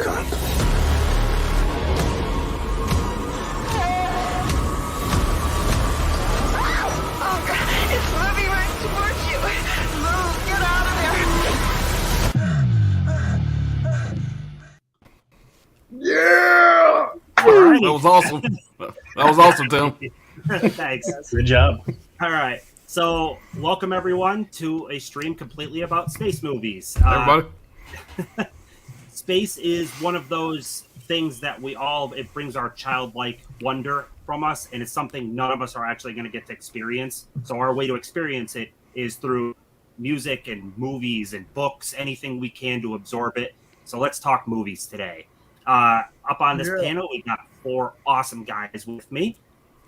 cunt. Oh, God. It's moving right towards you. Move. Get out of there. Yeah! All right. That was awesome. That was awesome, Tim. Thanks. Good job. All right. So, welcome everyone to a stream completely about space movies. Everybody. Space is one of those things that it brings our childlike wonder from us, and it's something none of us are actually going to get to experience. So, our way to experience it is through music and movies and books, anything we can to absorb it. So, let's talk movies today. Up on this panel, we got 4 awesome guys with me,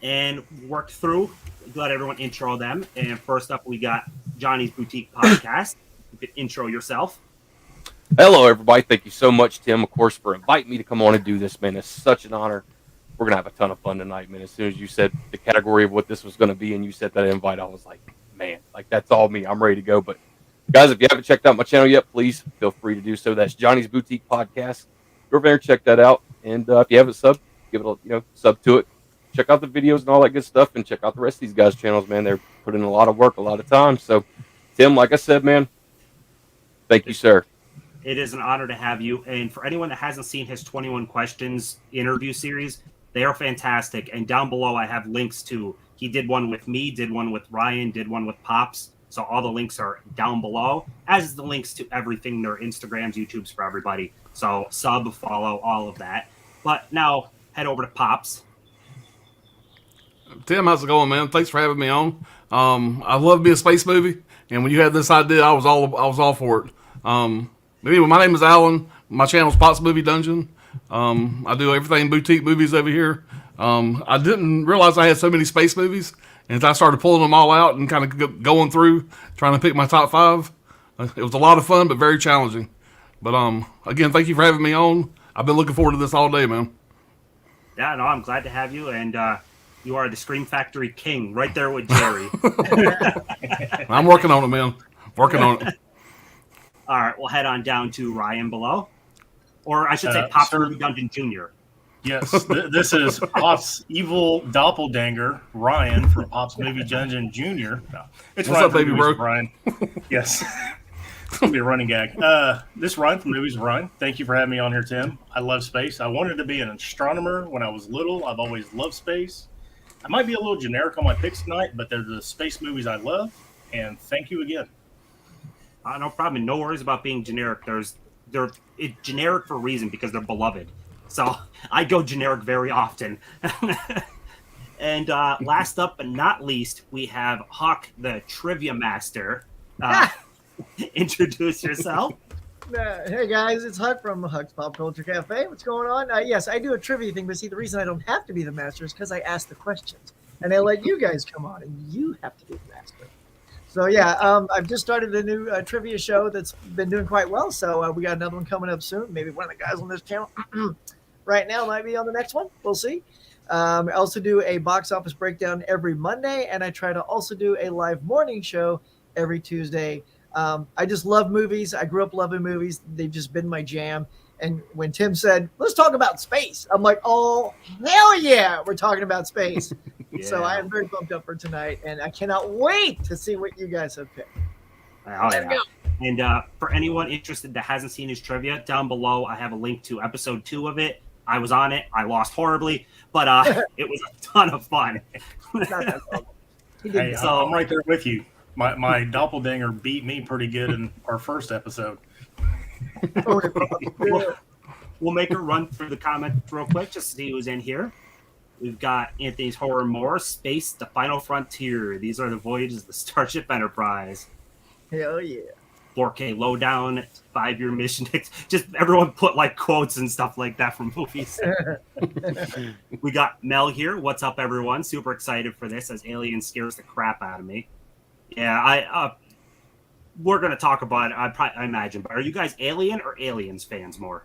and worked through. Let everyone intro them. And first up, we got Johnny's Boutique Podcast. You could intro yourself. Hello, everybody. Thank you so much, Tim, of course, for inviting me to come on and do this, man. It's such an honor. We're going to have a ton of fun tonight, man. As soon as you said the category of what this was going to be and you said that invite, I was like, man, like that's all me. I'm ready to go. But guys, if you haven't checked out my channel yet, please feel free to do so. That's Johnny's Boutique Podcast. Go over there and check that out. And if you haven't subbed, give it a sub to it. Check out the videos and all that good stuff, and check out the rest of these guys' channels, man. They're putting in a lot of work, a lot of time. So, Tim, like I said, man, thank you, sir. It is an honor to have you. And for anyone that hasn't seen his 21 Questions interview series, they are fantastic. And down below, I have links to, he did one with me, did one with Ryan, did one with Pops. So all the links are down below, as is the links to everything, their Instagrams, YouTubes for everybody. So sub, follow, all of that. But now, head over to Pops. Tim, how's it going, man? Thanks for having me on. I love being a space movie, and when you had this idea, I was all for it. Anyway, my name is Alan. My channel's Pops Movie Dungeon. I do everything boutique movies over here. I didn't realize I had so many space movies, and I started pulling them all out and kind of going through, trying to pick my top 5. It was a lot of fun, but very challenging. But again, thank you for having me on. I've been looking forward to this all day, man. Yeah, no, I'm glad to have you, and you are the Scream Factory king, right there with Jerry. I'm working on it, man. Working on it. All right, we'll head on down to Ryan below. Or I should say Pops Movie Dungeon Jr. Yes, this is Pop's evil doppelganger, Ryan, from Pop's Movie Dungeon Jr. No, it's What's Ryan up, from baby Movies bro? Ryan. Yes. It's going to be a running gag. This is Ryan from Movies Ryan. Thank you for having me on here, Tim. I love space. I wanted to be an astronomer when I was little. I've always loved space. I might be a little generic on my picks tonight, but they're the space movies I love. And thank you again. No problem. No worries about being generic. They're generic for a reason, because they're beloved. So I go generic very often. And last up but not least, we have Huck, the trivia master. Introduce yourself. Hey guys, it's Huck from Huck's Pop Culture Cafe. What's going on? Yes, I do a trivia thing, but see, the reason I don't have to be the master is because I ask the questions, and I let you guys come on, and you have to be the master. So yeah, I've just started a new trivia show that's been doing quite well. So we got another one coming up soon. Maybe one of the guys on this channel right now might be on the next one. We'll see. I also do a box office breakdown every Monday, and I try to also do a live morning show every Tuesday. I just love movies. I grew up loving movies. They've just been my jam. And when Tim said, let's talk about space, I'm like, oh, hell yeah, we're talking about space. Yeah. So I am very pumped up for tonight, and I cannot wait to see what you guys have picked. Let's go. And for anyone interested that hasn't seen his trivia, down below I have a link to episode 2 of it. I was on it. I lost horribly, but it was a ton of fun. Hey, I'm right there with you. My doppelganger beat me pretty good in our first episode. We'll make a run through the comments real quick just to see who's in here. We've got Anthony's Horror More, Space, The Final Frontier. These are the voyages of the Starship Enterprise. Hell yeah. 4K Lowdown, 5-year mission. Just everyone put like quotes and stuff like that from movies. We got Mel here. What's up, everyone? Super excited for this as Alien scares the crap out of me. Yeah, we're going to talk about it, I imagine. But are you guys Alien or Aliens fans more?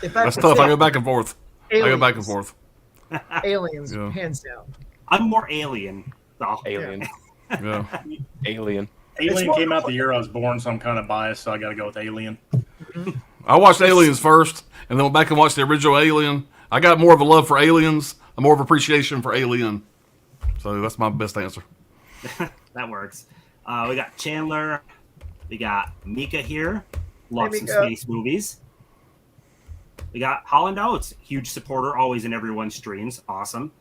That's tough. I go back and forth. Aliens, Yeah. hands down. I'm more Alien. So. Alien. Yeah. Alien. Alien came out the year I was born, so I'm kind of biased, so I got to go with Alien. I watched Aliens first, and then went back and watched the original Alien. I got more of a love for Aliens, and more of appreciation for Alien. So that's my best answer. That works. We got Chandler. We got Mika here. Loves some Mika. space movies. We got Holland Oates, huge supporter, always in everyone's streams. Awesome.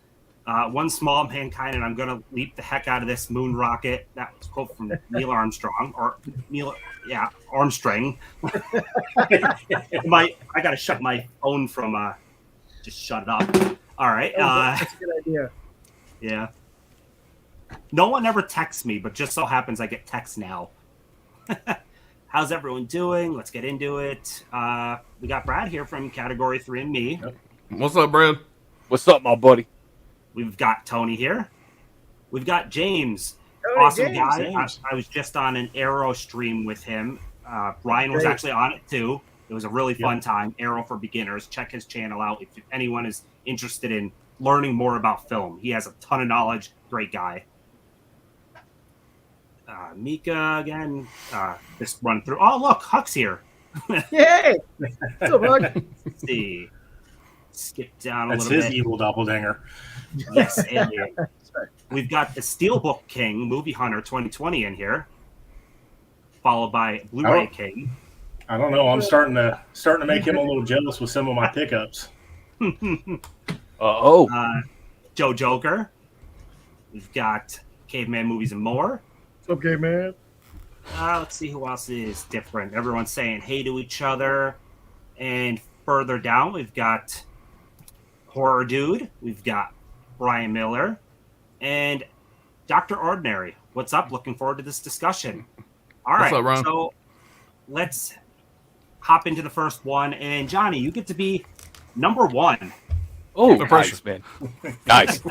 One small mankind, and I'm going to leap the heck out of this moon rocket. That was a quote from Neil Armstrong, Armstrong. I got to shut my phone from. Just shut it up. All right. That's a good idea. Yeah. No one ever texts me, but just so happens I get texts now. How's everyone doing? Let's get into it. We got Brad here from Category 3 and me. What's up, Brad? What's up, my buddy? We've got Tony here. We've got James. Tony, Awesome James, guy. James. I was just on an Arrow stream with him. Ryan was Great. actually on it too. It was a really fun time. Arrow for Beginners. Check his channel out if anyone is interested in learning more about film. He has a ton of knowledge. Great guy. Mika again. Just run through. Oh, look, Huck's here. Yay! So, Huck. Let's see. Skip down a That's little his bit. evil doppelganger. Yes, Alien. We've got the Steelbook King, Movie Hunter 2020 in here, followed by Blu-ray Oh. King. I don't know. I'm starting to make him a little jealous with some of my pickups. Joe Joker. We've got Caveman Movies and More. Okay, man. Let's see who else is different. Everyone's saying hey to each other. And further down, we've got Horror Dude. We've got Brian Miller. And Dr. Ordinary. What's up? Looking forward to this discussion. All right. What's up, Ron? So let's hop into the first one. And Johnny, you get to be number one. Oh, No pressure. nice, man. Nice.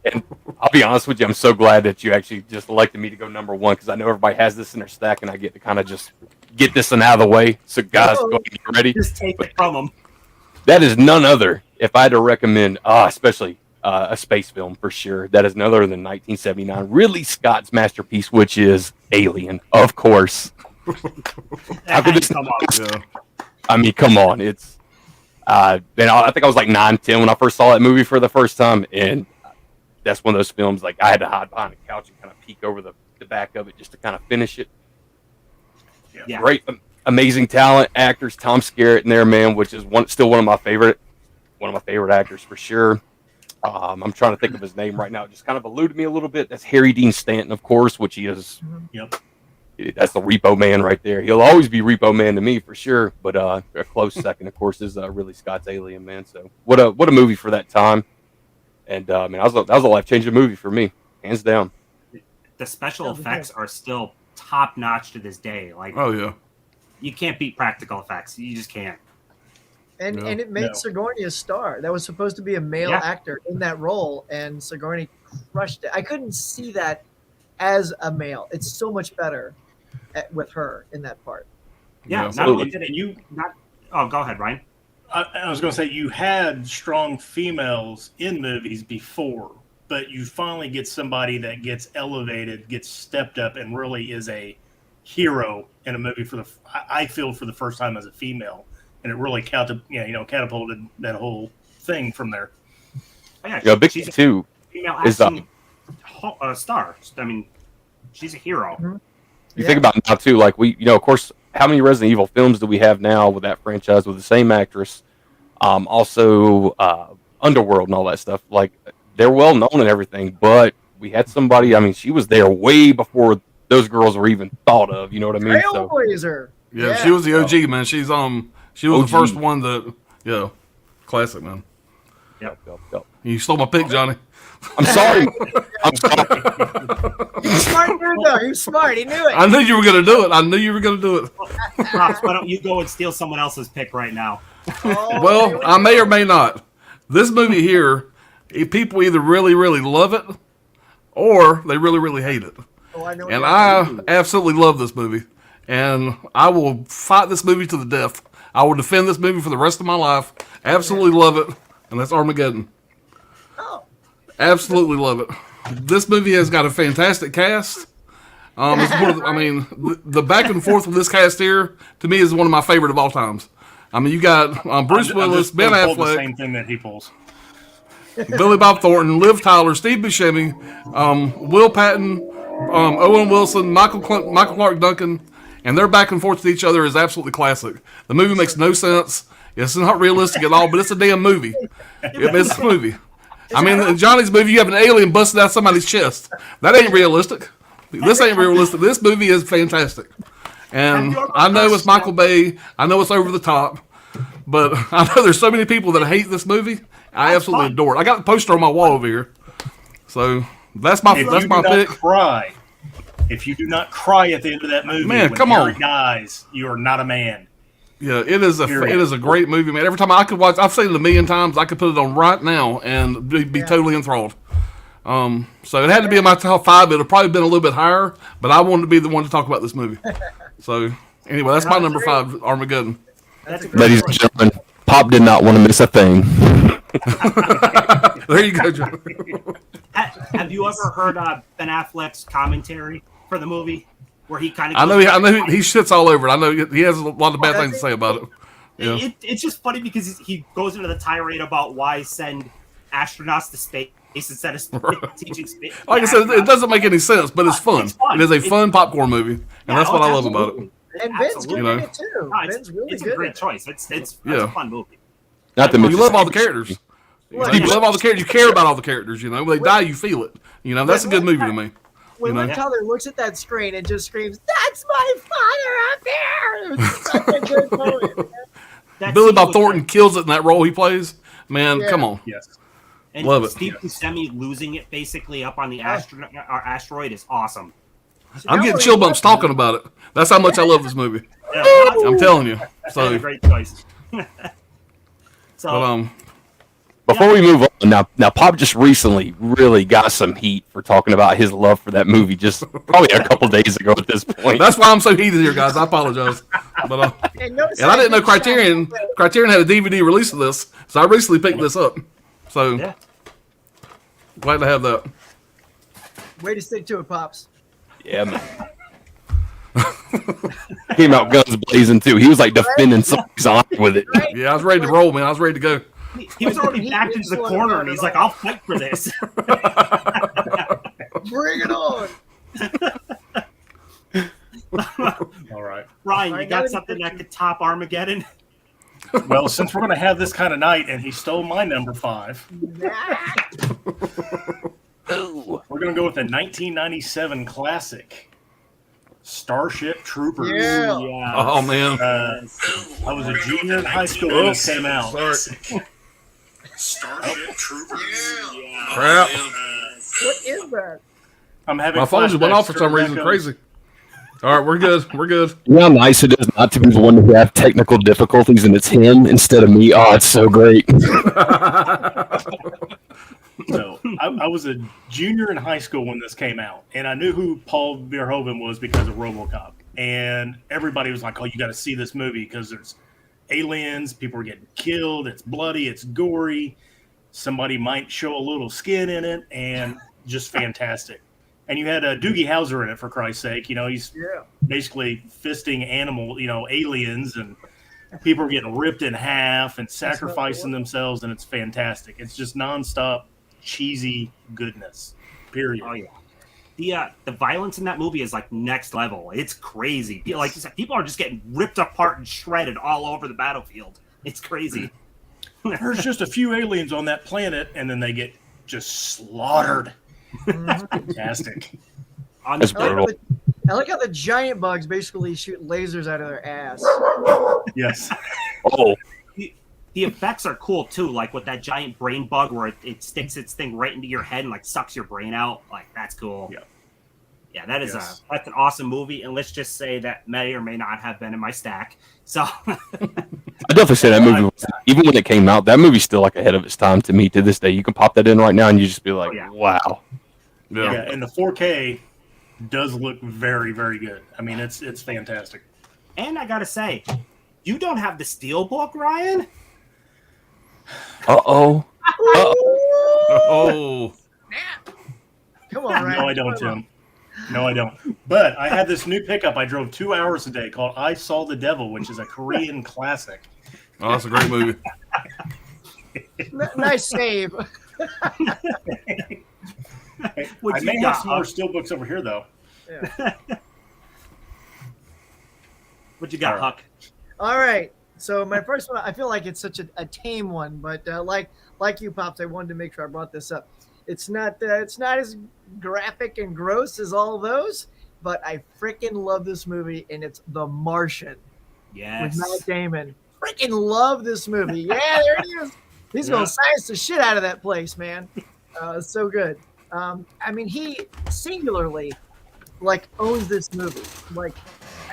And I'll be honest with you, I'm so glad that you actually just elected me to go number one because I know everybody has this in their stack, and I get to kind of just get this one out of the way. So, guys, go ahead and get ready. Just take it from them. That is none other, if I had to recommend, especially a space film for sure, that is none other than 1979, Ridley Scott's masterpiece, which is Alien, of course. How could this Come on. Yeah. I mean, come on. It's I think I was like 9, 10 when I first saw that movie for the first time, and that's one of those films like I had to hide behind the couch and kind of peek over the back of it just to kind of finish it. Yeah. Great, amazing talent, actors. Tom Skerritt in there, man, which is still one of my favorite actors for sure. I'm trying to think of his name right now. It just kind of eluded me a little bit. That's Harry Dean Stanton, of course, which he is. Yep. That's the Repo Man right there. He'll always be Repo Man to me for sure. But a close second, of course, is Ridley Scott's Alien, man. So what a movie for that time. And man, that was a life-changing movie for me, hands down. The special effects are still top notch to this day. Like, Oh, yeah. you can't beat practical effects. You just can't. And No. and it made No. Sigourney a star. That was supposed to be a male Yeah. actor in that role, and Sigourney crushed it. I couldn't see that as a male. It's so much better with her in that part. Yeah, Yeah. not Absolutely. only did it, oh, go ahead, Ryan. I was going to say you had strong females in movies before, but you finally get somebody that gets elevated, gets stepped up, and really is a hero in a movie I feel for the first time as a female, and it really catapulted that whole thing from there. Oh, yeah, Yeah, Big she's a Two female is action star. I mean, she's a hero. Mhm. You think about it now too, like of course, how many Resident Evil films do we have now with that franchise with the same actress? Also, Underworld and all that stuff. Like they're well known and everything, but we had somebody. I mean, she was there way before those girls were even thought of. You know what I mean? So, Trailblazer. Yeah, she was the OG, man. She was OG. the first one that, classic, man. Yep. You stole my pick, Johnny. I'm sorry. I'm sorry. Smart dude, though. He was smart. He knew it. I knew you were going to do it. Props, why don't you go and steal someone else's pick right now? Oh, Well, I may or may not. This movie here, people either really, really love it or they really, really hate it. Oh, I know And what I absolutely love this movie. And I will fight this movie to the death. I will defend this movie for the rest of my life. Absolutely love it. And that's Armageddon. Oh. Absolutely love it. This movie has got a fantastic cast. It's one of the, I mean, the back and forth with this cast here to me is one of my favorite of all times. I mean, you got Bruce I'm Willis, just Ben gonna pull the Affleck, same thing that he pulls. Billy Bob Thornton, Liv Tyler, Steve Buscemi, Will Patton, Owen Wilson, Michael Clark Duncan, and their back and forth with each other is absolutely classic. The movie makes no sense. It's not realistic at all, but it's a damn movie. It's a movie. I mean, in Johnny's movie, you have an alien busting out somebody's chest. That ain't realistic. This ain't realistic. This movie is fantastic. And I know it's Michael Bay. I know it's over the top. But I know there's so many people that hate this movie. I absolutely adore it. I got the poster on my wall over here. So that's my If pick. you do not cry at the end of that movie, Man, when come Harry on. dies, you are not a man. Yeah, it is Period. a great movie, man. Every time I could watch, I've seen it a million times. I could put it on right now and be totally enthralled. So it had to be in my top 5. It'd have probably been a little bit higher, but I wanted to be the one to talk about this movie. So anyway, that's my number 5, Armageddon. Ladies and gentlemen, Pop did not want to miss a thing. There you go, Joe. Have you ever heard Ben Affleck's commentary for the movie, where he kind of? I know he shits all over it. I know he has a lot of bad things to say about it. Yeah. It's just funny because he goes into the tirade about why send astronauts to space instead of teaching space. Like I said, it doesn't make any sense, but it's fun. It is a fun popcorn movie, and that's what I love about it. And Ben's good in it too. No, Ben's really it's good. a great choice. It's Yeah. a fun movie. Not to You mention, love all the characters. You love all the characters. You care about all the characters. When they die, you feel it. That's a good movie to me. When Liv Tyler looks at that screen and just screams, "That's my father up there!" It's such a good moment. Billy Bob Thornton kills it in that role he plays. Man, come on. Yes. And Love it. Steve Buscemi losing it basically up on the asteroid is awesome. I'm getting chill bumps talking about it. That's how much I love this movie. Yeah, I'm telling you. that's So, a great choice. So, before we move on, now Pop just recently really got some heat for talking about his love for that movie just probably a couple days ago at this point. that's why I'm so heated here, guys. I apologize. But And I didn't know Criterion had a DVD release of this, so I recently picked this up. So yeah. glad to have that. Way to stick to it, Pops. Yeah, man. Came out guns blazing too. He was like defending somebody's honor with it. Right? Yeah, I was ready to roll, man. I was ready to go. He was already backed into the corner, and he's like, "I'll fight for this." Bring it on. All right. Ryan, you got something that could top Armageddon? Well, since we're going to have this kind of night, and he stole my number 5, we're going to go with the 1997 classic, Starship Troopers. Yeah. Yeah. Oh man. I was a junior in high school when this came out. Sorry. Starship Troopers. Crap. What is that? I'm having My phone just went flashbacks off for some to reason. Rebecca. Crazy. All right, we're good. We're good. You know how nice it is not to be the one who have technical difficulties and it's him instead of me. Oh, it's so great. So I was a junior in high school when this came out, and I knew who Paul Verhoeven was because of RoboCop. And everybody was like, "Oh, you got to see this movie because there's aliens, people are getting killed, it's bloody, it's gory. Somebody might show a little skin in it, and just fantastic." And you had Doogie Howser in it, for Christ's sake. He's basically fisting aliens, and people are getting ripped in half and sacrificing themselves, and it's fantastic. It's just nonstop cheesy goodness. Period. Oh yeah. The violence in that movie is like next level. It's crazy. Like you said, people are just getting ripped apart and shredded all over the battlefield. It's crazy. There's just a few aliens on that planet, and then they get just slaughtered. It's fantastic. That's brutal. I like how the giant bugs basically shoot lasers out of their ass. Yes. Oh, The effects are cool too, like with that giant brain bug where it sticks its thing right into your head and like sucks your brain out. Like that's cool. Yeah, that is Yes. that's an awesome movie, and let's just say that may or may not have been in my stack. So I definitely say that movie, even when it came out, that movie's still like ahead of its time to me to this day. You can pop that in right now and you just be like, wow. Yeah, and the 4K does look very, very good. I mean, it's fantastic. and I gotta say, you don't have the Steelbook, Ryan? Uh-oh. Oh. Come on, Ryan. No, I don't, Tim. No, I don't. But I had this new pickup. I drove 2 hours a day called I Saw the Devil, which is a Korean classic. Oh, that's a great movie. Nice save. Hey, What I you may got, have some more Huck? steel books over here, though. Yeah. What you got, All right. Huck? All right. So my first one, I feel like it's such a tame one, but like you, Pops, I wanted to make sure I brought this up. It's not as graphic and gross as all those, but I freaking love this movie, and it's The Martian Yes. with Matt Damon. Freaking love this movie. Yeah, there it is. He's Yeah. gonna science the shit out of that place, man. So good. I mean, he singularly like owns this movie. Like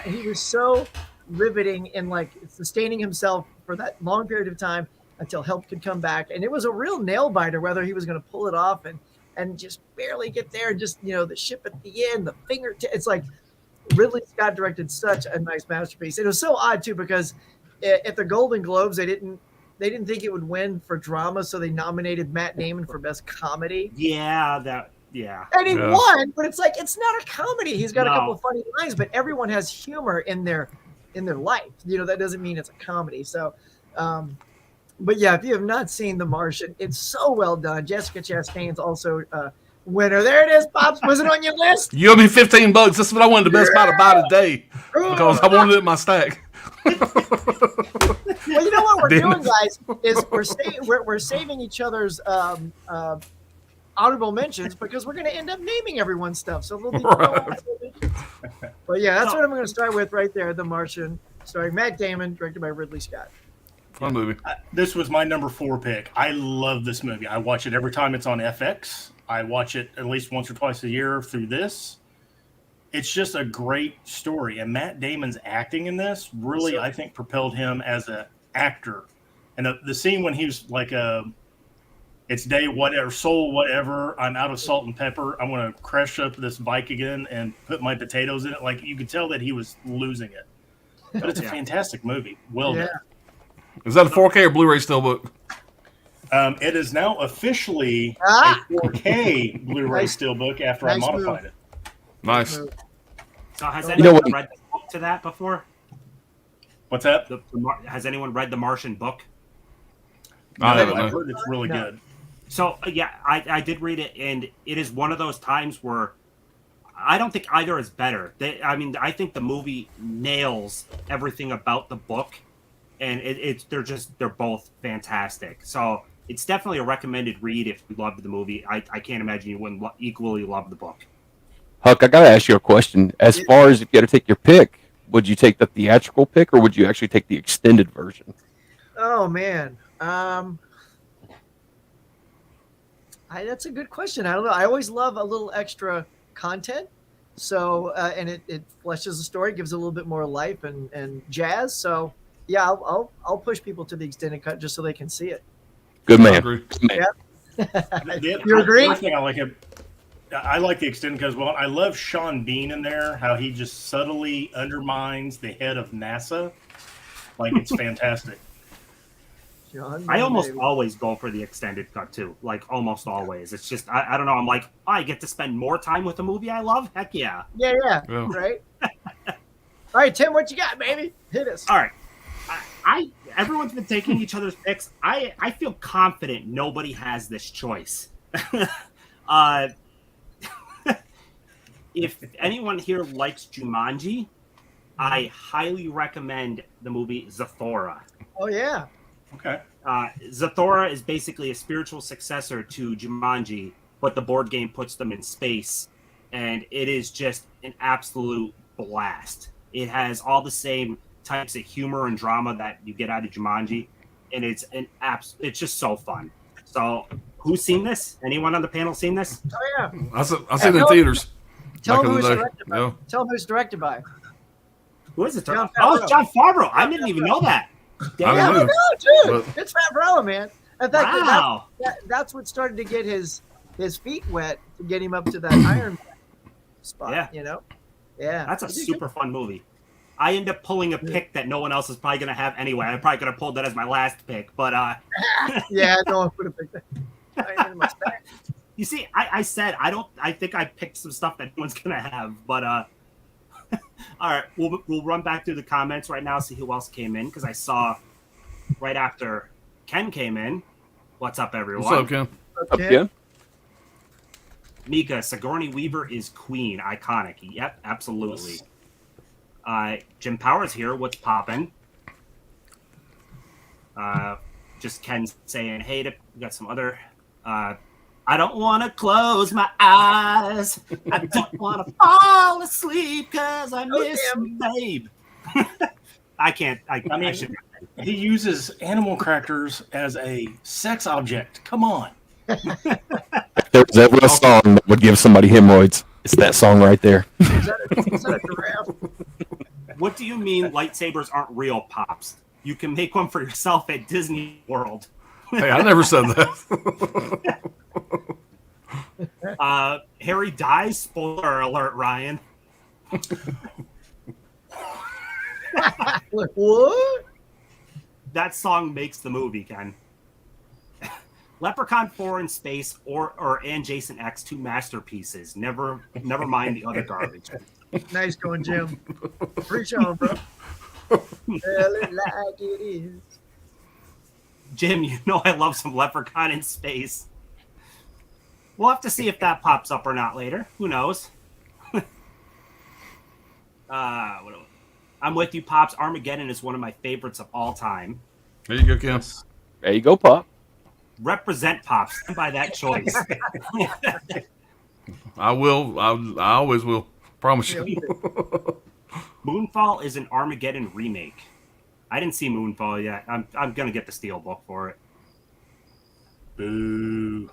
he was so riveting and like sustaining himself for that long period of time until help could come back. And it was a real nail biter whether he was going to pull it off and just barely get there. And just, the ship at the end, the fingertip. It's like Ridley Scott directed such a nice masterpiece. It was so odd too, because at the Golden Globes, they didn't think it would win for drama. So they nominated Matt Damon for best comedy. Yeah, And he Yeah. won, but it's like, it's not a comedy. He's got a No. couple of funny lines, but everyone has humor in their life. That doesn't mean it's a comedy. So, but yeah, if you have not seen The Martian, it's so well done. Jessica Chastain's also winner. There it is, Pops. Was it on your list? You owe me $15. This is what I wanted the Best Buy to buy today because I wanted it in my stack. Well, you know what we're doing, guys, is we're saving each other's honorable mentions because we're going to end up naming everyone's stuff. So there'll be no honorable mentions. But yeah, that's what I'm going to start with right there. The Martian, starring Matt Damon, directed by Ridley Scott. Fun movie. This was my number 4 pick. I love this movie. I watch it every time it's on FX. I watch it at least once or twice a year through this. It's just a great story. And Matt Damon's acting in this really, I think, propelled him as an actor. And the scene when he was like, it's day whatever, soul whatever, I'm out of salt and pepper. I'm going to crush up this bike again and put my potatoes in it. Like, you could tell that he was losing it. But it's a fantastic movie. Well done. Is that a 4K or Blu-ray steelbook? It is now officially a 4K Blu-ray Nice. steelbook after Nice I modified move. it. Nice. So has You anyone know what? read the book to that before? What's that? Has anyone read the Martian book? I No, haven't, I've no. heard it's really No. good. So yeah, I did read it, and it is one of those times where I don't think either is better. I think the movie nails everything about the book, and they're both fantastic. So it's definitely a recommended read if you loved the movie. I can't imagine you wouldn't equally love the book. Huck, I gotta ask you a question. As far as if you had to take your pick, would you take the theatrical pick or would you actually take the extended version? Oh man, that's a good question. I don't know. I always love a little extra content. So and it fleshes the story, gives it a little bit more life and jazz. So yeah, I'll push people to the extended cut just so they can see it. Good I man. agree. Good man. You agree? The other thing I like the extended because, well, I love Sean Bean in there, how he just subtly undermines the head of NASA. Like, it's fantastic. John, I almost baby. always go for the extended cut too. Like almost always. It's just I don't know. I'm like, I get to spend more time with a movie I love. Heck yeah. Yeah, Yeah. right. All right, Tim, what you got, baby? Hit us. All right. Everyone's been taking each other's picks. I feel confident nobody has this choice. If anyone here likes Jumanji, I highly recommend the movie Zathura. Oh yeah. Okay. Zathura is basically a spiritual successor to Jumanji, but the board game puts them in space, and it is just an absolute blast. It has all the same types of humor and drama that you get out of Jumanji, and it's it's just so fun. So, who's seen this? Anyone on the panel seen this? Oh yeah. I seen it in theaters. Tell back him in who's the day. directed by. Yeah. Tell him who's directed by. Who is it? Jon Oh, Favreau. it's Jon Favreau. I didn't even know that. I Damn. didn't Yeah, know. no, dude, But- it's Favreau, man. In fact, Wow. that's what started to get his feet wet to get him up to that Iron Man spot. Yeah. Yeah. That's a He did super fun movie. I end up pulling a pick that no one else is probably going to have anyway. I probably could have pulled that as my last pick, but good. Yeah, no one would have picked that. Iron Man in my stack. You see, I said I think I picked some stuff that no one's gonna have, but all right, we'll run back through the comments right now, see who else came in, because I saw right after Ken came in. What's up, everyone? What's up, Ken? Up again. Mika, Sigourney Weaver is queen, iconic. Yep, absolutely. Jim Powers here. What's poppin'? Just Ken saying, hey, we got some other. I don't want to close my eyes. I don't want to fall asleep because I miss you, babe. I can't. I mean, I should. He uses animal crackers as a sex object. Come on. If there was ever a song that would give somebody hemorrhoids, it's that song right there. Is that a giraffe? What do you mean lightsabers aren't real, Pops? You can make one for yourself at Disney World. Hey, I never said that. Harry dies. Spoiler alert, Ryan. Like, what? That song makes the movie, Ken. Leprechaun 4 in space and Jason X, 2 masterpieces. Never mind the other garbage. Nice going, Jim. Preach on, bro. Tell it like it is. Jim, you know I love some Leprechaun in space. We'll have to see if that pops up or not later. Who knows? I'm with you, Pops. Armageddon is one of my favorites of all time. There you go, Ken. There you go, Pop. Represent, Pops. Stand by that choice. I will. I always will. Promise you. Moonfall is an Armageddon remake. I didn't see Moonfall yet. I'm gonna get the Steelbook for it. Boo.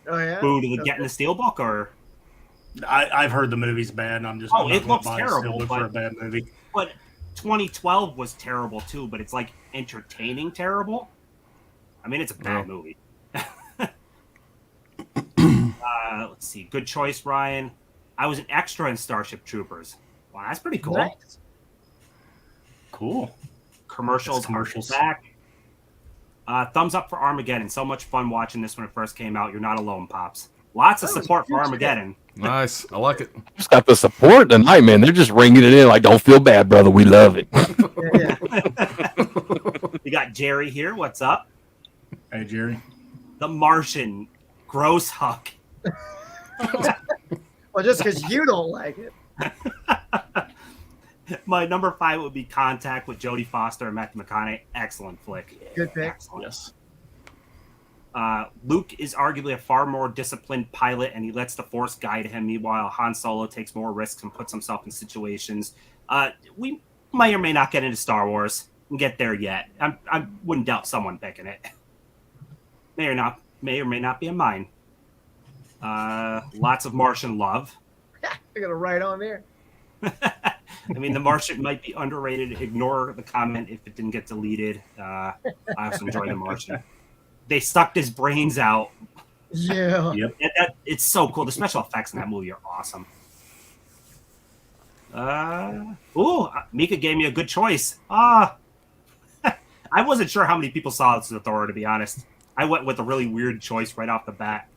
Oh yeah. Boo to get in the Steelbook, or I've heard the movie's bad. And I'm just. Oh, I'm not it gonna looks buy a terrible, Steelbook for a bad movie. but 2012 was terrible too. But it's like entertaining terrible. I mean, it's a bad movie. Let's see. Good choice, Ryan. I was an extra in Starship Troopers. Wow, that's pretty cool. Nice. Cool. Commercials back. Thumbs up for Armageddon. So much fun watching this when it first came out. You're not alone, Pops. Lots of support for Armageddon. Nice. I like it. Just got the support tonight, man. They're just ringing it in like, don't feel bad, brother. We love it. Yeah. We got Jerry here. What's up? Hey, Jerry. The Martian. Gross Huck. Well, just because you don't like it. My number 5 would be Contact with Jodie Foster and Matthew McConaughey. Excellent flick. Good pick. Excellent. Yes. Luke is arguably a far more disciplined pilot, and he lets the Force guide him. Meanwhile, Han Solo takes more risks and puts himself in situations. We may or may not get into Star Wars and get there yet. I wouldn't doubt someone picking it. May or may not be in mine. Lots of Martian love. I got a right on there. I mean, The Martian might be underrated. Ignore the comment if it didn't get deleted. I also enjoy The Martian. They sucked his brains out. Yeah. Yep. It's so cool. The special effects in that movie are awesome. Mika gave me a good choice. I wasn't sure how many people saw this with Thor, to be honest. I went with a really weird choice right off the bat.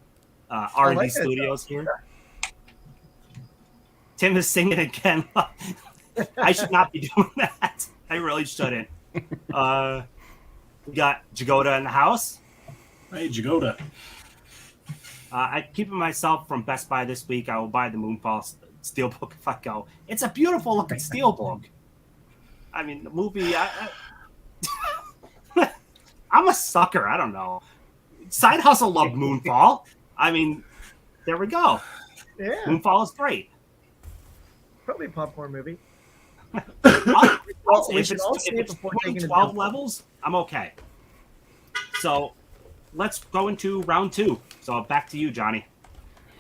R&D like Studios here. Tim is singing again. I should not be doing that. I really shouldn't. We got Jagoda in the house. Hey, Jagoda. I'm keeping myself from Best Buy this week. I will buy the Moonfall Steelbook if I go. It's a beautiful looking Steelbook. I mean, the movie. I'm a sucker. I don't know. Side Hustle loved Moonfall. I mean, there we go. Yeah. Moonfall is great. Probably a popcorn movie. If we it's should all see it before taking a 12 dump. levels, I'm okay. So let's go into round 2. So back to you, Johnny.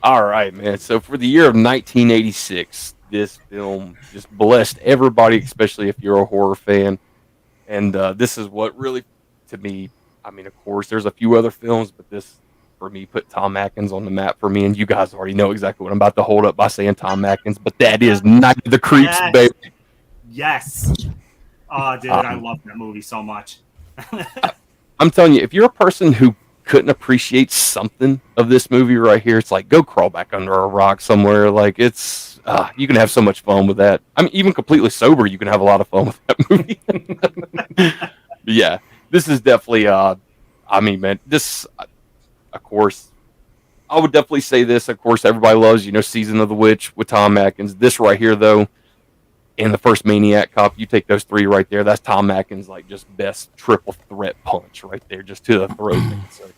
All right, man. So for the year of 1986, this film just blessed everybody, especially if you're a horror fan. And this is what really, to me, I mean, of course, there's a few other films, but this, for me, put Tom Atkins on the map for me. And you guys already know exactly what I'm about to hold up by saying Tom Atkins, but that is Night of the Creeps, Yes. baby. Yes. Oh, dude, I love that movie so much. I'm telling you, if you're a person who couldn't appreciate something of this movie right here, it's like go crawl back under a rock somewhere. Like it's you can have so much fun with that. I mean, even completely sober, you can have a lot of fun with that movie. Yeah, this is definitely. I mean, man, this. Of course, I would definitely say this. Of course, everybody loves Season of the Witch with Tom Atkins. This right here, though, and the first Maniac Cop. You take those three right there. That's Tom Atkins' like just best triple threat punch right there, just to the throat. So,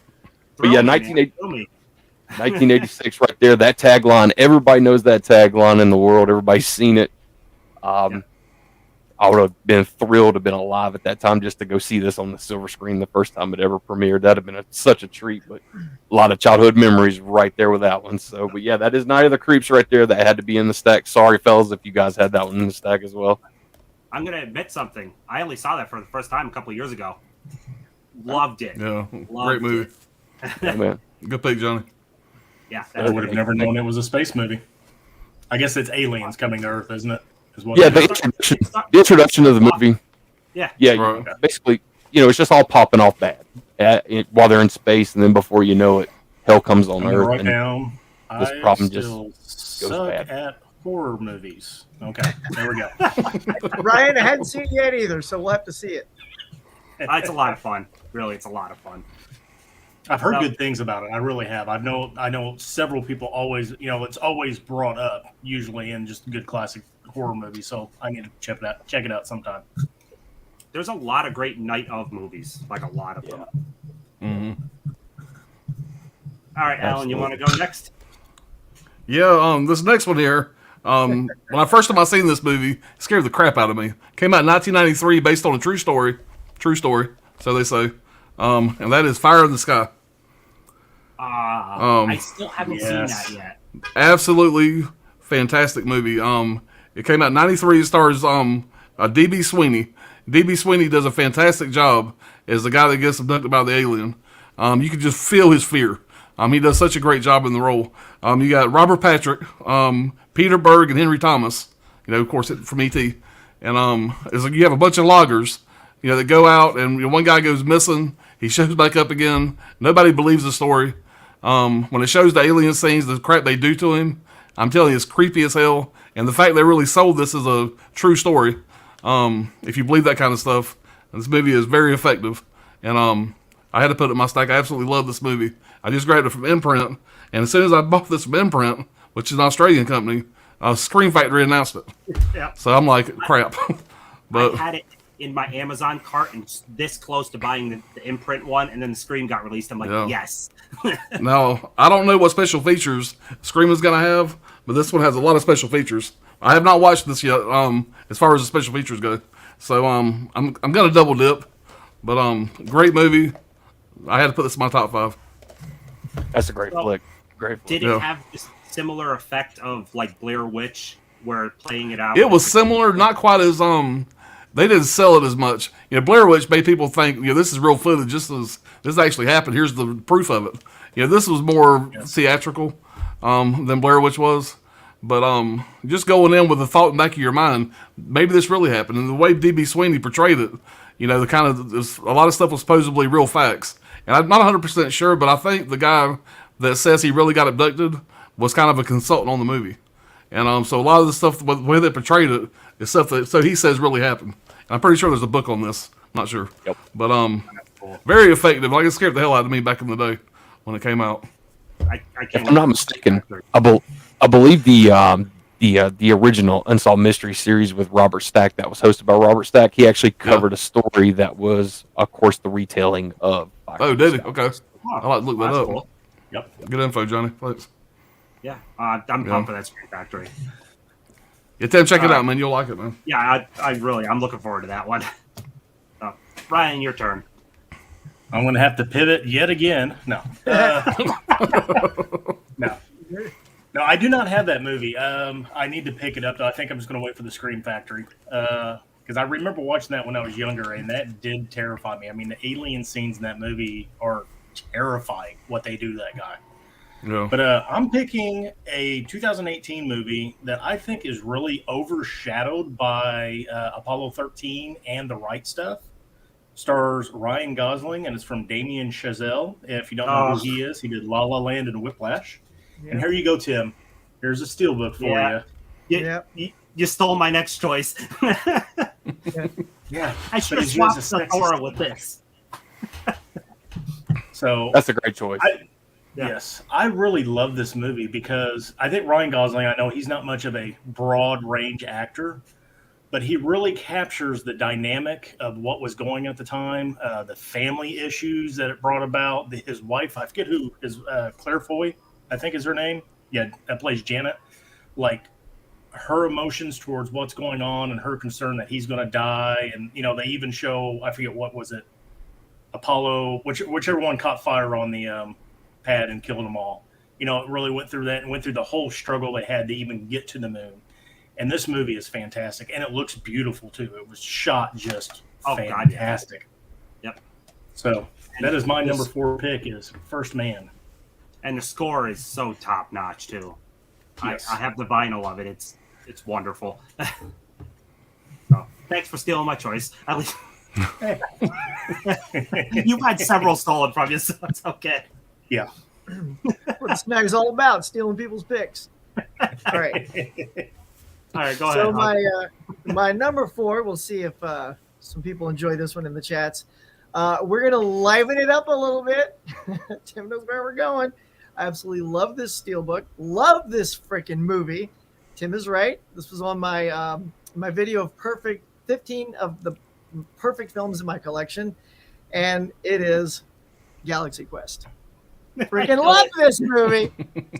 but yeah, 1986 right there. That tagline, everybody knows that tagline in the world. Everybody's seen it. I would have been thrilled to have been alive at that time just to go see this on the silver screen the first time it ever premiered. That'd have been such a treat, but a lot of childhood memories right there with that one. So, but yeah, that is Night of the Creeps right there. That had to be in the stack. Sorry, fellas, if you guys had that one in the stack as well. I'm going to admit something. I only saw that for the first time a couple of years ago. Loved it. Yeah, Loved great movie. Oh, man. Good pick, Johnny. Yeah. I would have never known it was a space movie. I guess it's aliens coming to Earth, isn't it? Yeah, the introduction of the movie. Yeah. Yeah, Right. basically, it's just all popping off bad while they're in space, and then before you know it, hell comes on I'm gonna Earth. write And down. this I problem just still goes suck bad. at horror movies. Okay, there we go. Ryan, I hadn't seen it yet either, so we'll have to see it. It's a lot of fun. Really, it's a lot of fun. I've heard good things about it. I really have. I know several people always, it's always brought up usually in just good classic horror movies. So I need to check it out sometime. There's a lot of great night of movies, like a lot of them. Mm-hmm. All right, Alan, you want to go next? Yeah, this next one here, when I first time I seen this movie, it scared the crap out of me. Came out in 1993, based on a true story, so they say, and that is Fire in the Sky. I still haven't seen that yet. Absolutely fantastic movie. It came out in 93. It stars D.B. Sweeney. D.B. Sweeney does a fantastic job as the guy that gets abducted by the alien. You can just feel his fear. He does such a great job in the role. You got Robert Patrick, Peter Berg, and Henry Thomas. Of course, from E.T. And it's like you have a bunch of loggers, that go out, and one guy goes missing. He shows back up again. Nobody believes the story. When it shows the alien scenes, the crap they do to him, I'm telling you, it's creepy as hell. And the fact they really sold this as a true story, if you believe that kind of stuff, this movie is very effective. And I had to put it in my stack. I absolutely love this movie. I just grabbed it from Imprint, and as soon as I bought this from Imprint, which is an Australian company, Scream Factory announced it. Yeah. So I'm like, crap. But I had it in my Amazon cart and this close to buying the Imprint one, and then the Scream got released. I'm like, yes. now, I don't know what special features Scream is going to have, but this one has a lot of special features. I have not watched this yet, as far as the special features go. So I'm going to double dip. But great movie. I had to put this in my top 5. That's a great flick. Great flick. Did it have this similar effect of like Blair Witch, where playing it out? It was similar, not quite as they didn't sell it as much. Blair Witch made people think, this is real footage. This actually happened. Here's the proof of it. This was more theatrical than Blair Witch was. But just going in with the thought in the back of your mind, maybe this really happened. And the way D.B. Sweeney portrayed it, the kind of a lot of stuff was supposedly real facts. And I'm not 100% sure, but I think the guy that says he really got abducted was kind of a consultant on the movie. And so a lot of the stuff, the way they portrayed it, is stuff that so he says really happened. And I'm pretty sure there's a book on this. I'm not sure. Yep. But very effective. Like, it scared the hell out of me back in the day when it came out. I can't. If I'm not mistaken, I believe the original Unsolved Mystery series with Robert Stack that was hosted by Robert Stack, he actually covered a story that was, of course, the retelling of Fire Oh, in the did he? Sky. Okay. I'll have to look that That's up. cool. Yep. Good info, Johnny. Thanks. Yeah, I'm pumped for that Scream Factory. Yeah, Tim, check it out, man. You'll like it, man. Yeah, I'm looking forward to that one. Ryan, your turn. I'm going to have to pivot yet again. No. No. No, I do not have that movie. I need to pick it up, though. I think I'm just going to wait for the Scream Factory. Because I remember watching that when I was younger, and that did terrify me. I mean, the alien scenes in that movie are terrifying, what they do to that guy. Yeah. But I'm picking a 2018 movie that I think is really overshadowed by Apollo 13 and The Right Stuff. Stars Ryan Gosling, and it's from Damien Chazelle. If you don't know who he is, he did La La Land and Whiplash. Yeah. And here you go, Tim. Here's a steelbook for you. You stole my next choice. Yeah, I should have swapped Sathora with this. So That's a great choice. Yes, I really love this movie because I think Ryan Gosling, I know he's not much of a broad range actor, but he really captures the dynamic of what was going at the time, the family issues that it brought about. His wife, I forget who is, Claire Foy, I think is her name. Yeah, that plays Janet. Like her emotions towards what's going on and her concern that he's going to die. And, you know, they even show, I forget what was it, Apollo, whichever one caught fire on the pad and killed them all. You know, it really went through that and went through the whole struggle they had to even get to the moon. And this movie is fantastic, and it looks beautiful too. It was shot just fantastic. God, yeah. Yep. So that is my number 4 pick is First Man. And the score is so top notch too. Yes. I have the vinyl of it. It's wonderful. So, thanks for stealing my choice. At least you've had several stolen from you, so it's okay. Yeah. What this mag's all about, stealing people's picks. All right. All right, go So ahead. my number 4, we'll see if some people enjoy this one in the chats. We're going to liven it up a little bit. Tim knows where we're going. I absolutely love this steelbook. Love this freaking movie. Tim is right. This was on my my video of 15 of the perfect films in my collection, and it is Galaxy Quest. Freaking love this movie.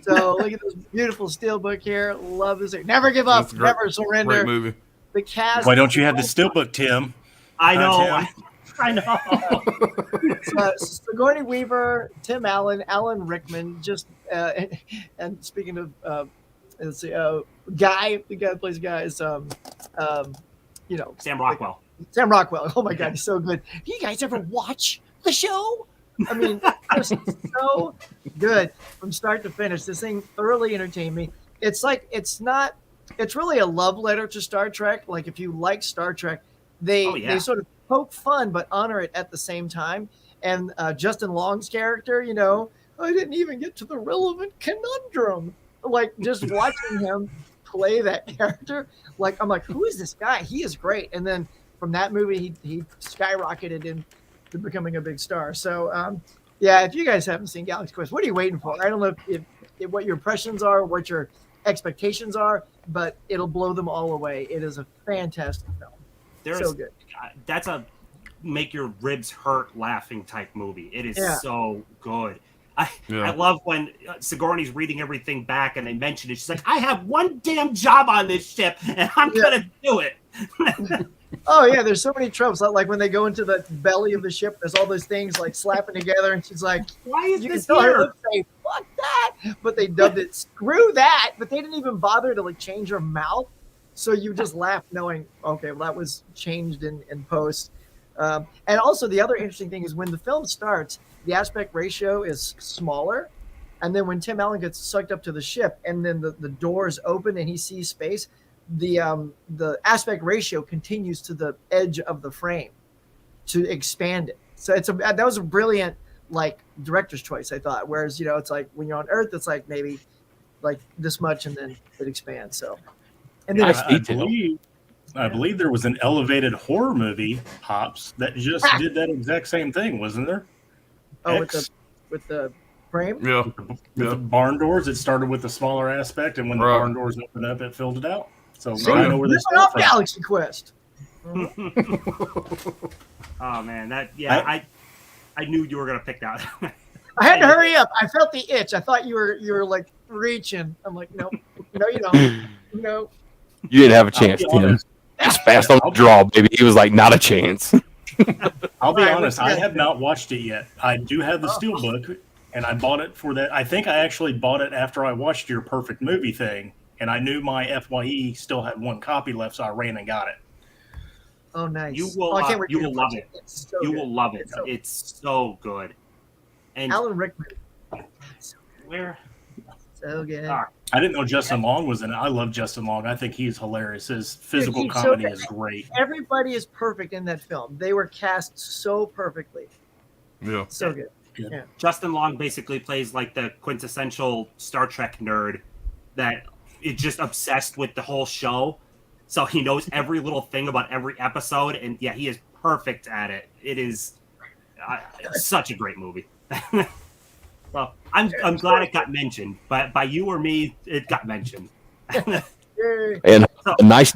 So look at this beautiful steelbook here. Love this. Never give up. Never surrender. Great movie. The cast. Why don't you have the steelbook, Tim? I know. Tim? I know. Sigourney Weaver, Tim Allen, Alan Rickman. Just and speaking of, let's see, Guy, the guy that plays Guy is you know, Sam Rockwell. Sam Rockwell. Oh my God, he's so good. Do you guys ever watch the show? I mean, just so good from start to finish. This thing thoroughly entertained me. It's like it's really a love letter to Star Trek. Like if you like Star Trek, they sort of poke fun but honor it at the same time. And Justin Long's character, you know, I didn't even get to the relevant conundrum. Like just watching him play that character, like I'm like, who is this guy? He is great. And then from that movie, he skyrocketed into becoming a big star. So yeah, if you guys haven't seen Galaxy Quest, what are you waiting for? I don't know if what your impressions are, what your expectations are, but it'll blow them all away. It is a fantastic film. So good. That's a make your ribs hurt laughing type movie. It is so good. I love when Sigourney's reading everything back and they mention it. She's like, I have one damn job on this ship and I'm going to do it. Oh, yeah. There's so many tropes. Like when they go into the belly of the ship, there's all those things like slapping together. And she's like, why is you this can tell here? her say, fuck that. But they dubbed it, screw that. But they didn't even bother to like change her mouth. So you just laugh knowing, okay, well, that was changed in post. And also the other interesting thing is when the film starts, the aspect ratio is smaller. And then when Tim Allen gets sucked up to the ship and then the doors open and he sees space, the aspect ratio continues to the edge of the frame to expand it. So that was a brilliant like director's choice, I thought. Whereas, you know, it's like when you're on Earth, it's like maybe like this much and then it expands. So, and then I believe there was an elevated horror movie, Pops, that just did that exact same thing, wasn't there? Oh, with the frame? Yeah. With the barn doors, it started with the smaller aspect, and when the barn doors opened up, it filled it out. So I know where this is from. Galaxy Quest. Oh man, I knew you were gonna pick that. I had to hurry up. I felt the itch. I thought you were like reaching. I'm like, no, you don't. No. You didn't have a chance, Tim. Just fast on the draw, baby. He was like, not a chance. I'll be honest, I have not watched it yet. I do have the steelbook, and I bought it for that. I think I actually bought it after I watched your perfect movie thing, and I knew my FYE still had one copy left, so I ran and got it. Oh, nice. You will love it. You will love it. It's so good. And Alan Rickman. Where? So good. Ah, I didn't know Justin Long was in it. I love Justin Long. I think he's hilarious. His physical he's so comedy good. is great. Everybody is perfect in that film. They were cast so perfectly. Yeah. So good. Good. Yeah. Justin Long basically plays like the quintessential Star Trek nerd that is just obsessed with the whole show. So he knows every little thing about every episode, and yeah, he is perfect at it. It is such a great movie. Well, I'm glad it got mentioned, but by you or me, it got mentioned. Yay. And a nice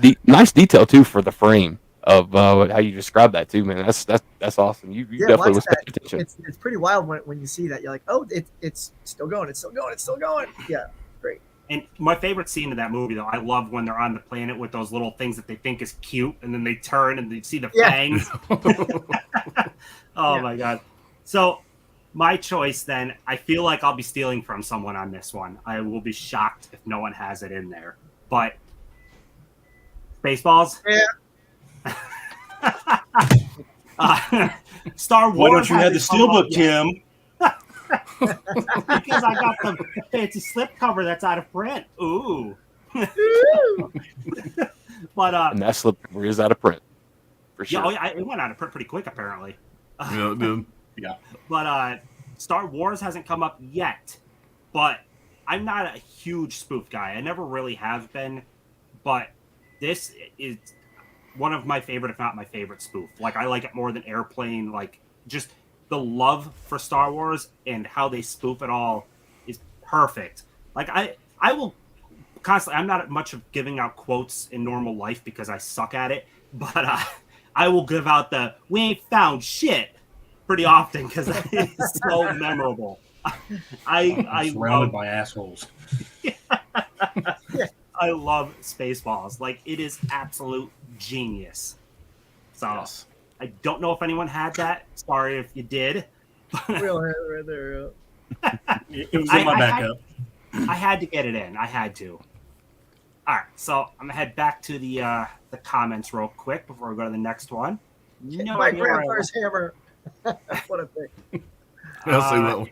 detail too for the frame of how you describe that too, man. That's awesome. You Yeah, definitely watch was that. paying attention. It's pretty wild when you see that. You're like, oh, it's still going. It's still going. It's still going. Yeah, great. And my favorite scene of that movie, though, I love when they're on the planet with those little things that they think is cute, and then they turn and they see the Yeah. fangs. Oh, my God. So my choice, then, I feel like I'll be stealing from someone on this one. I will be shocked if no one has it in there. But Spaceballs? Yeah. Star Wars. Why don't you have the hasn't come up steelbook, yet. Tim? Because I got the fancy slipcover that's out of print. Ooh. But And that slipcover is out of print for sure. yeah, it went out of print pretty quick apparently. Yeah, it did. But Star Wars hasn't come up yet. But I'm not a huge spoof guy. I never really have been. But this is one of my favorite, if not my favorite spoof. Like, I like it more than Airplane. Like, just the love for Star Wars and how they spoof it all is perfect. Like, I will constantly, I'm not much of giving out quotes in normal life because I suck at it, but I will give out the "we ain't found shit" pretty often because it's so memorable. I Surrounded love by assholes. I love Spaceballs. Like, it is absolute genius. So Yes. I don't know if anyone had that. Sorry if you did. Real hand right there. Yeah. It was in my backup. I had to get it in. I had to. All right, so I'm gonna head back to the comments real quick before we go to the next one. No My idea where I grandfather's hammer. What a thing. I've seen that one.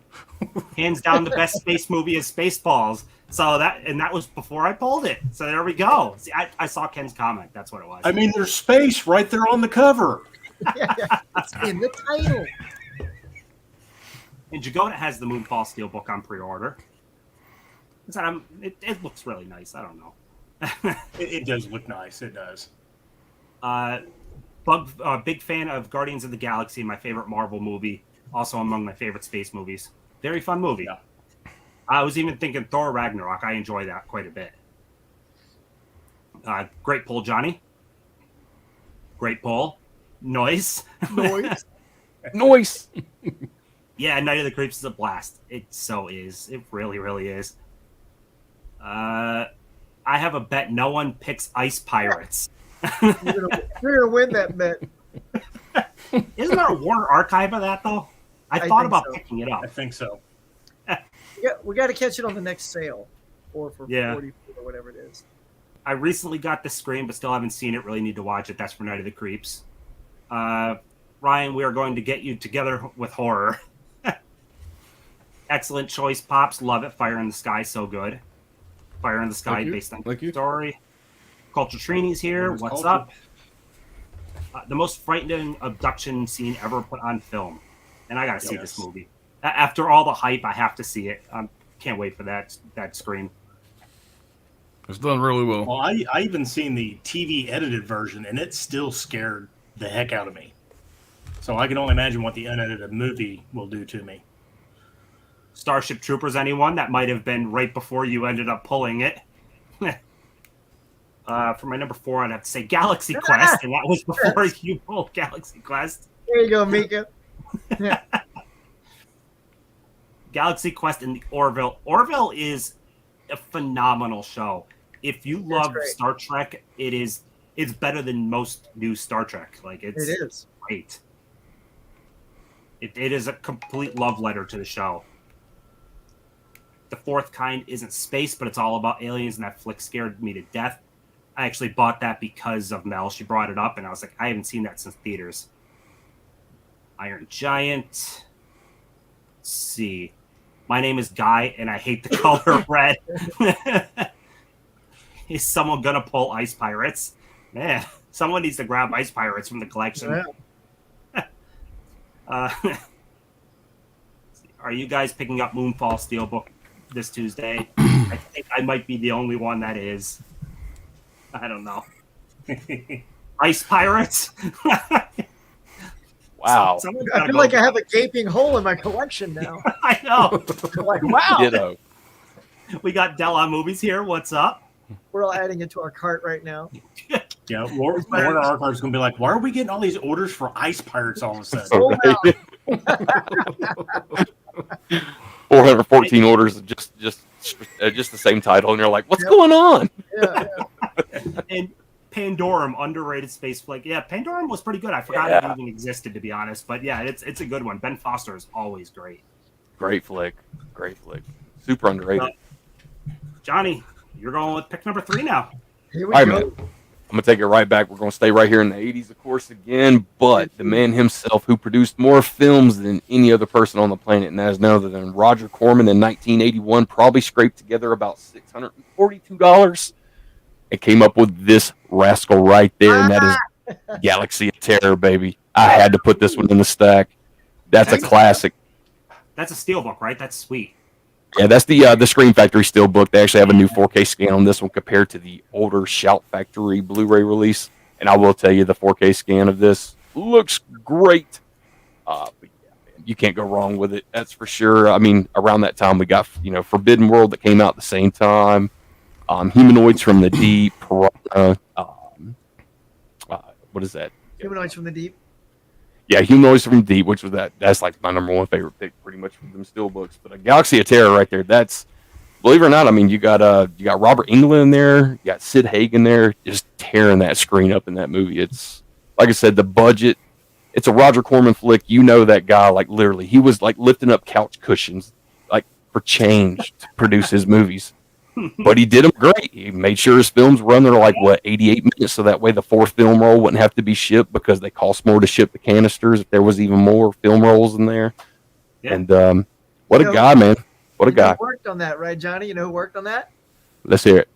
hands down the best space movie is Spaceballs. So that was before I pulled it. So there we go. See, I saw Ken's comment. That's what it was. I mean, there's space right there on the cover. Yeah. It's in the title. And Jagona has the Moonfall Steelbook on pre-order. It looks really nice. I don't know. It does look nice. It does. Big fan of Guardians of the Galaxy, my favorite Marvel movie. Also among my favorite space movies. Very fun movie. Yeah. I was even thinking Thor Ragnarok. I enjoy that quite a bit. Great pull, Johnny. Great pull. Noise. Noise. Noise. Yeah, Night of the Creeps is a blast. It so is. It really, really is. I have a bet no one picks Ice Pirates. You're gonna win that bet. Isn't there a Warner archive of that, though? I thought think about so. picking it up. I think so. Yeah, we got to catch it on the next sale, or for Yeah. 40 or whatever it is. I recently got the screen, but still haven't seen it. Really need to watch it. That's for Night of the Creeps. Ryan, we are going to get you together with horror. Excellent choice, Pops. Love it. Fire in the Sky, so good. Fire in the Sky, Thank you. based on Thank you. story. Culture Trini's here. Where's What's Culture? up? The most frightening abduction scene ever put on film. And I got to see Yes. this movie. After all the hype, I have to see it. Can't wait for that screen. It's done really well. Well, I even seen the TV edited version, and it still scared the heck out of me. So I can only imagine what the unedited movie will do to me. Starship Troopers, anyone? That might have been right before you ended up pulling it. For my number 4, I'd have to say Galaxy Quest, and that was before you pulled Galaxy Quest. There you go, Mika. Galaxy Quest and the Orville. Orville is a phenomenal show. If you love great. Star Trek, it's better than most new Star Trek. Like, It it's is. great. It is a complete love letter to the show. The Fourth Kind isn't space, but it's all about aliens, and that flick scared me to death. I actually bought that because of Mel. She brought it up, and I was like, I haven't seen that since theaters. Iron Giant. Let's see. My name is Guy, and I hate the color red. Is someone gonna pull Ice Pirates? Man, someone needs to grab Ice Pirates from the collection. Yeah. Are you guys picking up Moonfall Steelbook this Tuesday? I think I might be the only one that is. I don't know. Ice Pirates? Wow. I feel like I have a gaping hole in my collection now. I know. Like, wow. Ditto. We got Della Movies here. What's up? We're all adding it to our cart right now. Yeah, one of our cards is going to be like, why are we getting all these orders for Ice Pirates all of a sudden? Sold out. 414 orders of just the same title, and you're like, what's going on? Yeah. And Pandorum, underrated space flick. Yeah, Pandorum was pretty good. I forgot it even existed, to be honest. But yeah, it's a good one. Ben Foster is always great. Great flick. Super underrated. Johnny, you're going with pick number 3 now. Here we All right, go. man. I'm going to take it right back. We're going to stay right here in the 80s, of course, again. But the man himself who produced more films than any other person on the planet, and that is none other than Roger Corman in 1981, probably scraped together about $642 and came up with this rascal right there, and that is Galaxy of Terror, baby. I had to put this one in the stack. That's a classic. That's a steelbook, right? That's sweet. Yeah, that's the Scream Factory Steelbook. They actually have a new 4K scan on this one compared to the older Shout Factory Blu-ray release. And I will tell you, the 4K scan of this looks great. But yeah, man, you can't go wrong with it. That's for sure. I mean, around that time, we got Forbidden World that came out at the same time. Humanoids from the Deep. Piranha, what is that? Humanoids from the Deep. Yeah, Humanoids from the Deep, which was that's like my number one favorite pick, pretty much from them Steelbooks. But a Galaxy of Terror right there. That's, believe it or not, I mean, you got Robert Englund in there, you got Sid Haig in there, just tearing that screen up in that movie. It's like I said, the budget. It's a Roger Corman flick. You know that guy, like literally, he was like lifting up couch cushions, like for change to produce his movies. But he did them great. He made sure his films run there like 88 minutes, so that way the 4th film roll wouldn't have to be shipped because they cost more to ship the canisters if there was even more film rolls in there. Yeah. And what a guy, man! What a guy! Who worked on that, right, Johnny? You know who worked on that? Let's hear it.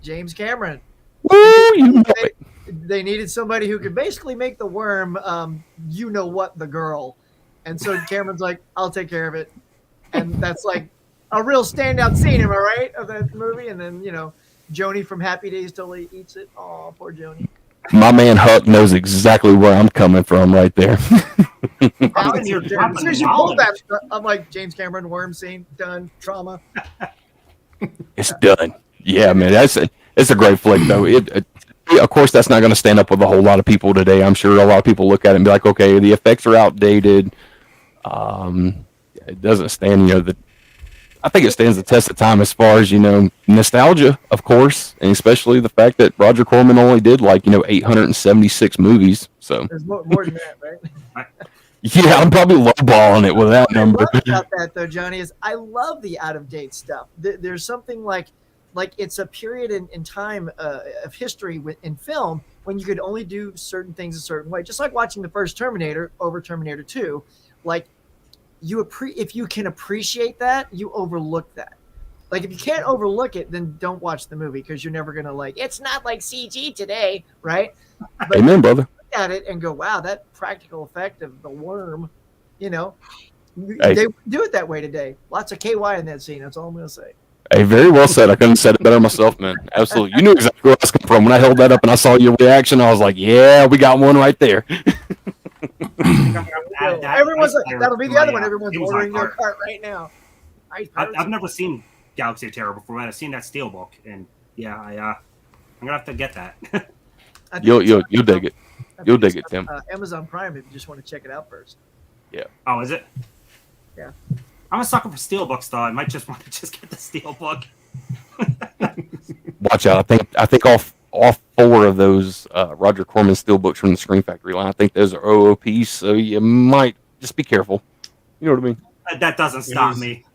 James Cameron. Woo! You know it. They needed somebody who could basically make the worm, you know what, the girl. And so Cameron's like, I'll take care of it. And that's like a real standout scene, am I right, of that movie? And then, Joni from Happy Days totally eats it. Oh, poor Joni. My man Huck knows exactly where I'm coming from right there. As soon as you pulled that, I'm like, James Cameron, worm scene, done, trauma. It's done. Yeah, man, it's a great flick, though. Of course, that's not going to stand up with a whole lot of people today. I'm sure a lot of people look at it and be like, okay, the effects are outdated. It doesn't stand, I think it stands the test of time as far as, nostalgia, of course, and especially the fact that Roger Corman only did 876 movies. So there's more than that, right? Yeah, I'm probably lowballing it with that number. What I love about that, though, Johnny, is I love the out-of-date stuff. There's something like it's a period in time of history in film when you could only do certain things a certain way. Just like watching the first Terminator over Terminator 2, if you can appreciate that, you overlook that. Like, if you can't overlook it, then don't watch the movie because you're never going to it's not like CG today, right? But Amen, brother. Look at it and go, wow, that practical effect of the worm, Hey. They do it that way today. Lots of KY in that scene. That's all I'm going to say. Hey, very well said. I couldn't have said it better myself, man. Absolutely. You knew exactly where I was coming from. When I held that up and I saw your reaction, I was like, yeah, we got one right there. Everyone's that'll be the other one. Everyone's ordering their cart right now. I've never seen Galaxy of Terror before. I've seen that Steelbook, and yeah, I'm gonna have to get that. You'll dig it. You'll dig it, Tim. Amazon Prime if you just want to check it out first. Yeah. Oh, is it? Yeah. I'm a sucker for Steelbooks, though. I might just want to get the Steelbook. Watch out! I think all 4 of those Roger Corman Steelbooks from the Scream Factory line, I think those are OOPs, so you might just be careful. You know what I mean? That doesn't stop me.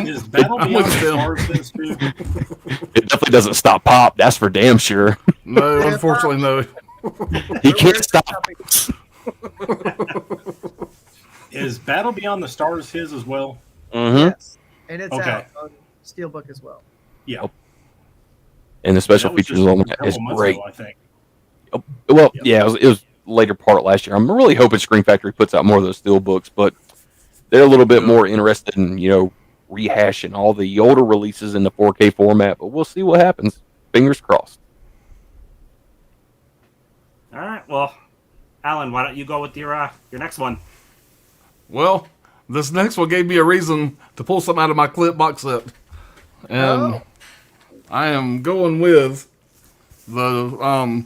Is Battle Beyond Stars this dude? It definitely doesn't stop Pop. That's for damn sure. No, unfortunately, no. He can't stop. Is Battle Beyond the Stars his as well? Mm-hmm. Yes, and it's Okay. out on Steelbook as well. Yeah. And the special That was features just on a that couple is months great. ago, I think. Well, Yep. yeah, it was later part last year. I'm really hoping Screen Factory puts out more of those steel books, but they're a little bit more interested in, rehashing all the older releases in the 4K format, but we'll see what happens. Fingers crossed. All right. Well, Alan, why don't you go with your next one? Well, this next one gave me a reason to pull something out of my clip box set. And I am going with the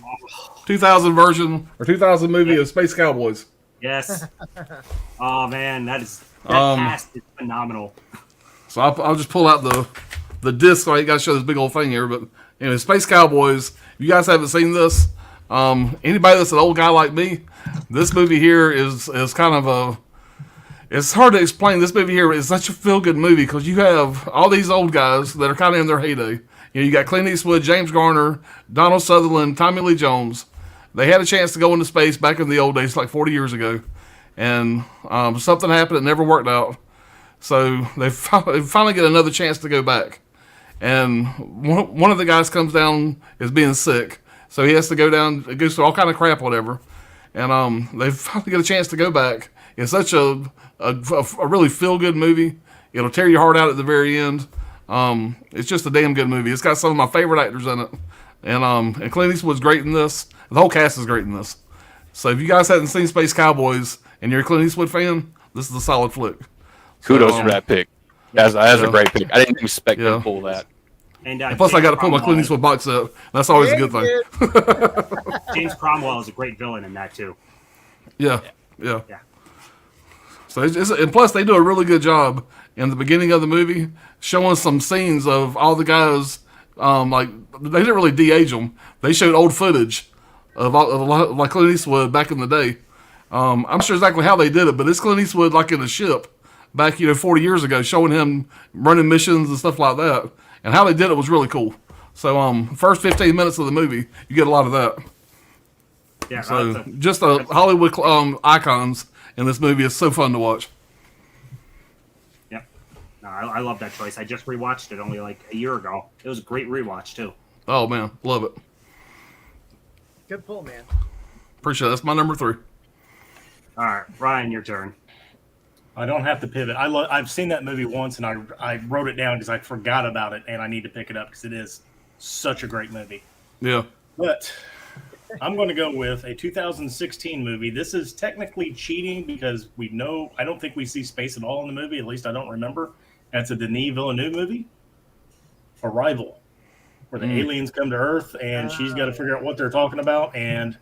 2000 version or 2000 movie of Space Cowboys. Yes. Oh man, that Um, cast is phenomenal. So I'll just pull out the disc. So I ain't got to show this big old thing here. But anyway, Space Cowboys. If you guys haven't seen this, anybody that's an old guy like me, this movie here is kind of it's hard to explain. This movie here is such a feel-good movie because you have all these old guys that are kind of in their heyday. You got Clint Eastwood, James Garner, Donald Sutherland, Tommy Lee Jones. They had a chance to go into space back in the old days, like 40 years ago. And something happened. It never worked out. So they finally get another chance to go back. And one of the guys comes down as being sick. So he has to go down, it goes through all kind of crap, whatever. And they finally get a chance to go back. It's such a really feel-good movie. It'll tear your heart out at the very end. It's just a damn good movie. It's got some of my favorite actors in it. And Clint Eastwood's great in this. The whole cast is great in this. So if you guys haven't seen Space Cowboys and you're a Clint Eastwood fan, this is a solid flick. Kudos So, for that pick. That's a great pick. I didn't expect him to pull that. And plus, I got to pull my Clint Eastwood box set. That's always a good thing. James Cromwell is a great villain in that too. Yeah. Yeah. So and plus they do a really good job in the beginning of the movie showing some scenes of all the guys. Like they didn't really de-age them. They showed old footage of like Clint Eastwood back in the day. I'm sure exactly how they did it, but it's Clint Eastwood like in a ship back 40 years ago, showing him running missions and stuff like that. And how they did it was really cool. So first 15 minutes of the movie, you get a lot of that. Yeah. So just Hollywood icons in this movie is so fun to watch. Yep. No, I love that choice. I just rewatched it only like a year ago. It was a great rewatch too. Oh man, love it. Good pull, man. Appreciate it. That's my number 3. All right, Ryan, your turn. I don't have to pivot. I've seen that movie once, and I wrote it down because I forgot about it, and I need to pick it up because it is such a great movie. Yeah. But I'm going to go with a 2016 movie. This is technically cheating because I don't think we see space at all in the movie. At least I don't remember. And it's a Denis Villeneuve movie, Arrival, where the aliens come to Earth, and she's got to figure out what they're talking about. And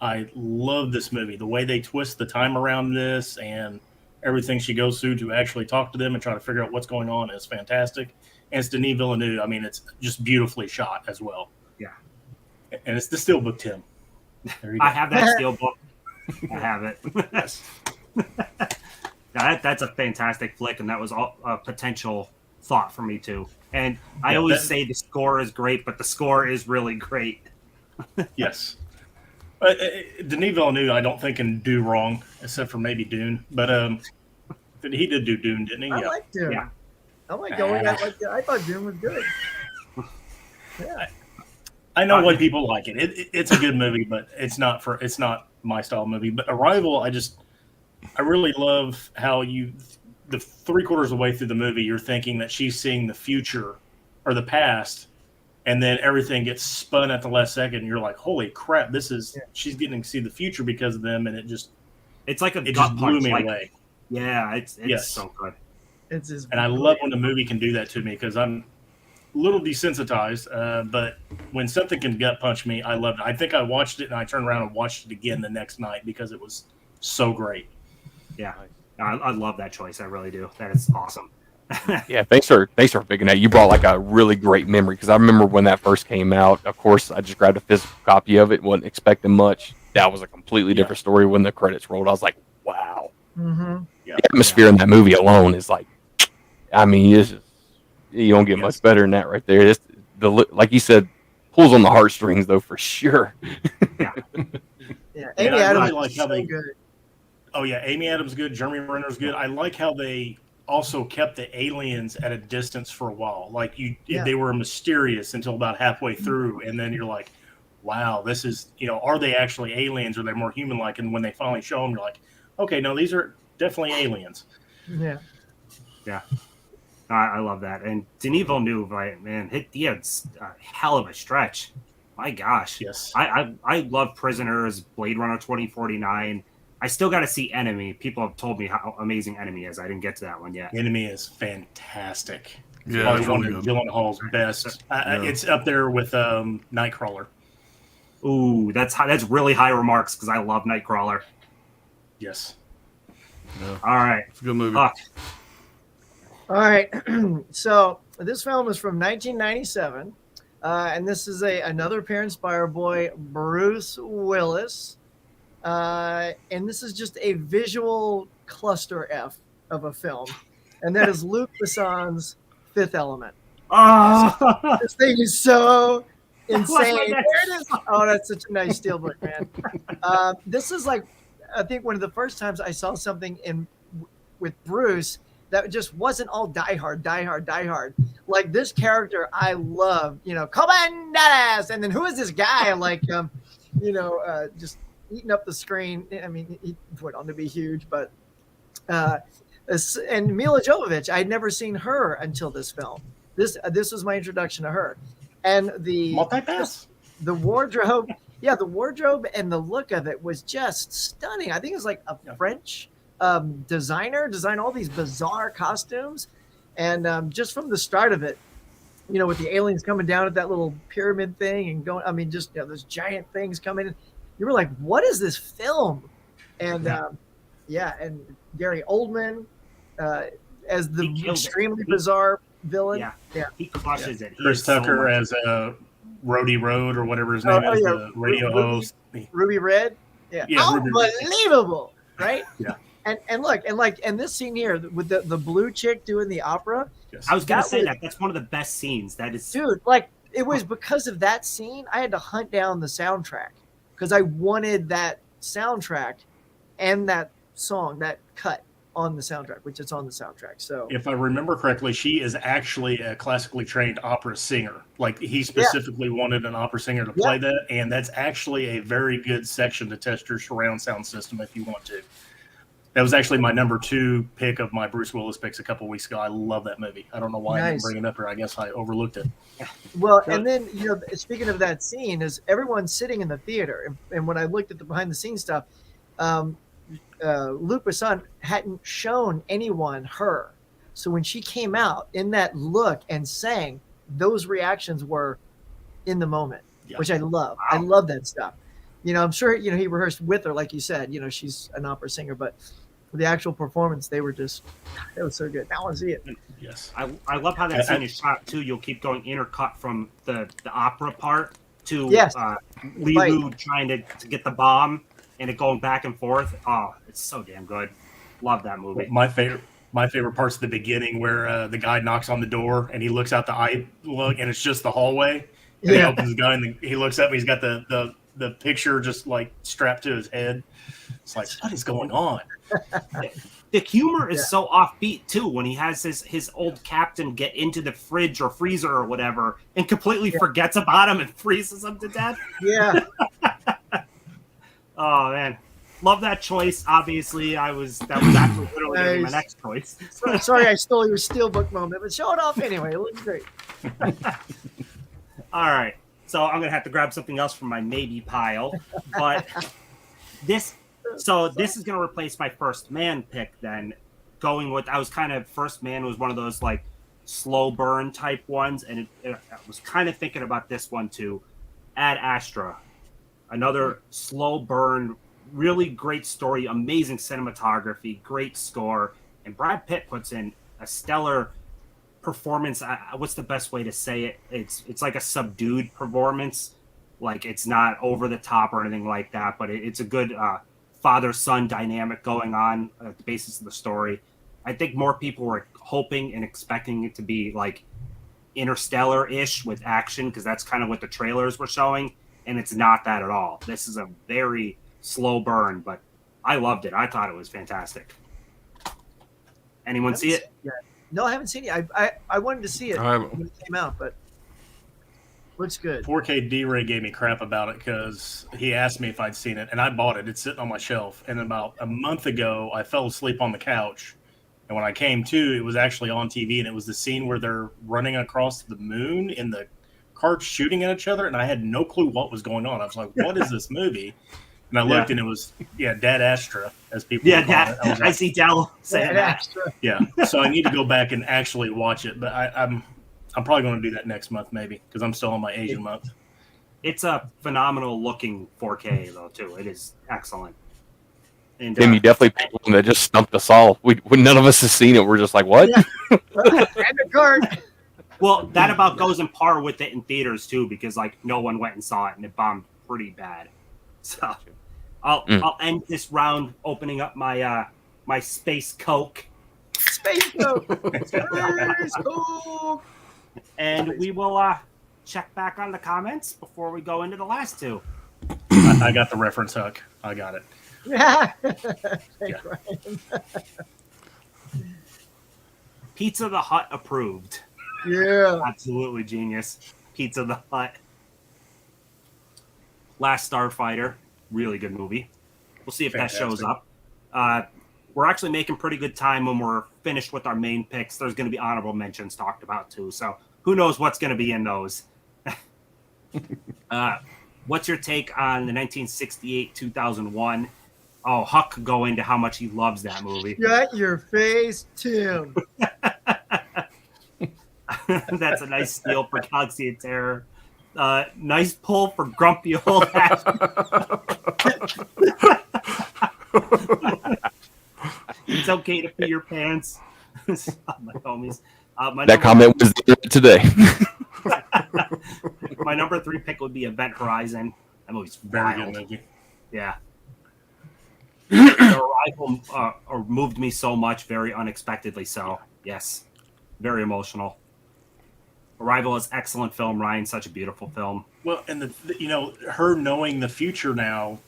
I love this movie. The way they twist the time around this and everything she goes through to actually talk to them and try to figure out what's going on is fantastic. And it's Denis Villeneuve. I mean, it's just beautifully shot as well. Yeah. And it's the Steelbook, Tim. There you go. I have that steel book. I have it. That's a fantastic flick, and that was all a potential thought for me too. And I always say the score is great, but the score is really great. Yes. Denis Villeneuve, I don't think can do wrong, except for maybe Dune. But he did do Dune, didn't he? I like Dune. Yeah. I like going out like that. I thought Dune was good. Yeah. I know why people like it. It's a good movie, but it's not my style movie. But Arrival, I really love how the 3/4 of the way through the movie, you're thinking that she's seeing the future or the past, and then everything gets spun at the last second. And you're like, holy crap! She's getting to see the future because of them, and it's like a it gut just blew punch. me Like, away. yeah, it's Yes. so good. And I love when a movie can do that to me because I'm a little desensitized. But when something can gut punch me, I love it. I think I watched it and I turned around and watched it again the next night because it was so great. Yeah, I love that choice. I really do. That is awesome. Yeah, thanks for picking that. You brought like a really great memory because I remember when that first came out. Of course, I just grabbed a physical copy of it. Wasn't expecting much. That was a completely different story when the credits rolled. I was like, wow. Mm-hmm. Yeah. The atmosphere in that movie alone is like, I mean, you don't get much better than that right there. It's like you said, pulls on the heartstrings though for sure. Yeah, And Amy I Adams really like is how so they good. Oh yeah, Amy Adams good. Jeremy Renner's good. I like how they also kept the aliens at a distance for a while. Like they were mysterious until about halfway through, and then you're like, "Wow, this is are they actually aliens? Or are they more human-like?" And when they finally show them, you're like, "Okay, no, these are definitely aliens." Yeah. Yeah. I love that. And Denis Villeneuve, he had a hell of a stretch. My gosh. Yes. I love Prisoners, Blade Runner 2049. I still got to see Enemy. People have told me how amazing Enemy is. I didn't get to that one yet. Enemy is fantastic. Yeah, Probably it's one really of good. Gyllenhaal's best. It's up there with Nightcrawler. Ooh, that's really high remarks because I love Nightcrawler. Yes. Yeah. All right. It's a good movie. Huck. All right. So this film is from 1997, and this is another parent-inspired boy, Bruce Willis, and this is just a visual cluster F of a film, and that is Luc Besson's Fifth Element. Oh, This thing is so insane. What's my There it is. Oh, that's such a nice steelbook, man. This is like, I think one of the first times I saw something with Bruce that just wasn't all die hard. Like this character, I love. Comandadas, and then who is this guy? Like, just eating up the screen. I mean, he went on to be huge, but and Mila Jovovich, I'd never seen her until this film. This was my introduction to her, and the Multipass. the wardrobe. Yeah, the wardrobe and the look of it was just stunning. I think it was like a French designer designed all these bizarre costumes, and just from the start of it, with the aliens coming down at that little pyramid thing and going, I mean, just those giant things coming in, you were like, what is this film? And and Gary Oldman as the extremely bizarre villain. Yeah. He crushes it. He Chris is so Tucker much- as Rhodey Road or whatever his name is, the radio host. Ruby Red. Yeah, Ruby Red. unbelievable, right? Yeah. And this scene here with the blue chick doing the opera, Yes. I was going to that say was- that's one of the best scenes. That is, dude. Like it was because of that scene, I had to hunt down the soundtrack because I wanted that soundtrack and that song, that cut on the soundtrack, which is on the soundtrack. So If I remember correctly, she is actually a classically trained opera singer. Like he specifically wanted an opera singer to play that, and that's actually a very good section to test your surround sound system if you want to. That was actually my number 2 pick of my Bruce Willis picks a couple weeks ago. I love that movie. I don't know why I didn't bring it up here. I guess I overlooked it. well, and then speaking of that scene, is everyone's sitting in the theater, and when I looked at the behind the scenes stuff, Luc Besson hadn't shown anyone her. So when she came out in that look and sang, those reactions were in the moment, which I love. Wow. I love that stuff. I'm sure, he rehearsed with her, like you said, she's an opera singer, but the actual performance, it was so good. Now I want to see it. Yes. I love how that scene is shot too. You'll keep going intercut from the opera part to Lilu trying to get the bomb and it going back and forth. Oh, it's so damn good. Love that movie. My favorite part's the beginning where the guy knocks on the door and he looks out the eye look and it's just the hallway. And he opens the gun and he looks up and he's got the picture just like strapped to his head. It's like, what is going on? The humor is so offbeat too when he has his old captain get into the fridge or freezer or whatever and completely forgets about him and freezes him to death. Yeah. Oh man, love that choice. Obviously, that was actually literally gonna be my next choice. Sorry, I stole your steelbook moment, but show it off anyway. It looks great. All right, so I'm gonna have to grab something else from my maybe pile, but this is gonna replace my First Man pick. Then going with First Man was one of those like slow burn type ones, and I was kind of thinking about this one too. Ad Astra. Another slow burn, really great story, amazing cinematography, great score, and Brad Pitt puts in a stellar performance. What's the best way to say it? It's like a subdued performance, like it's not over the top or anything like that, but it's a good father-son dynamic going on at the basis of the story. I think more people were hoping and expecting it to be like Interstellar-ish with action because that's kind of what the trailers were showing. And it's not that at all. This is a very slow burn, but I loved it. I thought it was fantastic. Anyone see it? Yeah. No, I haven't seen it. I wanted to see it I haven't. when it came out, but looks good. 4K D-Ray gave me crap about it because he asked me if I'd seen it, and I bought it. It's sitting on my shelf. And about a month ago, I fell asleep on the couch. And when I came to, it was actually on TV, and it was the scene where they're running across the moon in the carts shooting at each other, and I had no clue what was going on. I was like, what is this movie? And I looked, and it was, Dad Astra, as people Yeah, call it. I Like, see Dell saying that. Extra. yeah. So I need to go back and actually watch it, but I'm probably going to do that next month, maybe, because I'm still on my Asian month. It's a phenomenal looking 4K though too. It is excellent. And Tim, you definitely picked one that just stumped us all. When none of us has seen it, we're just like, what? Yeah. And the card. well, that about goes in par with it in theaters too, because like no one went and saw it and it bombed pretty bad. So I'll end this round opening up my my Space Coke, Space Coke. Space Coke. and we will check back on the comments before we go into the last two. I got the reference, Huck. I got it. Yeah. Yeah. Ryan. Pizza the Hut approved. Yeah. Absolutely genius. Pizza the Hut. Last Starfighter, really good movie. We'll see if that shows up. We're actually making pretty good time when we're finished with our main picks. There's going to be honorable mentions talked about too. So who knows what's going to be in those. What's your take on the 1968-2001? Oh, Huck could go into how much he loves that movie. Shut your face, Tim. That's a nice steal for Galaxy of Terror. Nice pull for Grumpy Old Ash. It's okay to pee your pants. My homies. That comment was there today. My number 3 pick would be Event Horizon. That movie's Very wild. good movie. Yeah. The Arrival moved me so much, very unexpectedly so. Yes. Very emotional. Arrival is excellent film, Ryan. Such a beautiful film. Well, and her knowing the future now,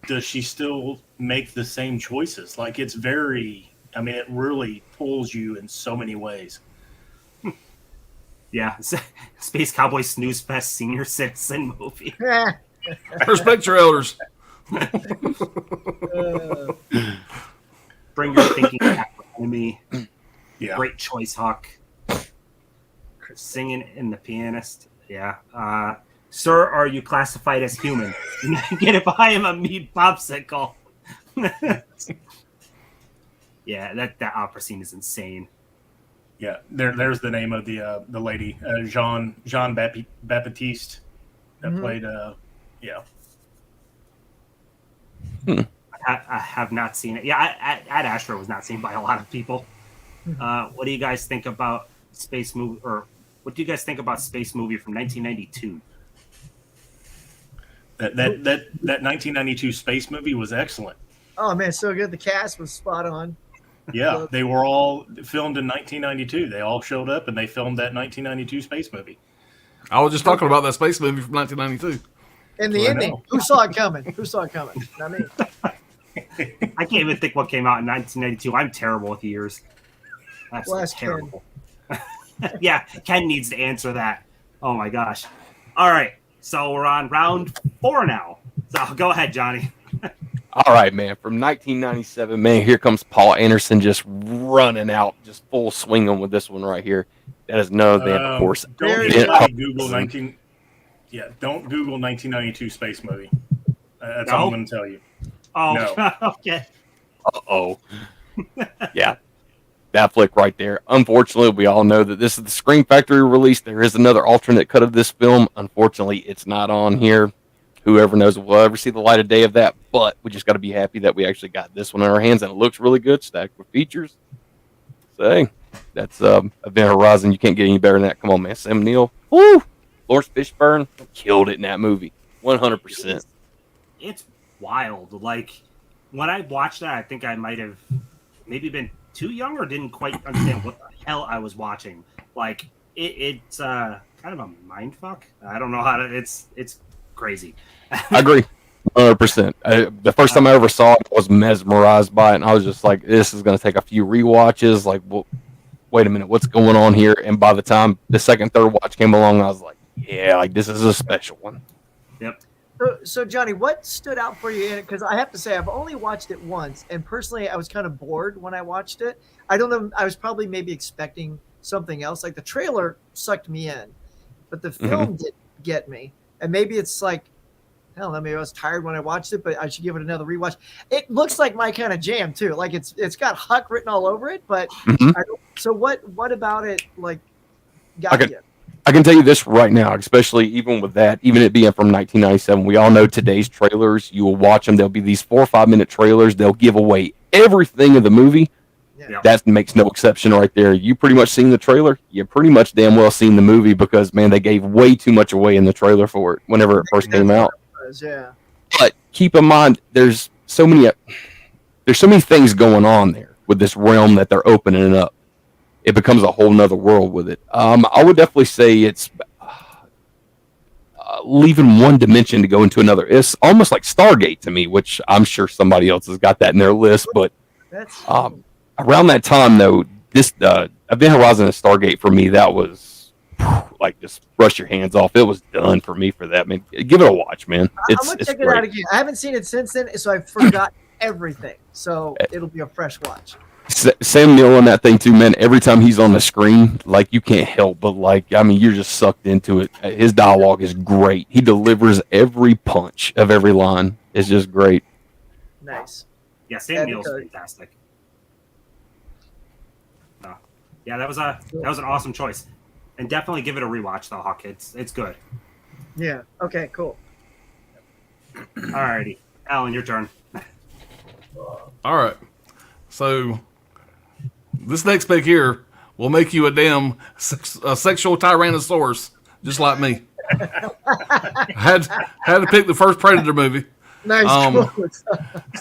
does she still make the same choices? Like, it's very, it really pulls you in so many ways. Yeah. Space Cowboy Snooze Fest senior citizen movie. Respect your elders. Bring your thinking back to me. Yeah. Great choice, Huck. Singing in The Pianist. Yeah. Sir, are you classified as human? Get if I am a meat popsicle. Yeah, that opera scene is insane. Yeah, there's the name of the lady, Jean Baptiste, that played. Yeah. I have not seen it. Yeah, Ad Astra was not seen by a lot of people. What do you guys think about Space Movie, or what do you guys think about Space Movie from 1992? That 1992 space movie was excellent. Oh man, so good. The cast was spot on. Yeah, they were all filmed in 1992. They all showed up and they filmed that 1992 space movie. I was just talking about that space movie from 1992. And the I ending, know. who saw it coming? Who saw it coming? Not me. I can't even think what came out in 1992. I'm terrible with years. That's Well, that's terrible. Yeah, Ken needs to answer that. Oh my gosh. All right, so we're on round 4 now. So go ahead, Johnny. All right, man. From 1997, man, here comes Paul Anderson just running out, just full swinging with this one right here. That is none other than, of course, Don't Google 1992 space movie. That's all I'm going to tell you. Oh, No. Okay. Uh-oh. Yeah. That flick right there. Unfortunately, we all know that this is the Scream Factory release. There is another alternate cut of this film. Unfortunately, it's not on here. Whoever knows if we'll ever see the light of day of that, but we just got to be happy that we actually got this one in our hands, and it looks really good, stacked with features. So, hey, that's Event Horizon. You can't get any better than that. Come on, man. Sam Neill. Woo! Lawrence Fishburne killed it in that movie. 100%. It's wild. Like, when I watched that, I think I might have maybe been too young or didn't quite understand what the hell I was watching. Like, it's kind of a mind fuck. I don't know how to. It's crazy. I agree. 100%. The first time I ever saw it, I was mesmerized by it, and I was just like, "This is going to take a few rewatches." Like, well, wait a minute, what's going on here? And by the time the second, third watch came along, I was like, "Yeah, like this is a special one." Yep. So Johnny, what stood out for you in it? Because I have to say, I've only watched it once, and personally, I was kind of bored when I watched it. I don't know. I was probably maybe expecting something else. Like the trailer sucked me in, but the film didn't get me. And maybe it's like, I don't know, maybe I was tired when I watched it, but I should give it another rewatch. It looks like my kind of jam too. Like it's got Huck written all over it, but I don't, so what about it like got you? I can tell you this right now, especially even with that, even it being from 1997, we all know today's trailers, you will watch them, there'll be these 4 or 5 minute trailers, they'll give away everything of the movie. Yeah. That makes no exception right there. You pretty much seen the trailer, you pretty much damn well seen the movie because, man, they gave way too much away in the trailer for it whenever it first came out. Yeah. But keep in mind, there's so many things going on there with this realm that they're opening up. It becomes a whole nother world with it. I would definitely say it's leaving one dimension to go into another. It's almost like Stargate to me, which I'm sure somebody else has got that in their list. But That's around that time, though, this Event Horizon and Stargate for me, that was like just brush your hands off. It was done for me for that. Man, give it a watch, man. I'm gonna check it out again. I haven't seen it since then, so I forgot everything. So it'll be a fresh watch. Sam Neill on that thing too, man. Every time he's on the screen, like you can't help but like, I mean, you're just sucked into it. His dialogue is great. He delivers every punch of every line. It's just great. Nice. Yeah, Sam Neill's fantastic. Yeah, that was an awesome choice, and definitely give it a rewatch though, Huck. It's good. Yeah. Okay. Cool. Alrighty, Alan, your turn. All right. So this next pick here will make you a damn sexual tyrannosaurus, just like me. had to pick the first Predator movie. Nice.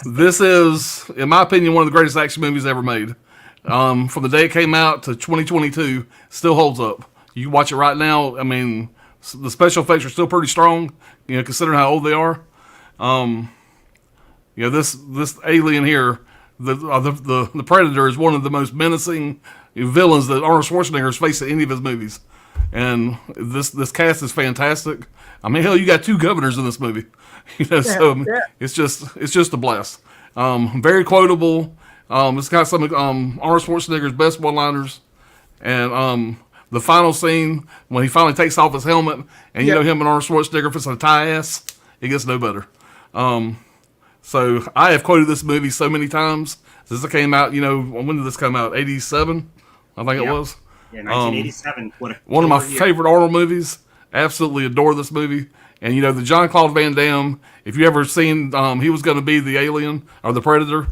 This is, in my opinion, one of the greatest action movies ever made. From the day it came out to 2022, still holds up. You can watch it right now. I mean, the special effects are still pretty strong, you know, considering how old they are. You know, this alien here, the Predator, is one of the most menacing villains that Arnold Schwarzenegger has faced in any of his movies. And this cast is fantastic. I mean, hell, you got 2 governors in this movie. You know, it's just a blast. Very quotable. It's got some Arnold Schwarzenegger's best one-liners, and the final scene when he finally takes off his helmet, and you know him and Arnold Schwarzenegger fits a tie ass. It gets no better. So I have quoted this movie so many times since it came out. You know, when did this come out? 87, I think it was. Yeah, 1987. One of my favorite Arnold movies. Absolutely adore this movie. And you know, the Jean-Claude Van Damme. If you ever seen, he was going to be the alien or the Predator.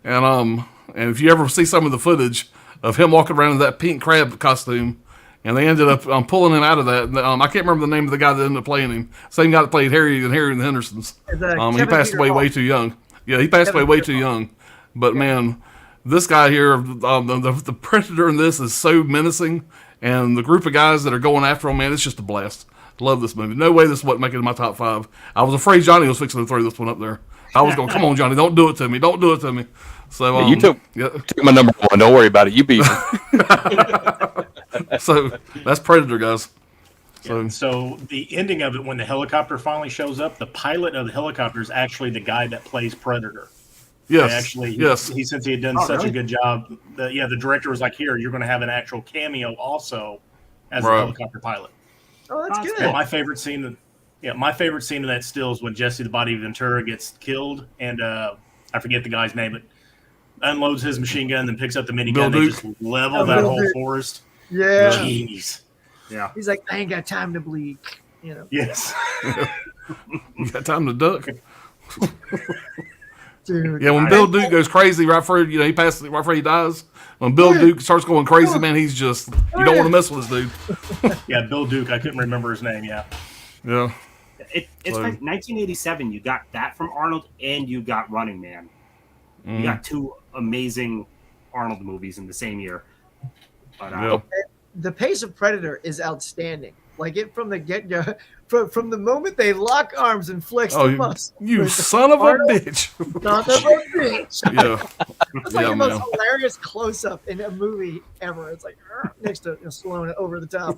And if you ever see some of the footage of him walking around in that pink crab costume, and they ended up pulling him out of that. I can't remember the name of the guy that ended up playing him. Same guy that played Harry and the Hendersons. He passed away way too young. Yeah, he passed away way too young. But man, this guy here, the Predator in this is so menacing, and the group of guys that are going after him, man, it's just a blast. Love this movie. No way this wasn't making it in my top 5. I was afraid Johnny was fixing to throw this one up there. I was going, come on, Johnny, don't do it to me. Don't do it to me. So you took my number 1. Don't worry about it. You beat me. So that's Predator, guys. So the ending of it, when the helicopter finally shows up, the pilot of the helicopter is actually the guy that plays Predator. Yes. He since he had done such a good job, the director was like, "Here, you're going to have an actual cameo also as a helicopter pilot." Oh, that's good. And my favorite scene of that still is when Jesse the Body Ventura gets killed, and I forget the guy's name, but unloads his machine gun, then picks up the minigun, and they just level that whole forest. Yeah. Jeez. Yeah. He's like, I ain't got time to bleed. You know. Yes. You got time to duck. Dude. Yeah, when Bill Duke goes crazy right before he passes right before he dies. When Bill Duke starts going crazy, man, he's just you don't want to mess with this dude. Yeah, Bill Duke. I couldn't remember his name. Yeah. Yeah. It's like 1987. You got that from Arnold, and you got Running Man. You got 2 amazing Arnold movies in the same year. But the pace of Predator is outstanding. Like it from the get go, from the moment they lock arms and flex Oh, the muscle. you son of a Arnold, bitch. son of a bitch. Yeah. It's like Yeah, the most man. hilarious close up in a movie ever. It's like next to Stallone over the top.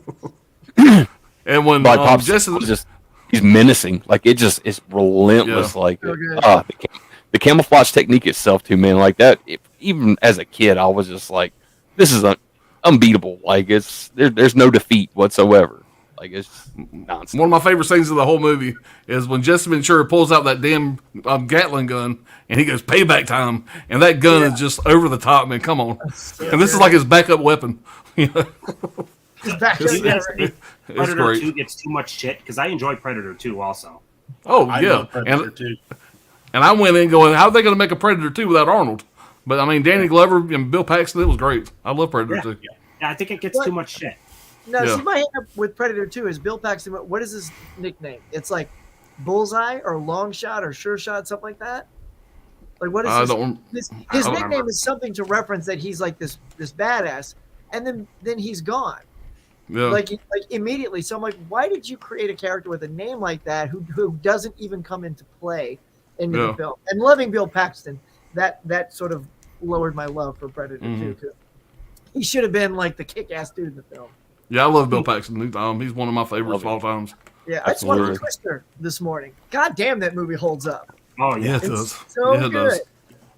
And when Like Pops Jesse, just he's menacing. Like it just is relentless. Yeah. Like So good. the camouflage technique itself too, man. Like that. Even as a kid, I was just like, this is unbeatable. Like there's no defeat whatsoever. Like it's nonsense. one of my favorite scenes of the whole movie is when Jesse Ventura pulls out that damn Gatling gun and he goes payback time, and that gun is just over the top, man. Come on, and this is like his backup weapon. You know? His back Do you guys up, think It's Predator great. 2 gets too much shit? Because I enjoy Predator 2 also. Oh I yeah, love Predator too. and I went in going, how are they going to make a Predator 2 without Arnold? But I mean, Danny Glover and Bill Paxton, it was great. I love Predator 2. Yeah, I think it gets too much shit. No, Yeah. see, my hang up with Predator 2 is Bill Paxton. What is his nickname? It's like Bullseye or Long Shot or Sure Shot, something like that. Like what is I his, don't. his I don't nickname? remember. Is something to reference that he's like this badass, and then he's gone. Yeah. Like immediately. So I'm like, why did you create a character with a name like that who doesn't even come into play into Yeah. the film? And loving Bill Paxton, that sort of lowered my love for Predator 2. 'Cause he should have been like the kick-ass dude in the film. Yeah, I love Bill Paxton. He's one of my favorites of all times. Yeah, I just watched Absolutely. Twister this morning. God damn, that movie holds up. Oh, Yeah, yeah. it does. So Yeah, it good. does.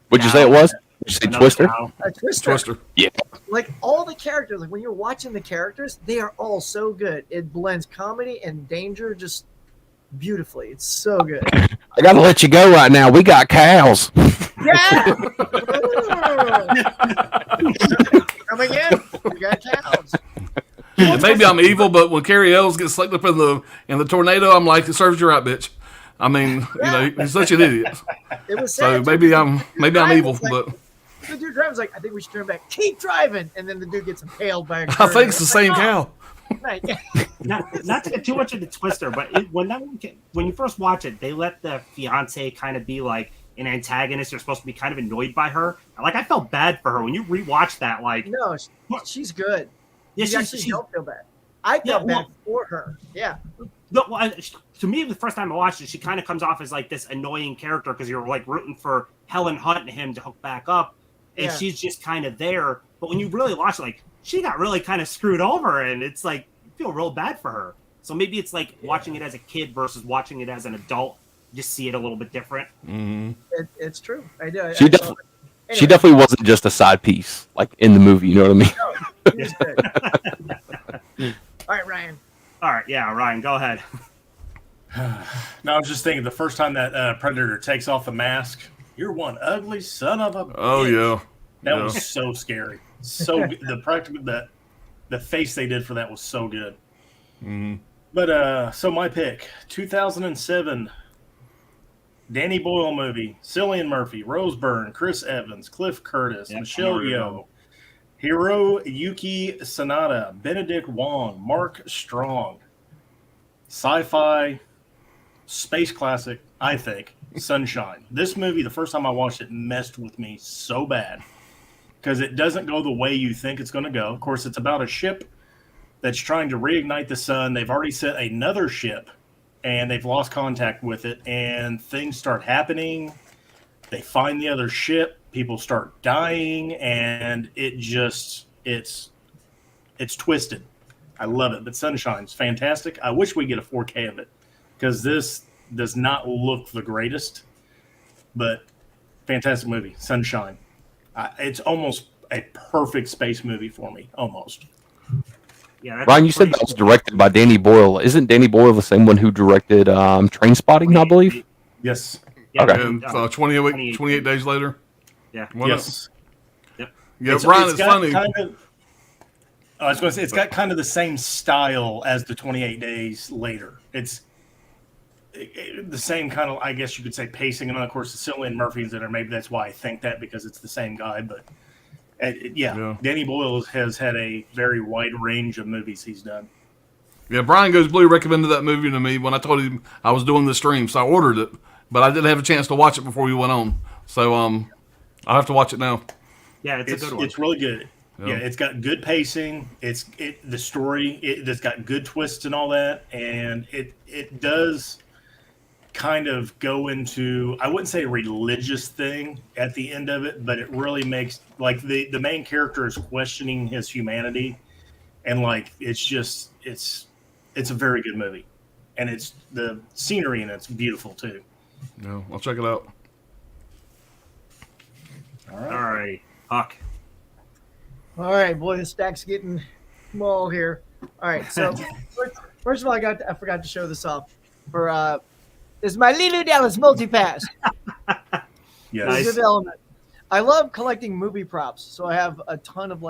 What'd you say it was? Did you say Another Twister? cow. A Twister. Twister. Yeah. Like all the characters, like when you're watching the characters, they are all so good. It blends comedy and danger just beautifully. It's so good. I gotta let you go right now. We got cows. Yeah. Come again. We got cows. And maybe I'm evil, but when Carrie Ells gets sucked up in the tornado, I'm like, it serves you right, bitch. I mean, he's such an idiot. It was So sad. maybe I'm evil, Like, but the dude drives like, I think we should turn back. Keep driving, and then the dude gets impaled by a. I think it's the same cow. Right. Not to get too much into Twister, but when you first watch it, they let the fiance kind of be like an antagonist. You're supposed to be kind of annoyed by her. Like I felt bad for her when you rewatch that. Like, No, she's good. yeah, You actually don't feel bad. I felt bad for her. Yeah. No, well, to me, the first time I watched it, she kind of comes off as like this annoying character because you're like rooting for Helen Hunt and him to hook back up, and Yeah. she's just kind of there. But when you really watch it, like she got really kind of screwed over, and it's like you feel real bad for her. So maybe it's like watching it as a kid versus watching it as an adult. You just see it a little bit different. It's true. I do. She definitely wasn't just a side piece, like in the movie. You know what I mean? He was good. All right, Ryan. All right, yeah, Ryan, go ahead. No, I was just thinking the first time that Predator takes off the mask, you're one ugly son of a. Oh bitch. yeah. That Yeah. was so scary. So good. The face they did for that was so good. But so my pick, 2007, Danny Boyle movie, Cillian Murphy, Rose Byrne, Chris Evans, Cliff Curtis, Yeah, Michelle I know. Yeoh, Hiroyuki Sanada, Benedict Wong, Mark Strong. Sci-fi, space classic, I think, Sunshine. This movie, the first time I watched it, messed with me so bad because it doesn't go the way you think it's going to go. Of course, it's about a ship that's trying to reignite the sun. They've already sent another ship, and they've lost contact with it, and things start happening. They find the other ship. People start dying, and it's twisted. I love it. But Sunshine's fantastic. I wish we get a 4K of it because this does not look the greatest, but fantastic movie. Sunshine. It's almost a perfect space movie for me. Almost. Yeah, that's Ryan, you said that was directed by Danny Boyle. Isn't Danny Boyle the same one who directed Train Spotting, I believe? Yes. Yeah, Okay. And 28 days later. Yeah. Wasn't it? Yes. Yeah, Brian, it's got funny. kind of- I was going to say it's got kind of the same style as the 28 Days Later. It's the same kind of, I guess you could say, pacing, and of course the Cillian Murphy's in there. Maybe that's why I think that because it's the same guy. But Yeah. Danny Boyle has had a very wide range of movies he's done. Yeah, Brian Goes Blue recommended that movie to me when I told him I was doing the stream, so I ordered it, but I didn't have a chance to watch it before we went on. So I'll have to watch it now. Yeah, it's a good one. It's really good. Yeah, it's got good pacing. The story. It's got good twists and all that, and it does kind of go into, I wouldn't say a religious thing at the end of it, but it really makes, like, the main character is questioning his humanity, and like it's a very good movie, and it's the scenery and it's beautiful too. Yeah, I'll check it out. All right. All right, Huck. All right, boy, the stack's getting small here. All right, so first of all, I forgot to show this off for this is my Lulu Dallas multipass. Yes. Fifth Element. I love collecting movie props, so I have a ton of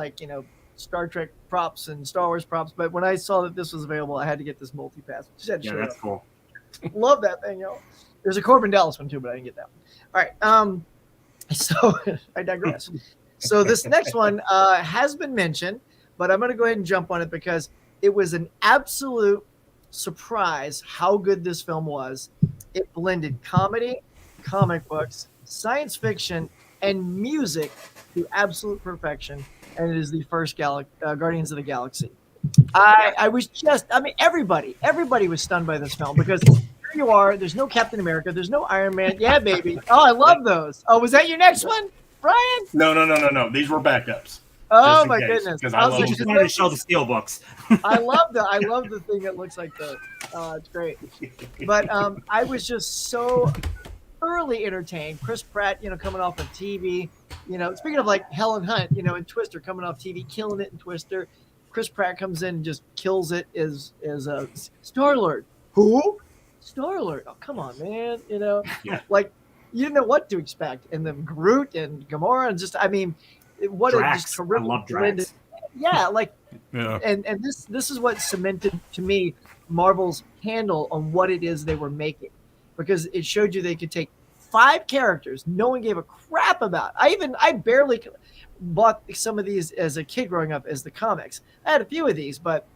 Star Trek props and Star Wars props. But when I saw that this was available, I had to get this multipass. Just had to Yeah, show that's it cool. Love that thing, yo. There's a Corbin Dallas one too, but I didn't get that one. All right, so I digress. So this next one has been mentioned, but I'm going to go ahead and jump on it because it was an absolute surprise how good this film was. It blended comedy, comic books, science fiction, and music to absolute perfection, and it is the first Guardians of the Galaxy. I was everybody was stunned by this film because here you are, there's no Captain America, there's no Iron Man. Yeah, baby. Oh, I love those. Oh, was that your next one, Brian? No. These were backups. Oh Just in my case, goodness! 'cause I I was love like, Just wanted to show the steel books. I love the thing that looks like the. It's great. But I was just so thoroughly entertained. Chris Pratt, coming off of TV. Speaking of like Helen Hunt, in Twister, coming off TV, killing it in Twister. Chris Pratt comes in and just kills it as Star-Lord. Who? Star-Lord. Oh, come on, man. Yeah. Like you didn't know what to expect. And then Groot and Gamora and what Drax. a just terrific I love blend. Drax. Yeah, Yeah. and this is what cemented to me Marvel's handle on what it is they were making, because it showed you they could take 5 characters no one gave a crap about. I barely bought some of these as a kid growing up as the comics. I had a few of these, but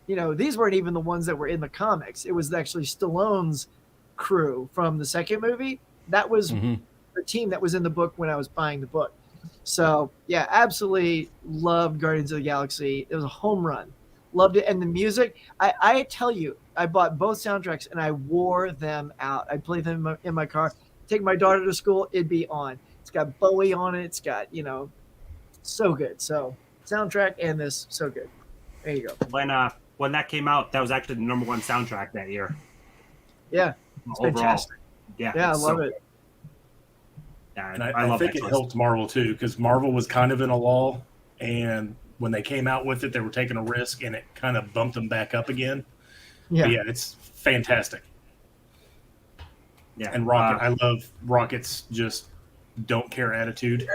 these weren't even the ones that were in the comics. It was actually Stallone's crew from the second movie. That was the team that was in the book when I was buying the book. So yeah, absolutely loved Guardians of the Galaxy. It was a home run. Loved it. And the music, I tell you, I bought both soundtracks and I wore them out. I played them in my car. Take my daughter to school, it'd be on. It's got Bowie on it. It's got, so good. So soundtrack and this, so good. There you go. When that came out, that was actually the number 1 soundtrack that year. Yeah, it's Overall. fantastic. Yeah, Yeah, I love it. Yeah, And I I love think that it choice. helped Marvel too, because Marvel was kind of in a lull, and when they came out with it, they were taking a risk, and it kind of bumped them back up again. Yeah. But yeah, it's fantastic. Yeah, And Rocket, I love Rocket's just don't care attitude.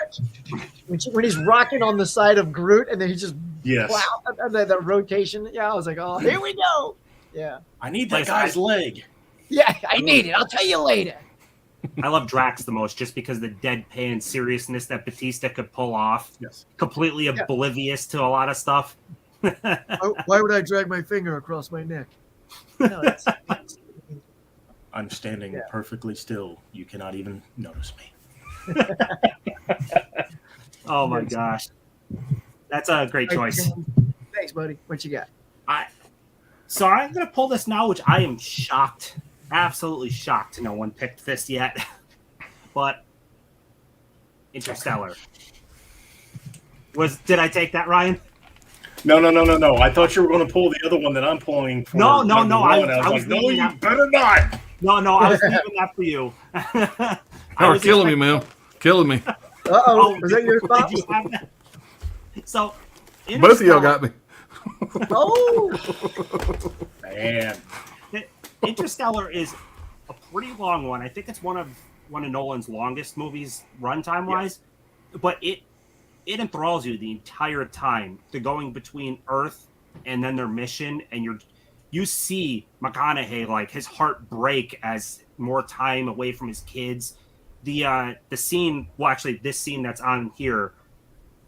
When he's rocking on the side of Groot and then he just Yes, wow, the rotation. Yeah, I was like, oh, here we go. Yeah. I need that guy's leg. Yeah, I need it. I'll tell you later. I love Drax the most just because the deadpan seriousness that Batista could pull off. Yes, Completely oblivious to a lot of stuff. Why would I drag my finger across my neck? No, it's I'm standing perfectly still. You cannot even notice me. Oh my gosh. That's a great choice. Thanks, buddy. What you got? So I'm going to pull this now, which I am shocked, absolutely shocked no one picked this yet. But Interstellar. Did I take that, Ryan? No. I thought you were going to pull the other one that I'm pulling for. No. number I one. was like, no, leaving you that- better not. No, I was leaving that for you. You're killing me, man. Killing me. Uh-oh. Was that your spot? Did you have that? So, Both of y'all got me. Oh. Man. Interstellar is a pretty long one. I think it's one of Nolan's longest movies, runtime wise. But it enthralls you the entire time. The going between Earth and then their mission, and you see McConaughey, like, his heart break as more time away from his kids. The scene, well, actually, this scene that's on here,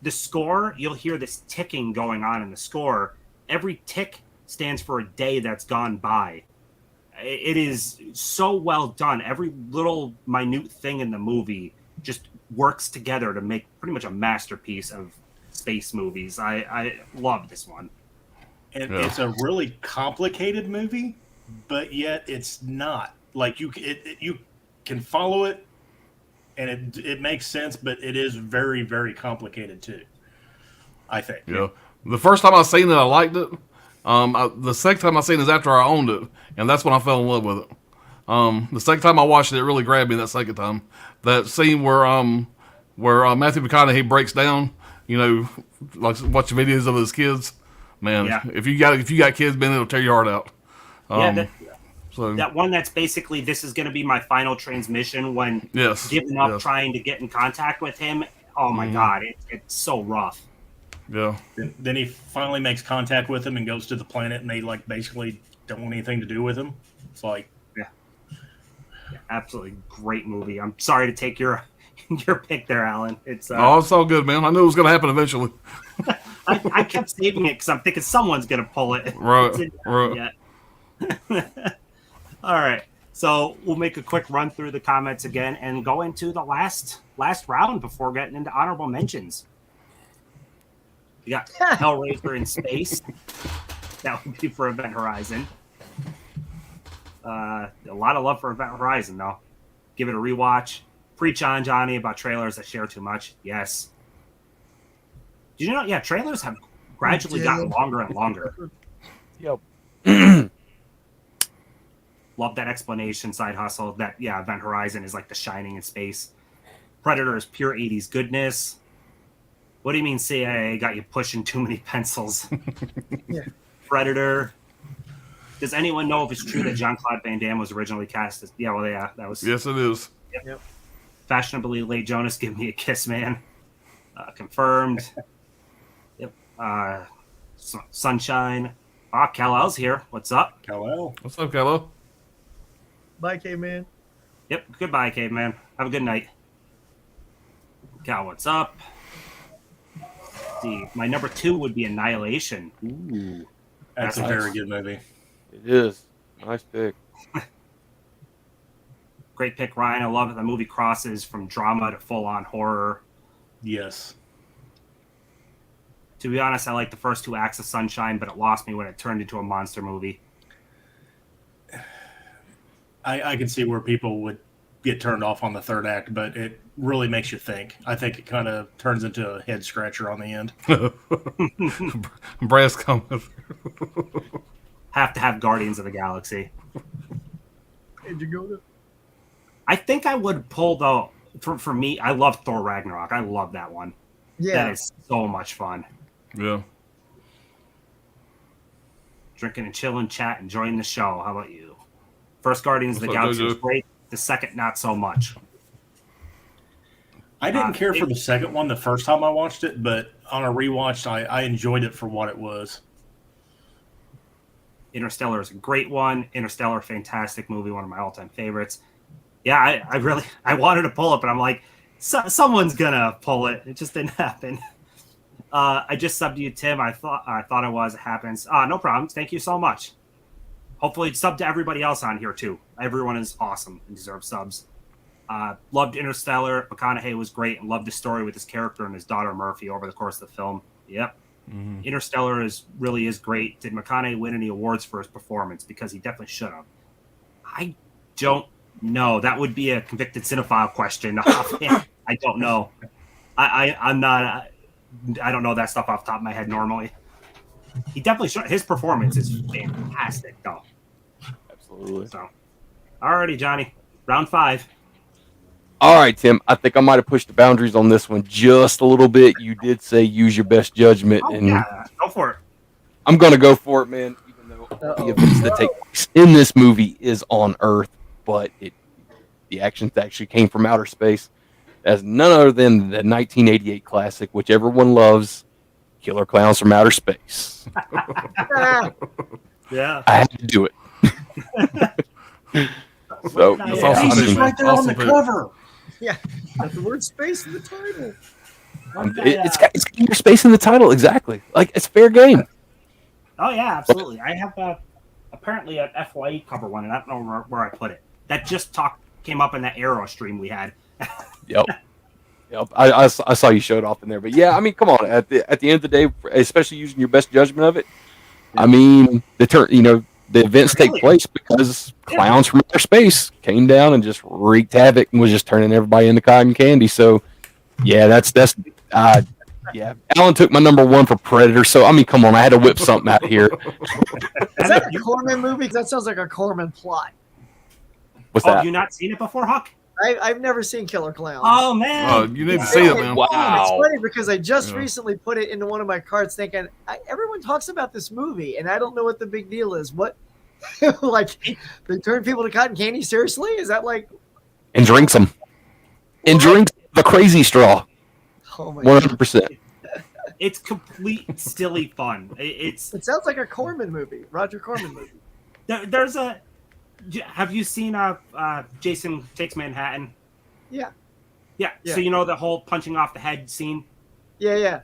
the score, you'll hear this ticking going on in the score. Every tick stands for a day that's gone by. It is so well done. Every little minute thing in the movie just works together to make pretty much a masterpiece of space movies. I love this one. And Yeah. it's a really complicated movie, but yet it's not. Like you can follow it, and it makes sense, but it is very, very complicated too. I think. Yeah. The first time I seen it, I liked it. The second time I seen it is after I owned it, and that's when I fell in love with it. The second time I watched it, it really grabbed me. That second time, that scene where Matthew McConaughey breaks down, you know, like watching videos of his kids. Man, Yeah. if you got kids, man, it'll tear your heart out. So That one that's basically, this is going to be my final transmission when yes, giving up yes. trying to get in contact with him. Oh my God, it's so rough. Yeah, Then he finally makes contact with him and goes to the planet, and they like basically don't want anything to do with him. It's like, Yeah, absolutely great movie. I'm sorry to take your pick there, Alan. It's oh, it's all good, man. I knew it was going to happen eventually. I kept saving it because I'm thinking someone's going to pull it. Right, It's in right. yet. All right, so we'll make a quick run through the comments again and go into the last round before getting into honorable mentions. We got Hellraiser in space. That would be for Event Horizon. A lot of love for Event Horizon, though. Give it a rewatch. Preach on, Johnny, about trailers that share too much. Yes. Did you know? Yeah, trailers have gradually gotten longer and longer. Yep. Love that explanation, Side Hustle. That, yeah, Event Horizon is like The Shining in space. Predator is pure 80s goodness. What do you mean CIA got you pushing too many pencils? Yeah. Predator. Does anyone know if it's true that Jean-Claude Van Damme was originally cast as... Yeah, well, yeah, that was... Yes, it is. Yep. Fashionably late Jonas, give me a kiss, man. Confirmed. Yep. Sunshine. Kal-El's here. What's up? Kal-El. What's up, Kello? Bye, K-Man. Yep. Goodbye, caveman. Have a good night. Cal, what's up? Let's see, my number 2 would be Annihilation. Ooh. That's a Nice. very good movie. It is. Nice pick. Great pick, Ryan. I love it. The movie crosses from drama to full-on horror. Yes. To be honest, I like the first 2 acts of Sunshine, but it lost me when it turned into a monster movie. I can see where people would get turned off on the third act, but it really makes you think. I think it kind of turns into a head scratcher on the end. Brass coming. Have to have Guardians of the Galaxy. Did you go to? I think I would pull, though, for me, I love Thor Ragnarok. I love that one. Yeah. That is so much fun. Yeah. Drinking and chilling, chat, enjoying the show. How about you? First Guardians of the What's up, Galaxy was Jojo? great. The second, not so much. I didn't care for the second one the first time I watched it, but on a rewatch, I enjoyed it for what it was. Interstellar is a great one. Interstellar, fantastic movie, one of my all-time favorites. Yeah, I wanted to pull it, but I'm like, someone's gonna pull it. It just didn't happen. I just subbed you, Tim. I thought I was. It happens. No problem. Thank you so much. Hopefully, sub to everybody else on here too. Everyone is awesome and deserves subs. Loved Interstellar. McConaughey was great and loved the story with his character and his daughter Murphy over the course of the film. Yep. Mm-hmm. Interstellar really is great. Did McConaughey win any awards for his performance? Because he definitely should have. I don't know. That would be a convicted cinephile question. I don't know. I'm not. I don't know that stuff off the top of my head normally. He definitely should. His performance is fantastic, though. Absolutely. So, alrighty, Johnny. Round 5. All right, Tim. I think I might have pushed the boundaries on this one just a little bit. You did say use your best judgment, Oh, and yeah, go for it. I'm gonna go for it, man. Even though the events that take place in this movie is on Earth, but the actions actually came from outer space. As none other than the 1988 classic, which everyone loves, Killer Clowns from Outer Space. Yeah. I had to do it. So That's yeah, awesome. Space is right there on Awesome the pick. cover. Yeah. Got the word space in the title. it's got inner space in the title, exactly. Like it's fair game. Oh yeah, absolutely. I have apparently an FYE cover one, and I don't know where I put it. That just came up in that Arrow stream we had. Yep. Yep. I saw you showed off in there, but yeah, I mean, come on. At the end of the day, especially using your best judgment of it, I mean, the events take place because clowns from outer space came down and just wreaked havoc and was just turning everybody into cotton candy. So, yeah, yeah. Alan took my number one for Predator, so I mean, come on, I had to whip something out here. Is that a Corman movie? 'Cause that sounds like a Corman plot. What's Have that? you not seen it before, Huck? I've never seen Killer Clowns. Oh man, you need to see it, man. Wow. It's funny because I just recently put it into one of my cards thinking, everyone talks about this movie, and I don't know what the big deal is. What, like, they turn people to cotton candy? Seriously? Is that like... And drinks them. And drinks the crazy straw. Oh my God. 100%. it's complete silly fun. It sounds like a Corman movie, Roger Corman movie. There's a... Have you seen Jason Takes Manhattan? Yeah. Yeah. So you know the whole punching off the head scene? Yeah.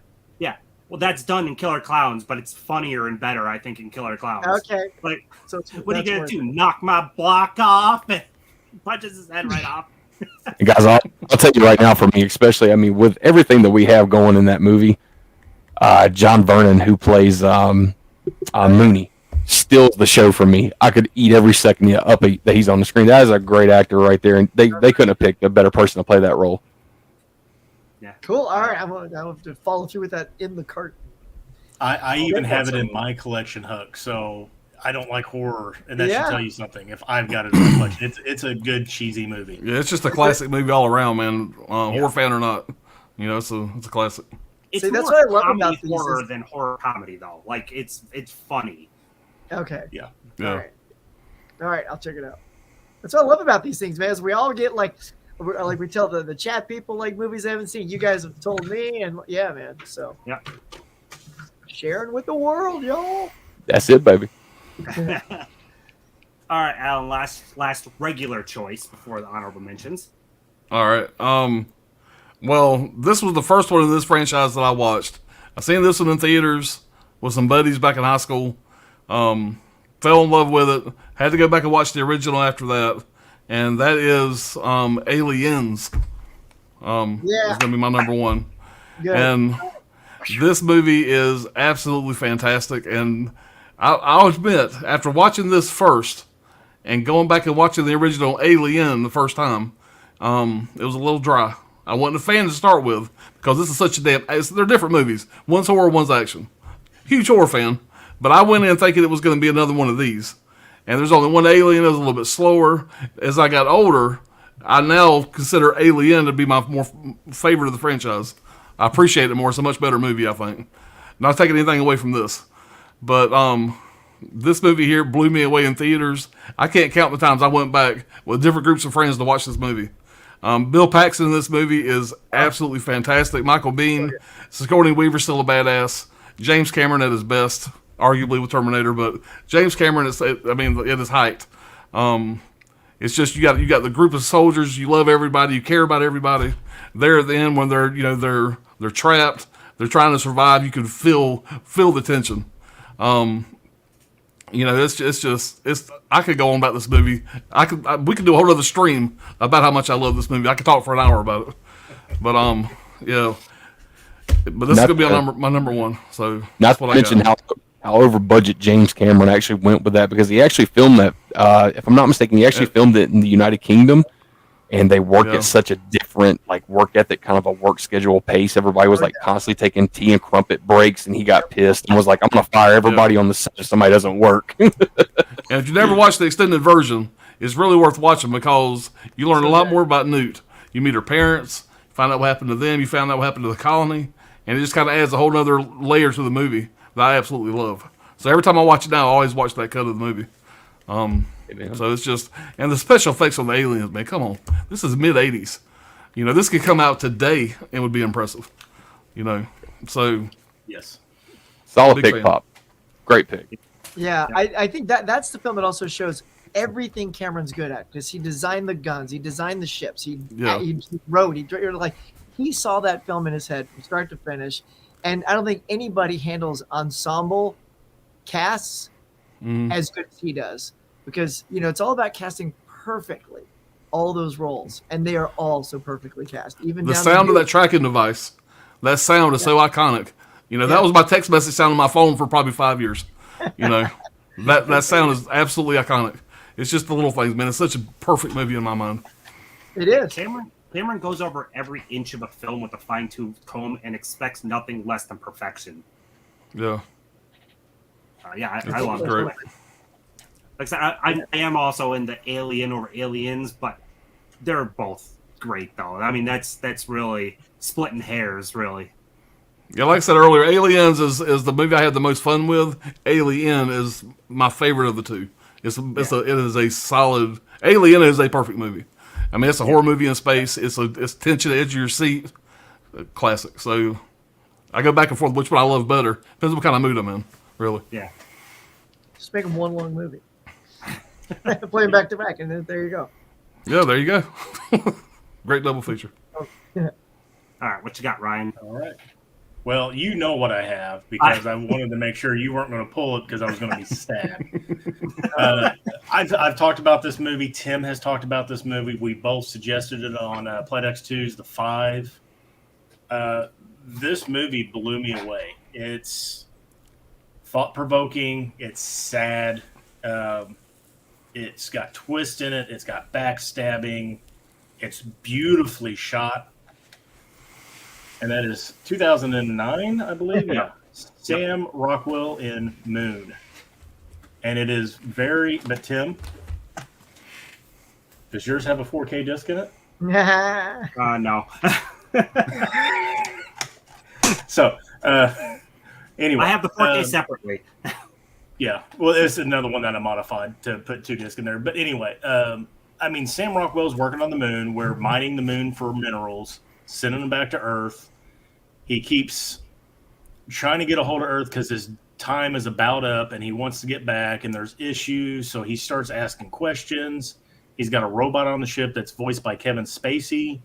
Well, that's done in Killer Clowns, but it's funnier and better, I think, in Killer Clowns. Okay. Like, So what are you going to do? Knock my block off? And punches his head right off. And guys, I'll tell you right now, for me especially, I mean, with everything that we have going in that movie, John Vernon, who plays Mooney, steals the show for me. I could eat every second that he's on the screen. That is a great actor right there, and they couldn't have picked a better person to play that role. Yeah. Cool. All right. I'll have to follow through with that in the cart. I even have it in my collection, Huck. So I don't like horror, and that should tell you something. If I've got it in my collection, it's a good cheesy movie. Yeah, it's just a classic movie all around, man. Horror fan or not, it's a classic. It's See, that's more what I love about these horror is- than horror comedy, though. Like, it's funny. Okay. Yeah. All right. I'll check it out. That's what I love about these things, man. Is we all get we tell the chat people like movies they haven't seen. You guys have told me, and yeah, man. So sharing with the world, y'all. That's it, baby. All right, Alan. Last regular choice before the honorable mentions. All right. Well, this was the first one in this franchise that I watched. I seen this one in theaters with some buddies back in high school. Fell in love with it. Had to go back and watch the original after that, and that is Aliens. It's gonna be my number one. Good. And this movie is absolutely fantastic. And I'll admit, after watching this first and going back and watching the original Alien the first time, it was a little dry. I wasn't a fan to start with because this is such a they're different movies. One's horror, one's action. Huge horror fan, but I went in thinking it was going to be another one of these. And there's only one Alien. It was a little bit slower. As I got older, I now consider Alien to be my more favorite of the franchise. I appreciate it more. It's a much better movie, I think. Not taking anything away from this. But this movie here blew me away in theaters. I can't count the times I went back with different groups of friends to watch this movie. Bill Paxton in this movie is absolutely fantastic. Michael Biehn, Sigourney Weaver's still a badass. James Cameron at his best, arguably with Terminator, but James Cameron is, at his height. It's just you got the group of soldiers. You love everybody. You care about everybody. There at the end when they're trapped, they're trying to survive. You can feel the tension. I could go on about this movie. We could do a whole other stream about how much I love this movie. I could talk for an hour about it. But But this is gonna be my number one. So not to mention how over budget James Cameron actually went with that, because he actually filmed that. If I'm not mistaken, he actually filmed it in the United Kingdom, and they work at such a different work ethic, kind of a work schedule pace. Everybody was constantly taking tea and crumpet breaks, and he got pissed and was like, "I'm gonna fire everybody on the set if somebody doesn't work." And if you never watched the extended version, it's really worth watching because you learn a lot more about Newt. You meet her parents, find out what happened to them. You find out what happened to the colony, and it just kind of adds a whole other layer to the movie that I absolutely love. So every time I watch it now, I always watch that cut of the movie. So it's just, and the special effects on the aliens, man, come on. This is mid-'80s. This could come out today and would be impressive. So. Yes. Solid pick, Pop. Great pick. Yeah, I think that's the film that also shows everything Cameron's good at, because he designed the guns, he designed the ships, he wrote, he saw that film in his head from start to finish, and I don't think anybody handles ensemble casts as good as he does, because it's all about casting perfectly. all those roles, and they are all so perfectly cast. Even The down sound to of that tracking device, that sound is so iconic. That was my text message sound on my phone for probably 5 years. That sound is absolutely iconic. It's just the little things, man. It's such a perfect movie in my mind. It is. Cameron goes over every inch of a film with a fine-tooth comb and expects nothing less than perfection. Yeah. I love it. great. Like I said, I am also in the Alien or Aliens, but they're both great, though. I mean, that's really splitting hairs, really. Yeah, like I said earlier, Aliens is the movie I had the most fun with. Alien is my favorite of the two. It is a solid. Alien is a perfect movie. I mean, it's a horror movie in space. It's tension, edge of your seat, classic. So I go back and forth which one I love better. Depends what kind of mood I'm in, really. Yeah. Just make them one long movie. Play them back to back, and then there you go. Yeah, there you go. Great double feature. All right, what you got, Ryan? All right. Well, you know what I have because I wanted to make sure you weren't going to pull it because I was going to be sad. I've talked about this movie. Tim has talked about this movie. We both suggested it on Playdex 2's The Five. This movie blew me away. It's thought-provoking. It's sad. It's got twist in it. It's got backstabbing. It's beautifully shot. And that is 2009, I believe. Yeah. Sam Rockwell in Moon. And it is but Tim, does yours have a 4K disc in it? No. So, anyway. I have the 4K separately. Yeah. Well, it's another one that I modified to put 2 discs in there. But anyway, I mean, Sam Rockwell's working on the moon. We're mining the moon for minerals, sending them back to Earth. He keeps trying to get a hold of Earth because his time is about up and he wants to get back and there's issues. So he starts asking questions. He's got a robot on the ship that's voiced by Kevin Spacey.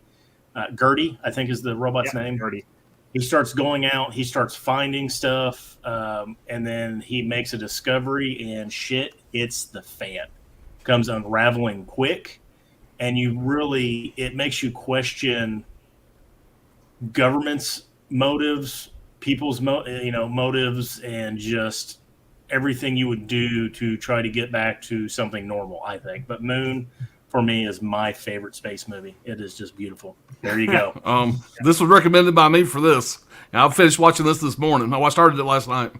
Gertie, I think is the robot's name. Gertie. He starts going out. He starts finding stuff. And then he makes a discovery and shit hits the fan. Comes unraveling quick. And it makes you question government's motives, people's motives, and just everything you would do to try to get back to something normal, I think. But Moon, for me, is my favorite space movie. It is just beautiful. There you go. This was recommended by me for this. And I finished watching this morning. I started it last night.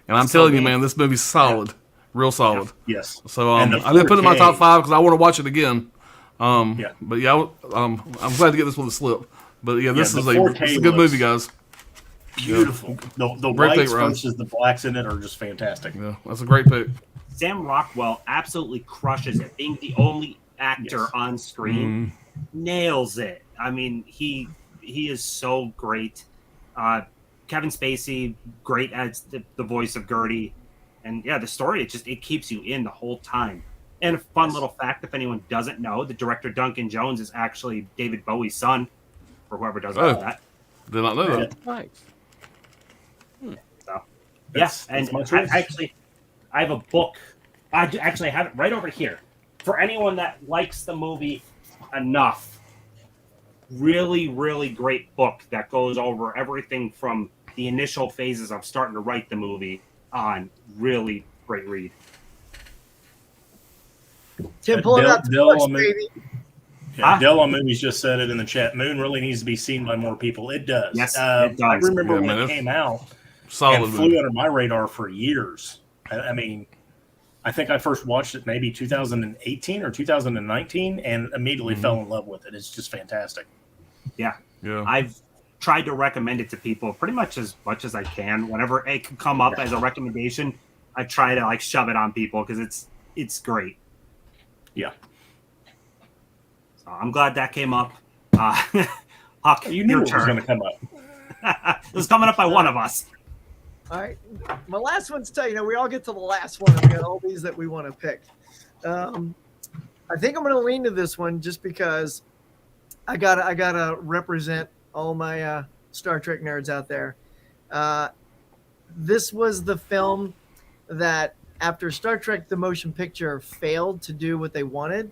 And I'm telling you, man, this movie's solid. Yeah. Real solid. Yes. So I didn't put it in my top 5 because I want to watch it again. But yeah, I'm glad to get this one to slip. But yeah, this is a good movie, guys. Beautiful. Yeah. The whites versus the blacks in it are just fantastic. Yeah, that's a great pick. Sam Rockwell absolutely crushes it. Being the only actor on screen, nails it. I mean, he is so great. Kevin Spacey, great as the voice of Gertie. And yeah, the story, it keeps you in the whole time. And a fun little fact, if anyone doesn't know, the director Duncan Jones is actually David Bowie's son, for whoever doesn't know that. Did not know that. Nice. So, I have a book. I actually have it right over here. For anyone that likes the movie enough, really, really great book that goes over everything from the initial phases of starting to write the movie on. Really great read. Tim, pulling out the books, baby. Yeah, Dell on Movies just said it in the chat. Moon really needs to be seen by more people. It does. Yes, it does. I remember when it came out and flew under my radar for years. I mean, I think I first watched it maybe 2018 or 2019 and immediately fell in love with it. It's just fantastic. Yeah. I've tried to recommend it to people pretty much as I can. Whenever it can come up as a recommendation, I try to shove it on people because it's great. Yeah. I'm glad that came up. Huck, you knew it was going to come up. It was coming up by one of us. All right. My last one's we all get to the last one, and we got all these that we want to pick. I think I'm going to lean to this one just because I gotta represent all my Star Trek nerds out there. This was the film that after Star Trek the Motion Picture failed to do what they wanted,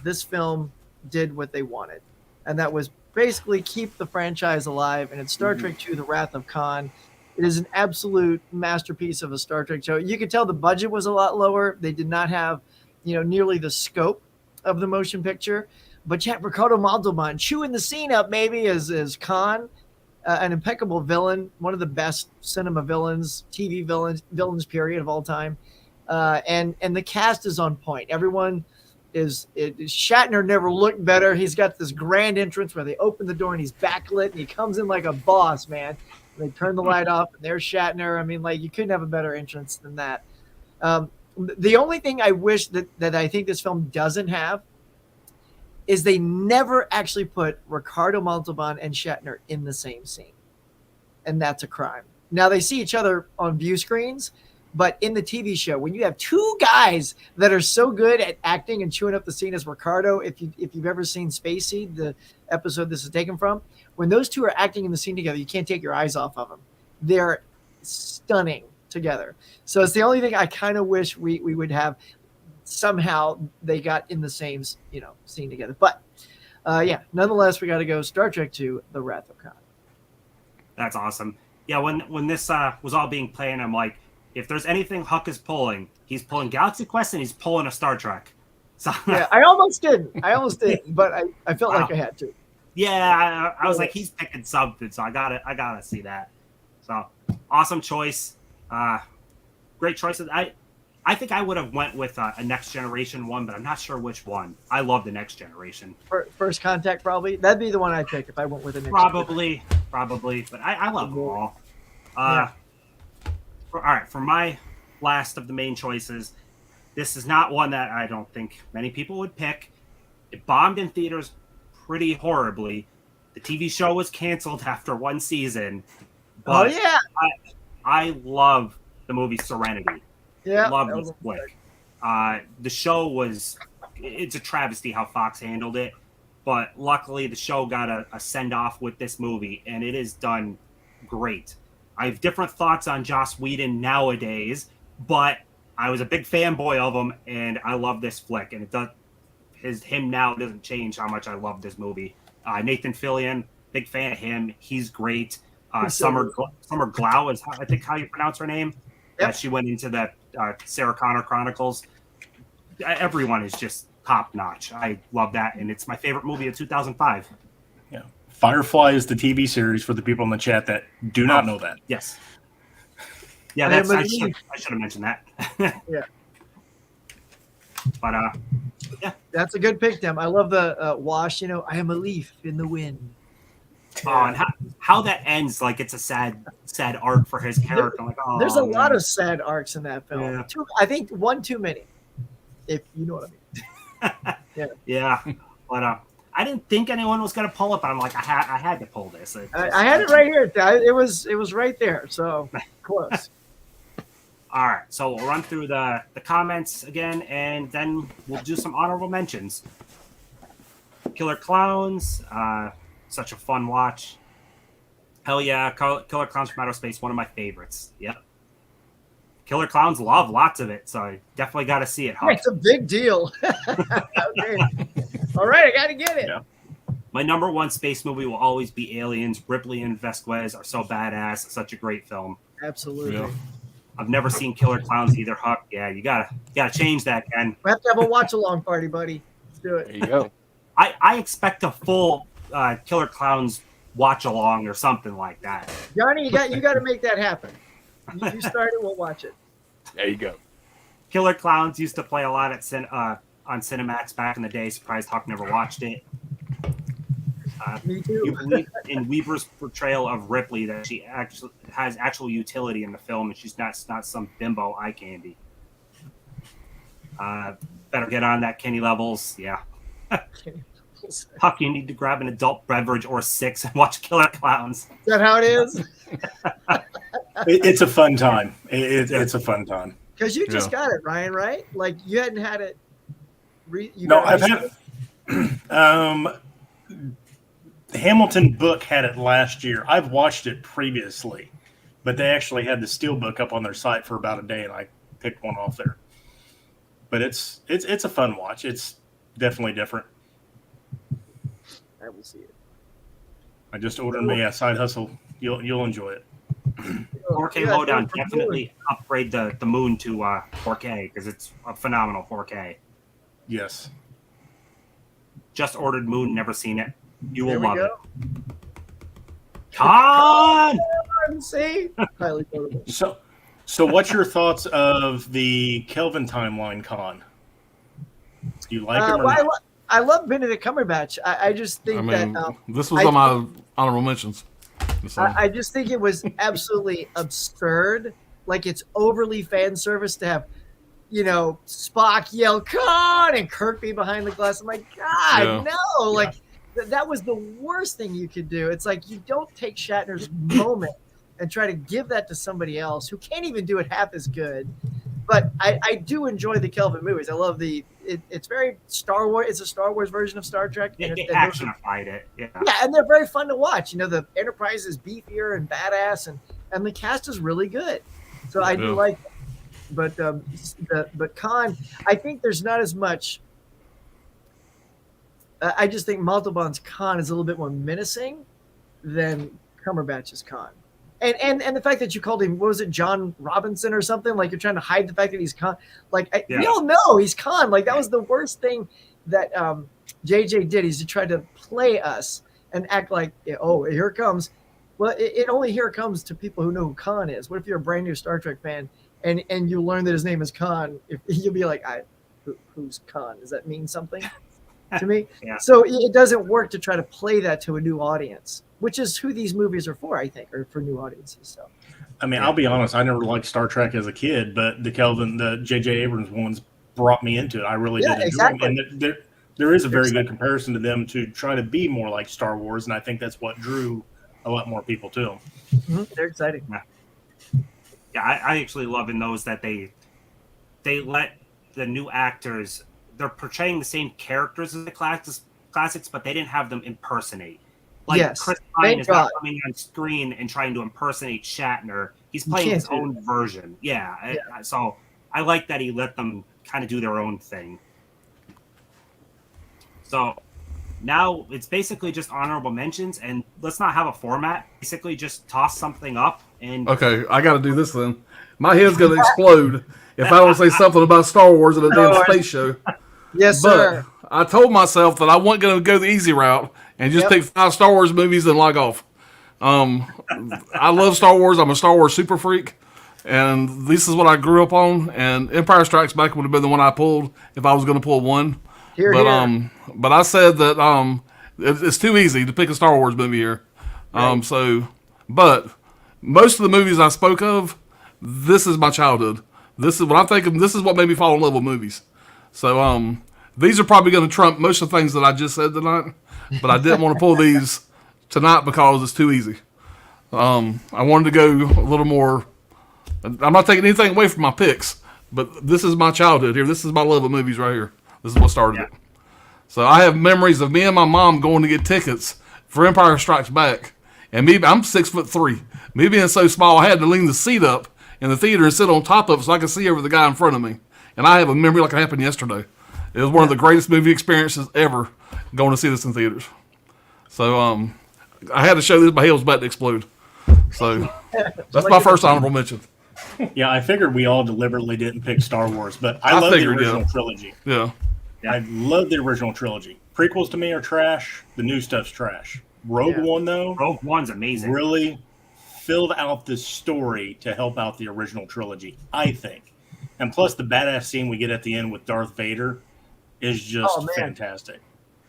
this film did what they wanted, and that was basically keep the franchise alive. And it's Star Trek II: The Wrath of Khan. It is an absolute masterpiece of a Star Trek show. You could tell the budget was a lot lower. They did not have, nearly the scope of the motion picture. But yet Ricardo Montalban chewing the scene up maybe as Khan, an impeccable villain, one of the best cinema villains, TV villains period of all time. And the cast is on point. Everyone Shatner never looked better. He's got this grand entrance where they open the door and he's backlit and he comes in like a boss, man. They turn the light off and there's Shatner. I mean, like, you couldn't have a better entrance than that. The only thing I wish that I think this film doesn't have is they never actually put Ricardo Montalban and Shatner in the same scene. And that's a crime. Now they see each other on view screens, but in the TV show, when you have two guys that are so good at acting and chewing up the scene as Ricardo, if you've ever seen Spacey, the episode this is taken from, when those two are acting in the scene together, you can't take your eyes off of them. They're stunning together. So it's the only thing I kind of wish we would have. Somehow they got in the same, scene together. But nonetheless, we got to go Star Trek II: The Wrath of Khan. That's awesome. Yeah, when this was all being planned, I'm like, if there's anything Huck is pulling, he's pulling Galaxy Quest and he's pulling a Star Trek. So yeah, I almost didn't, but I felt like I had to. Yeah, I was like, he's picking something, so I gotta see that. So awesome choice. Great choices. I think I would have went with a Next Generation one, but I'm not sure which one. I love the Next Generation. First Contact, probably. That'd be the one I'd pick if I went with a Next Probably. But I love them all. All right, for my last of the main choices, this is not one that I don't think many people would pick. It bombed in theaters pretty horribly. The TV show was canceled after one season. But I love the movie Serenity. Yeah, love this flick. The show it's a travesty how Fox handled it, but luckily the show got a send-off with this movie, and it is done great. I have different thoughts on Joss Whedon nowadays, but I was a big fanboy of him, and I love this flick, and him now doesn't change how much I love this movie. Nathan Fillion, big fan of him. He's great. Summer Glau is, I think, how you pronounce her name. Yep. She went into the Sarah Connor Chronicles. Everyone is just top notch. I love that, and it's my favorite movie of 2005. Yeah, Firefly is the TV series for the people in the chat that do not know that. Yes. Yeah, I should have mentioned that. Yeah. But yeah, that's a good pick, Tim. I love the wash. I am a leaf in the wind. Oh, and how that ends, like it's a sad arc for his character. There's a lot of sad arcs in that film. Yeah. I think one too many, if you know what I mean. Yeah. But I didn't think anyone was going to pull it, but I'm like, I had to pull this. I had it right here. It was right there. So close. All right, so we'll run through the comments again, and then we'll do some honorable mentions. Killer Clowns, such a fun watch. Hell yeah, Killer Clowns from Outer Space, one of my favorites. Yep. Killer Clowns, love lots of it, so I definitely got to see it. Huck. It's a big deal. Okay. All right, I got to get it. Yeah. My number one space movie will always be Aliens. Ripley and Vasquez are so badass. Such a great film. Absolutely. Yeah. I've never seen Killer Clowns either, Huck. Yeah, you gotta change that, Ken. We have to have a watch along party, buddy. Let's do it. There you go. I expect a full Killer Clowns watch along or something like that. Johnny, you got to make that happen. You start it, we'll watch it. There you go. Killer Clowns used to play a lot at on Cinemax back in the day. Surprised Huck never watched it. Me too. You believe in Weaver's portrayal of Ripley that she actually has actual utility in the film, and she's not some bimbo eye candy. Better get on that Kenny Levels. Yeah. Huck, you need to grab an adult beverage or 6 and watch Killer Clowns. Is that how it is? It's a fun time. It's a fun time. Because you just got it, Ryan, right? Like you hadn't had it. I've had it. Hamilton book had it last year. I've watched it previously, but they actually had the steelbook up on their site for about a day, and I picked one off there. But it's a fun watch. It's definitely different. I will see it. I just ordered me a side hustle. You'll enjoy it. 4K Yeah, lowdown. it's really Definitely upgrade the Moon to 4K because it's a phenomenal 4K. Yes. Just ordered Moon, never seen it. You will There we love go. it. Con! See? Highly quotable. So what's your thoughts of the Kelvin timeline con? Do you like him or Well, not? I love Benedict Cumberbatch. I just think I mean, that this was on my honorable mentions. So, I just think it was absolutely absurd. Like it's overly fan service to have, Spock yell "Khan" and Kirk be behind the glass. I'm like, God, no! Like that was the worst thing you could do. It's like you don't take Shatner's moment and try to give that to somebody else who can't even do it half as good. But I do enjoy the Kelvin movies. I love it's very Star Wars. It's a Star Wars version of Star Trek. They and actionified it. Yeah. yeah, and they're very fun to watch. The Enterprise is beefier and badass, and the cast is really good. So I do like them. But Khan, I think there's not as much. I just think Montalban's Khan is a little bit more menacing than Cumberbatch's Khan. And the fact that you called him, what was it, John Robinson or something? Like you're trying to hide the fact that he's Khan. Like we all know he's Khan. Like that was the worst thing that JJ did. Is to try to play us and act like, oh, here it comes. Well, it only here comes to people who know who Khan is. What if you're a brand new Star Trek fan and you learn that his name is Khan? You'll be like, who's Khan? Does that mean something to me? Yeah. So it doesn't work to try to play that to a new audience, which is who these movies are for, I think, or for new audiences. So, I mean, I'll be honest. I never liked Star Trek as a kid, but the J.J. Abrams ones brought me into it. I really did enjoy them. And there is a very good comparison to them to try to be more like Star Wars, and I think that's what drew a lot more people to them. mm-hmm. They're exciting. Yeah, I actually love in those that they let the new actors, they're portraying the same characters as the classics, but they didn't have them impersonate. Like Yes. Chris Pine Thank is God. not coming on screen and trying to impersonate Shatner. He's playing his can't do own version. Yeah. So I like that he let them kind of do their own thing. So now it's basically just honorable mentions, and let's not have a format. Basically, just toss something up and okay, I got to do this then. My head's going to explode if I don't say something about Star Wars in a damn space show. Yes, But sir. I told myself that I wasn't going to go the easy route and just pick 5 Star Wars movies and log off. I love Star Wars. I'm a Star Wars super freak, and this is what I grew up on. And Empire Strikes Back would have been the one I pulled if I was going to pull one. Here, here. But I said that it's too easy to pick a Star Wars movie here. But most of the movies I spoke of, this is my childhood. This is what I'm thinking. This is what made me fall in love with movies. So these are probably going to trump most of the things that I just said tonight. But I didn't want to pull these tonight because it's too easy. I wanted to go a little more. I'm not taking anything away from my picks, but this is my childhood here. This is my love of movies right here. This is what started it. So I have memories of me and my mom going to get tickets for Empire Strikes Back. And me, I'm 6'3". Me being so small, I had to lean the seat up in the theater and sit on top of it so I could see over the guy in front of me. And I have a memory like it happened yesterday. It was one of the greatest movie experiences ever going to see this in theaters. So I had to show this. My head was about to explode. So that's my first honorable mention. Yeah, I figured we all deliberately didn't pick Star Wars, but I love the figured, original trilogy. Yeah. I love the original trilogy. Prequels to me are trash. The new stuff's trash. Rogue One, though, Rogue One's amazing. really filled out this story to help out the original trilogy, I think. And plus, the badass scene we get at the end with Darth Vader is just fantastic.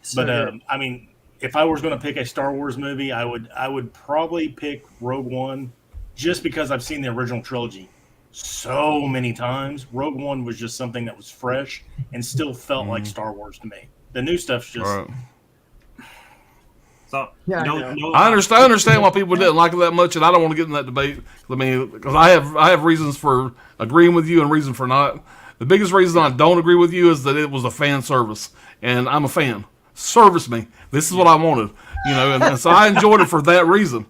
So But good. I mean, if I was going to pick a Star Wars movie, I would probably pick Rogue One, just because I've seen the original trilogy so many times. Rogue One was just something that was fresh and still felt like Star Wars to me. The new stuff's just All right. So Yeah, I no, I understand why people didn't like it that much, and I don't want to get in that debate. I mean, because I have reasons for agreeing with you and reason for not. The biggest reason I don't agree with you is that it was a fan service, and I'm a fan. Service me. This is what I wanted, and so I enjoyed it for that reason.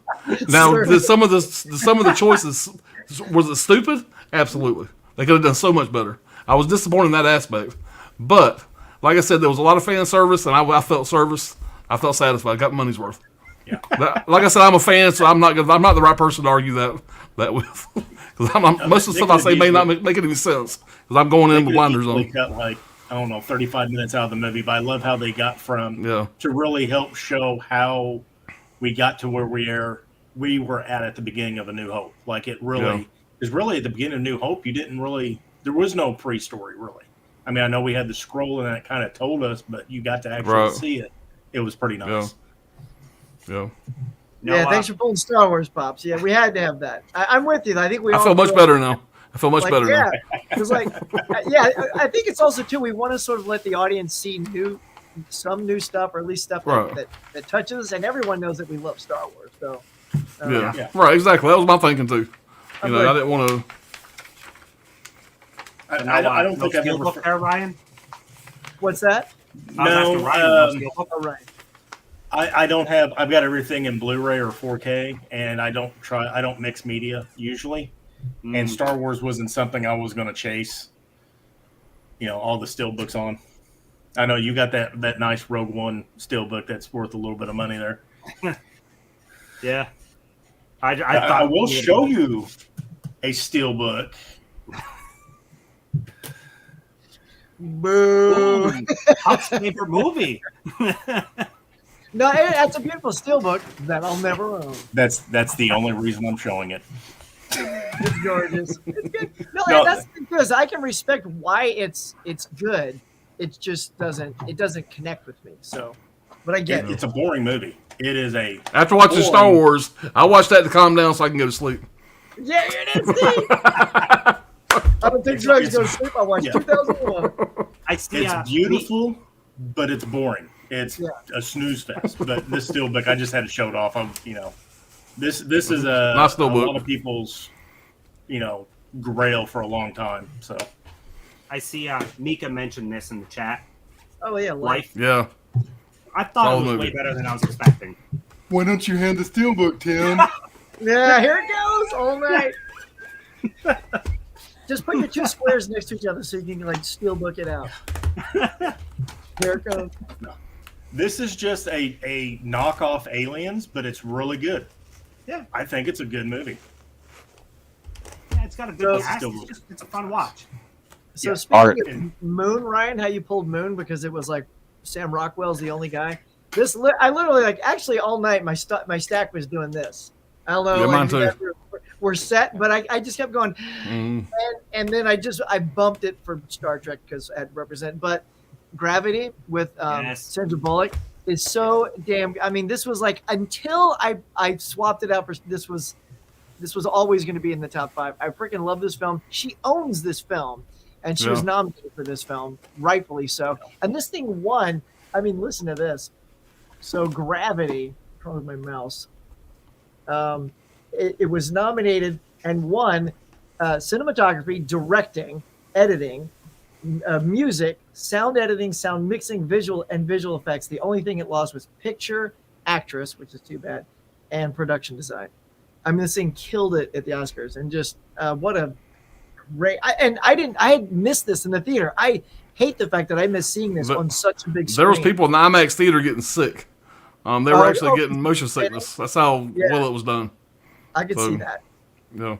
Now, did some of the choices, was it stupid? Absolutely. They could have done so much better. I was disappointed in that aspect, but like I said, there was a lot of fan service, and I felt service. I felt satisfied. I got my money's worth. Yeah. Like I said, I'm a fan, so I'm not the right person to argue that with. Because most of the stuff I say may not make any sense. Because I'm going in with blinders on. Cut like, I don't know, 35 minutes out of the movie, but I love how they got from to really help show how we got to where we were at the beginning of A New Hope. Like it really is really at the beginning of New Hope. There was no pre-story really. I mean, I know we had the scroll and it kind of told us, but you got to actually see it. It was pretty nice. Yeah. Thanks for pulling Star Wars, Pops. Yeah, we had to have that. I'm with you. I think we. I feel much better now. I feel much better now. Because I think it's also too. We want to sort of let the audience see some new stuff, or at least stuff that touches us, and everyone knows that we love Star Wars. So. Right. Exactly. That was my thinking too. I didn't want to. I don't think I've ever. There, Ryan. What's that? No. Right. I don't have. I've got everything in Blu-ray or 4K, and I don't mix media usually. And Star Wars wasn't something I was going to chase. All the steelbooks on. I know you got that nice Rogue One steelbook that's worth a little bit of money there. Yeah. I will show you a steelbook. Boo! Huck's favorite movie. No, that's a beautiful steelbook that I'll never own. That's the only reason I'm showing it. It's gorgeous. It's good. No, that's because I can respect why it's good. It just doesn't connect with me. So, but I get it. It's a boring movie. It is a. After watching Star Wars, I watched that to calm down so I can go to sleep. Yeah, you're an insane. I don't take drugs to go to sleep. I watched 2001. It's beautiful, but it's boring. It's a snooze fest. But this steelbook, I just had to show it off. This is a lot of people's, grail for a long time. So I see Mika mentioned this in the chat. Oh yeah, Life. Yeah. I thought it was way better than I was expecting. Why don't you hand the steelbook, Tim? Yeah, here it goes. All right. Just put your two squares next to each other so you can steelbook it out. Here it goes. No. This is just a knockoff Aliens, but it's really good. Yeah, I think it's a good movie. Yeah, it's got a good cast. It's a fun watch. So speaking of Moon, Ryan, how you pulled Moon because it was like Sam Rockwell's the only guy. I literally actually all night my stack was doing this. I don't know. Yeah, mine too. We're set, but I just kept going, and then I bumped it for Star Trek because I had to represent. But Gravity with Sandra Bullock is so damn. I mean, this was like until I swapped it out for this was always going to be in the top 5. I freaking love this film. She owns this film, and she was nominated for this film, rightfully so. And this thing won. I mean, listen to this. So Gravity, probably my mouse. It was nominated and won cinematography, directing, editing, music, sound editing, sound mixing, visual effects. The only thing it lost was picture, actress, which is too bad, and production design. I mean, this thing killed it at the Oscars, and just what a great. I had missed this in the theater. I hate the fact that I missed seeing this on such a big screen. There was people in the IMAX theater getting sick. They were actually getting motion sickness. That's how well it was done. I could see that. Yeah.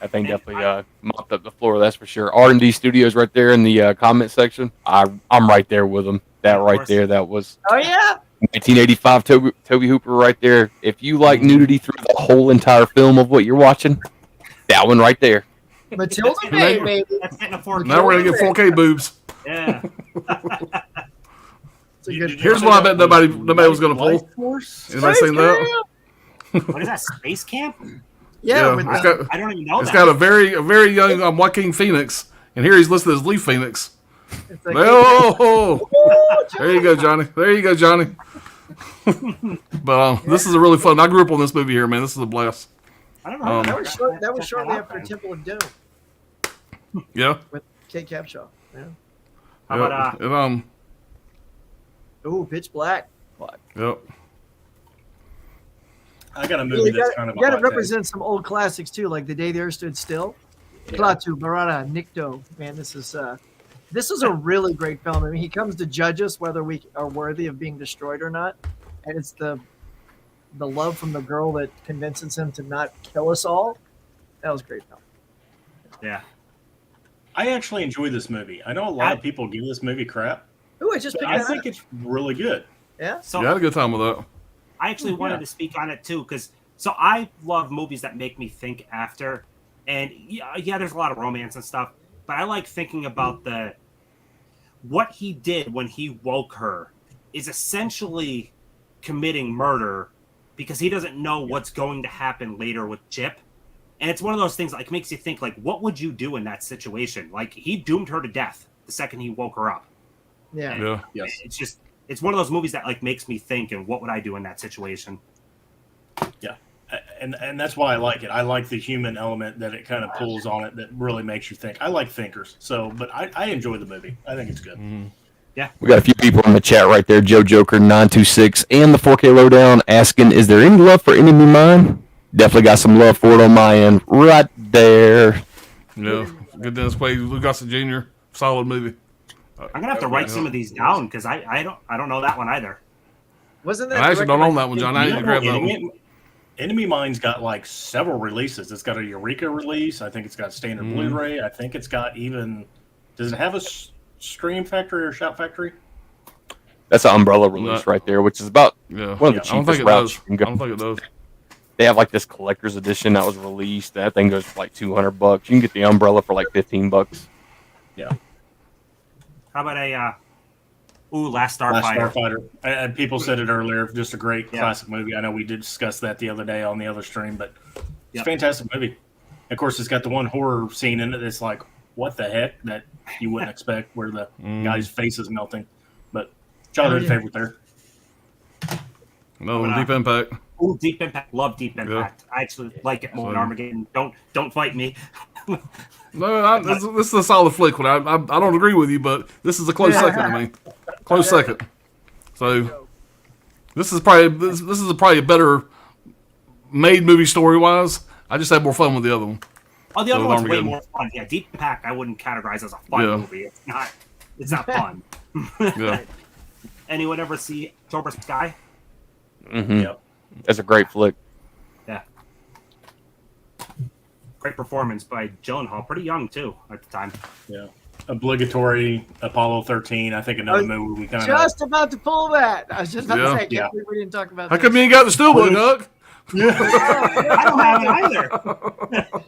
I think definitely mopped up the floor. That's for sure. R&D Studios right there in the comment section. I'm right there with them. That right there. That was. Oh yeah. 1985 Toby Hooper right there. If you like nudity through the whole entire film of what you're watching, that one right there. Matilda May, baby. That's getting a 4K. Now we're gonna get 4K boobs. Yeah. Here's what I bet nobody was gonna pull. Anybody seen that? What is that? Space Camp? Yeah, I don't even know. It's got a very young Joaquin Phoenix, and here he's listed as Lee Phoenix. Like, there you go, Johnny. There you go, Johnny. But this is a really fun. I grew up on this movie here, man. This is a blast. I don't know. That was shortly after Temple of Doom. Yeah. With Kate Capshaw. Yeah. How about Pitch Black. Yep. I got a movie that's kind of. You got to represent some old classics too, like The Day the Earth Stood Still, Klaatu Barada Nikto. Man, this is This is a really great film. I mean, he comes to judge us whether we are worthy of being destroyed or not, and it's the love from the girl that convinces him to not kill us all. That was a great film. Yeah. I actually enjoy this movie. I know a lot of people give this movie crap. Ooh, I just But picked I that think up. it's really good. Yeah. So You had a good time with that. I actually wanted to speak on it too, because so I love movies that make me think after, and yeah, there's a lot of romance and stuff, but I like thinking about what he did when he woke her is essentially committing murder because he doesn't know what's going to happen later with Chip. And it's one of those things like makes you think like, what would you do in that situation? Like he doomed her to death the second he woke her up. Yeah. And Yeah. Yes. it's one of those movies that like makes me think and what would I do in that situation? Yeah. And that's why I like it. I like the human element that it kind of pulls on it that really makes you think. I like thinkers. So, but I enjoy the movie. I think it's good. We got a few people in the chat right there. Joe Joker 926 and the 4K Lowdown asking, "Is there any love for Enemy Mine?" Definitely got some love for it on my end, right there. Yeah. Good Dennis Quaid, Lou Gossett Jr. Solid movie. I'm gonna have to write some of these down because I don't know that one either. Wasn't that? I actually don't directed own by that one, John. I need to grab that one. Enemy Mine's got like several releases. It's got a Eureka release. I think it's got standard Blu-ray. I think it's got even. Does it have a Scream Factory or Shout Factory? That's an Umbrella release right there, which is about Yeah. one of the I don't think cheapest it routes does. you can I go. don't think it does. They have like this collector's edition that was released. That thing goes for like $200. You can get the Umbrella for like $15. Yeah. How about Last Last Starfighter? Starfighter. And people said it earlier. Just a great Yeah. classic movie. I know we did discuss that the other day on the other stream, but it's Yep. a fantastic movie. Of course, it's got the one horror scene in it that's like, what the heck, that you wouldn't expect, where the guy's face is melting. But childhood favorite there. Another one, Deep Impact. Ooh, Deep Impact. Love Deep Impact. I actually like it more than Armageddon. Don't fight me. No, this is a solid flick. I don't agree with you, but this is a close second to me. Close second. So this is probably a better made movie story wise. I just had more fun with the other one. Oh, the other So one's way Armageddon. more fun. Yeah, Deep Impact I wouldn't categorize as a fun Yeah. movie. It's not fun. Yeah. Anyone ever see October Sky? Mm-hmm. Yep. That's a great flick. Yeah. Great performance by Gyllenhaal. Pretty young too at the time. Yeah. Obligatory Apollo 13. I think another movie we kind of. Just about to pull that. I was just about to Yeah. say, I can't Yeah. believe we didn't talk about How this. come you ain't got the steelbook, Huck? I don't have it either.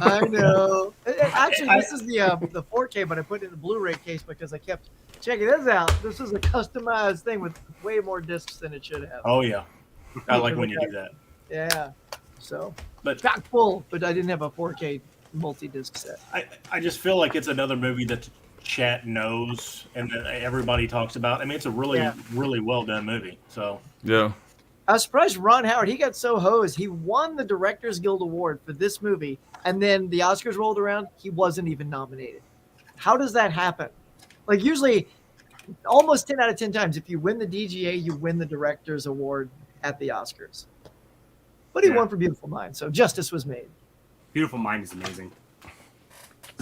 I know. Actually, this is the 4K, but I put it in the Blu-ray case because I kept checking this out. This is a customized thing with way more discs than it should have. Oh, yeah. I like when you do that. Yeah. So, But got full, but I didn't have a 4K multi-disc set. I just feel like it's another movie that the chat knows and that everybody talks about. I mean, it's a really, really well done movie. So, Yeah. I was surprised Ron Howard, he got so hosed. He won the Directors Guild Award for this movie, and then the Oscars rolled around, he wasn't even nominated. How does that happen? Like, usually, almost 10 out of 10 times, if you win the DGA, you win the Directors Award at the Oscars. But he won for Beautiful Mind, so justice was made. Beautiful Mind is amazing.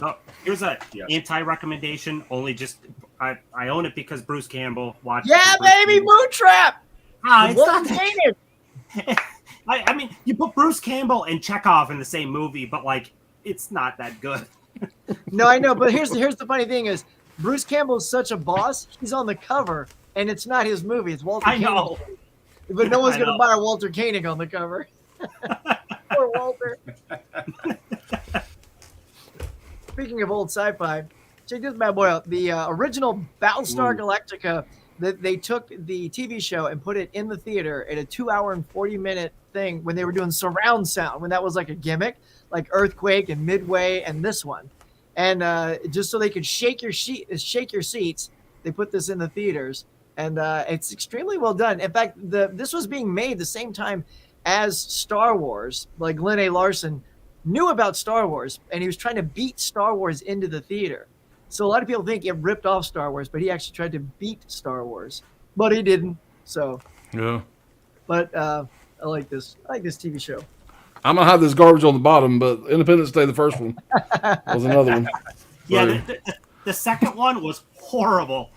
So here's a anti-recommendation. Only just I own it because Bruce Campbell watched. Yeah, baby, Moon Trap! It's What not was that- hated? I mean, you put Bruce Campbell and Chekhov in the same movie, but like, it's not that good. No, I know, but here's the funny thing is, Bruce Campbell is such a boss, he's on the cover, and it's not his movie, it's Walter I know. Koenig's. But no one's I going to know. buy a Walter Koenig on the cover. Poor Walter. Speaking of old sci-fi, check this bad boy out. The original Battlestar Galactica, they took the TV show and put it in the theater in a 2-hour and 40-minute thing when they were doing surround sound, when that was like a gimmick, like Earthquake and Midway and this one. And just so they could shake your seats, they put this in the theaters. And it's extremely well done. In fact, this was being made the same time as Star Wars. Like Glenn A. Larson knew about Star Wars, and he was trying to beat Star Wars into the theater. So a lot of people think it ripped off Star Wars, but he actually tried to beat Star Wars, but he didn't. So, Yeah. but I like this. I like this TV show. I'm gonna have this garbage on the bottom, but Independence Day, the first one, was another one. Yeah, So, The second one was horrible.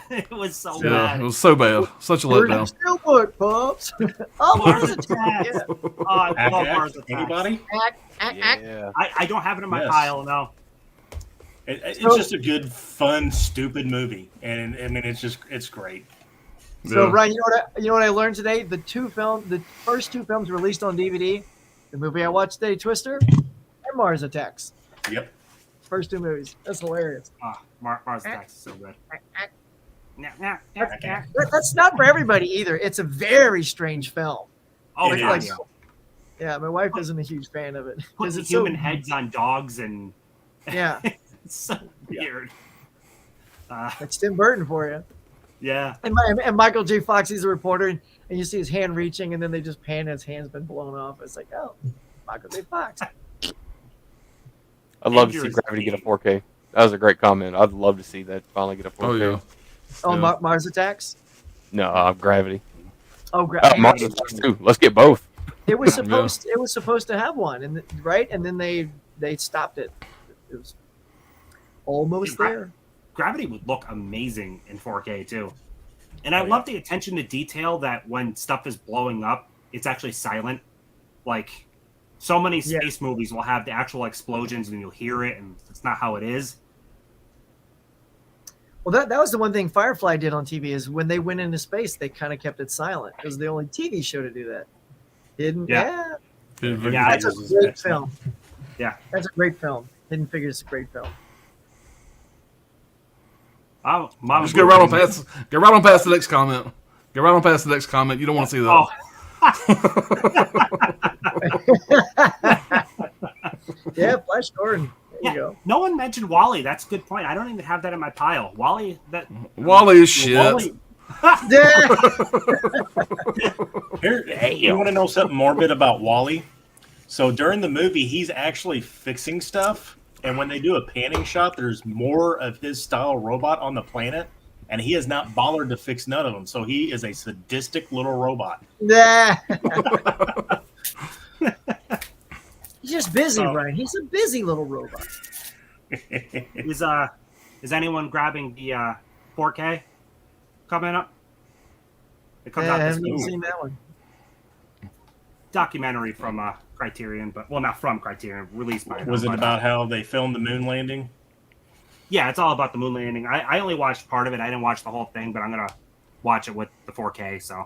It was so Yeah, bad. it was so bad. Such a Where's the letdown. steelbook, pops? Oh, Mars Mars Attacks. Yeah. Oh, I Ack, love ack. Mars Attacks. Anybody? Yeah. I don't have it in my Yes. pile, no. It's just a good, fun, stupid movie, and I mean, it's great. So Yeah. Ryan, you know what I learned today? The first two films released on DVD, the movie I watched today, Twister, and Mars Attacks. Yep. First two movies. That's hilarious. Mars Attacks is so good. That's not for everybody either. It's a very strange film. Oh, It yeah. is. Yeah, my wife isn't a huge fan of it because Putting it's human so, heads on dogs and Yeah, it's so weird. it's Tim Burton for you. Yeah. And Michael J. Fox, he's a reporter, and you see his hand reaching, and then they just pan, and his hand's been blown off. It's like, oh, Michael J. Fox. I'd love to see Dangerous Gravity get a game. 4K. That was a great comment. I'd love to see that finally get a 4K. Oh yeah. Oh, Yeah. Mars Attacks. No, Gravity. Oh, Mars Attacks too. Let's get both. It was supposed to have one, and right, and then they stopped it. It was almost there. Gravity would look amazing in 4K too. And I love the attention to detail that when stuff is blowing up, it's actually silent. Like so many space movies will have the actual explosions and you'll hear it, and it's not how it is. Well, that was the one thing Firefly did on TV is when they went into space, they kind of kept it silent. It was the only TV show to do that. Hidden, Yeah. Yeah. that's a great film. Yeah. That's a great film. Hidden Figures is a great film. Oh, Mama Just get right on past. Get right on past the next comment. Get right on past the next comment. You don't want to see that. Oh, Yeah, Flash Gordon. There yeah. you go. No one mentioned Wally. That's a good point. I don't even have that in my pile. Wally, Wally is shit. Wally, Yeah. Here, you want to know something morbid about Wally? So during the movie, he's actually fixing stuff, and when they do a panning shot, there's more of his style robot on the planet, and he has not bothered to fix none of them. So he is a sadistic little robot. Nah. He's just busy, Brian. He's a busy little robot. is anyone grabbing the 4K coming up? It comes Yeah, I out this haven't even week. seen that one. Documentary from Criterion, but not from Criterion, released by them. Was it but, about how they filmed the moon landing? Yeah, it's all about the moon landing. I only watched part of it. I didn't watch the whole thing, but I'm gonna watch it with the 4K. So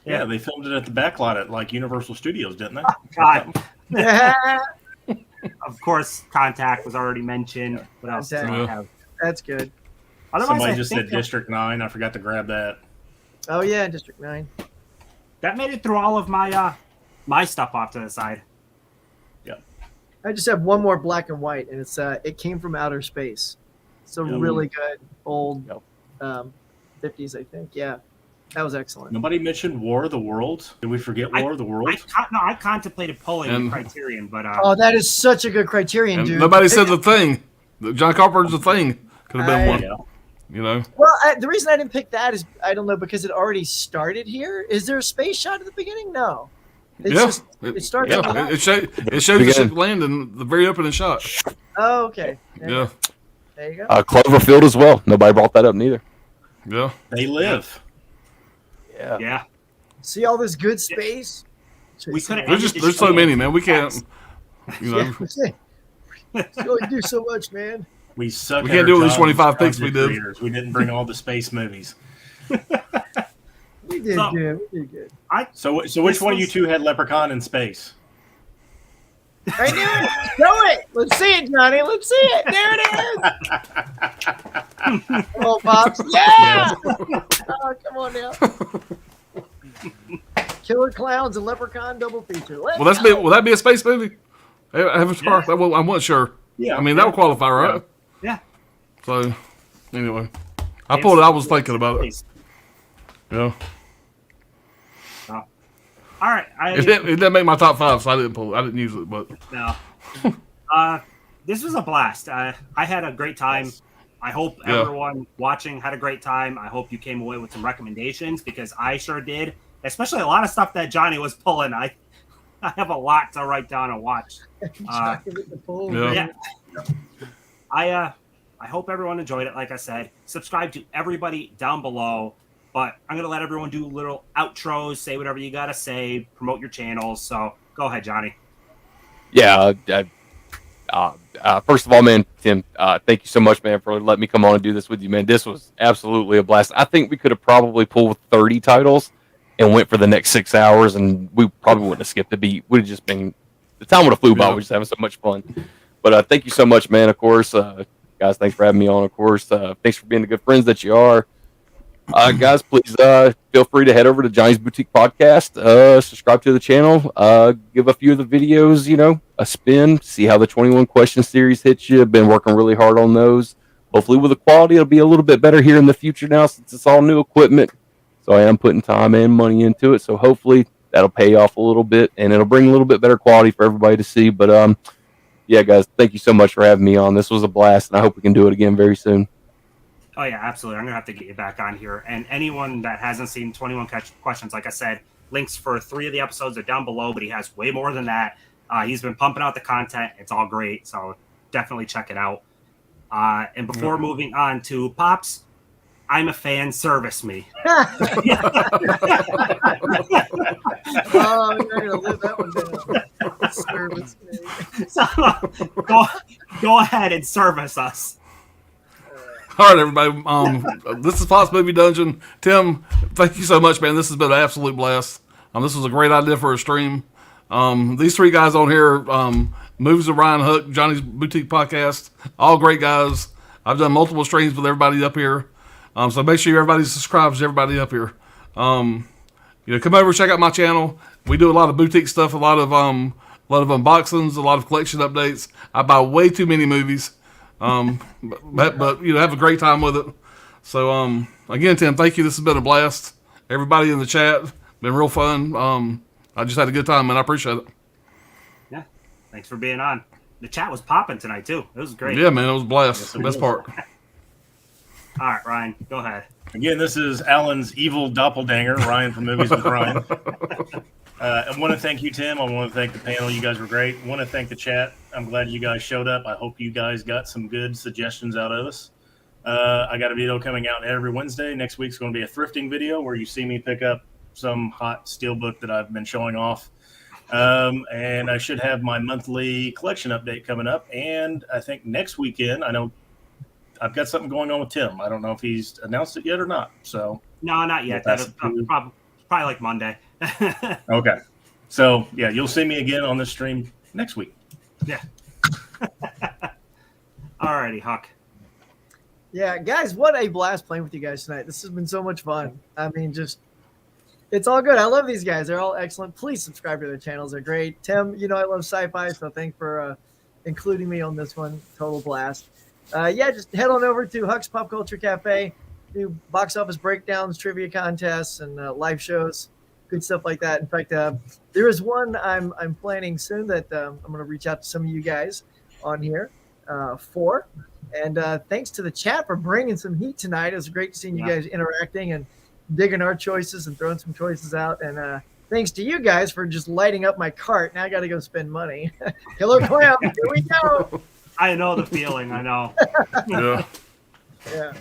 Yeah, they filmed it at the backlot at like Universal Studios, didn't they? God. Yeah, Of course, Contact was already mentioned. What else do I Contact. have? that's good. Otherwise, Somebody I just think said District 9. I forgot to grab that. Oh yeah, District 9. that made it through all of my my stuff off to the side. I just have one more black and white, and it's It Came from Outer Space. It's a really good old 50s, I think. Yeah, that was excellent. Nobody mentioned War of the Worlds. Did we forget War of the Worlds? I contemplated pulling And- Criterion, but Oh, that is such a good Criterion, And dude. nobody said the thing. John Carpenter's The Thing could have been I- one. Yeah. You know. Well, the reason I didn't pick that is I don't know because it already started here. Is there a space shot at the beginning? No. It's Yeah. just it starts. at the Yeah. left. It shows the ship land in the very opening shot. Oh, okay. Yeah. There you go. Cloverfield as well. Nobody brought that up neither. Yeah. They live. Yeah. yeah, See all this good space. we could have. There's so many, man. We can't. You know. You only do so much, man. We suck. We at can't our do all these jobs 25 as picks we content did. creators. We didn't bring all the space movies. We did So- good. We did good. So which one of you two had Leprechaun in space? I knew it. Show it. Let's see it, Johnny. Let's see it. There it is. Come on, Pops. Yeah. Oh, come on now. Killer Clowns and Leprechaun double feature. Let's go. Will that be a space movie? Avatar? Yeah. Well, I wasn't sure. Yeah. I mean, that would qualify, right? Yeah. So, anyway. I pulled it. I was thinking about it. Please. Yeah. All right, It didn't make my top 5, so I didn't pull it. I didn't use it, but No. This was a blast. I had a great time. I hope Yeah. everyone watching had a great time. I hope you came away with some recommendations because I sure did. Especially a lot of stuff that Johnny was pulling. I have a lot to write down and watch. Johnny with the pole. Yeah. Yeah. I I hope everyone enjoyed it. Like I said, subscribe to everybody down below. But I'm going to let everyone do little outros, say whatever you got to say, promote your channels. So go ahead, Johnny. Yeah. First of all, man, Tim, thank you so much, man, for letting me come on and do this with you, man. This was absolutely a blast. I think we could have probably pulled 30 titles and went for the next 6 hours, and we probably wouldn't have skipped a beat. We'd have just been, the time would have flew by. We're just having so much fun. But thank you so much, man. Of course, guys, thanks for having me on. Of course, thanks for being the good friends that you are. Guys, please feel free to head over to Johnny's Boutique Podcast, subscribe to the channel, give a few of the videos, a spin, see how the 21 question series hits you. I've been working really hard on those. Hopefully with the quality, it'll be a little bit better here in the future now since it's all new equipment. So I am putting time and money into it. So hopefully that'll pay off a little bit and it'll bring a little bit better quality for everybody to see. But yeah, guys, thank you so much for having me on. This was a blast, and I hope we can do it again very soon. Oh, yeah, absolutely. I'm going to have to get you back on here. And anyone that hasn't seen 21 Questions, like I said, links for 3 of the episodes are down below, but he has way more than that. He's been pumping out the content. It's all great, so definitely check it out. And before moving on to Pops, I'm a fan. Service me. Oh, you're going to live that one down. Service me. So go ahead and service us. All right, everybody. This is Pops Movie Dungeon. Tim, thank you so much, man. This has been an absolute blast. This was a great idea for a stream. These 3 guys on here, Movies with Ryon, Huck, Johnny's Boutique Podcast, all great guys. I've done multiple streams with everybody up here. So make sure everybody subscribes to everybody up here. Come over, check out my channel. We do a lot of boutique stuff, a lot of unboxings, a lot of collection updates. I buy way too many movies. But have a great time with it. So again, Tim, thank you. This has been a blast. Everybody in the chat, been real fun. I just had a good time, and I appreciate it. Yeah, thanks for being on. The chat was popping tonight too. It was great. Yeah, man, it was a blast. Yes, Best part. All right, Ryan, go ahead. Again, this is Alan's evil doppelganger, Ryan from Movies with Ryan. I want to thank you, Tim. I want to thank the panel. You guys were great. I want to thank the chat. I'm glad you guys showed up. I hope you guys got some good suggestions out of us. I got a video coming out every Wednesday. Next week's going to be a thrifting video where you see me pick up some hot steelbook that I've been showing off. And I should have my monthly collection update coming up. And I think next weekend, I know I've got something going on with Tim. I don't know if he's announced it yet or not. So no, not yet. That's probably like Monday. Okay. So, yeah, you'll see me again on this stream next week. Yeah. Alrighty, Huck. Yeah, guys, what a blast playing with you guys tonight. This has been so much fun. I mean, it's all good. I love these guys. They're all excellent. Please subscribe to their channels. They're great. Tim, I love sci-fi, so thanks for including me on this one. Total blast. Just head on over to Huck's Pop Culture Cafe. Do box office breakdowns, trivia contests, and live shows. Good stuff like that. In fact, there is one I'm planning soon that I'm going to reach out to some of you guys on here for. And thanks to the chat for bringing some heat tonight. It was great seeing you guys interacting and digging our choices and throwing some choices out. And thanks to you guys for just lighting up my cart. Now I got to go spend money. Killer Clown, here we go. I know the feeling. I know. Yeah.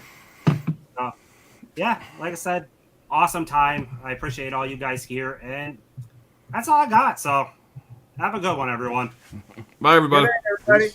Yeah, like I said, awesome time. I appreciate all you guys here, and that's all I got. So have a good one, everyone. Bye, everybody. Good night, everybody.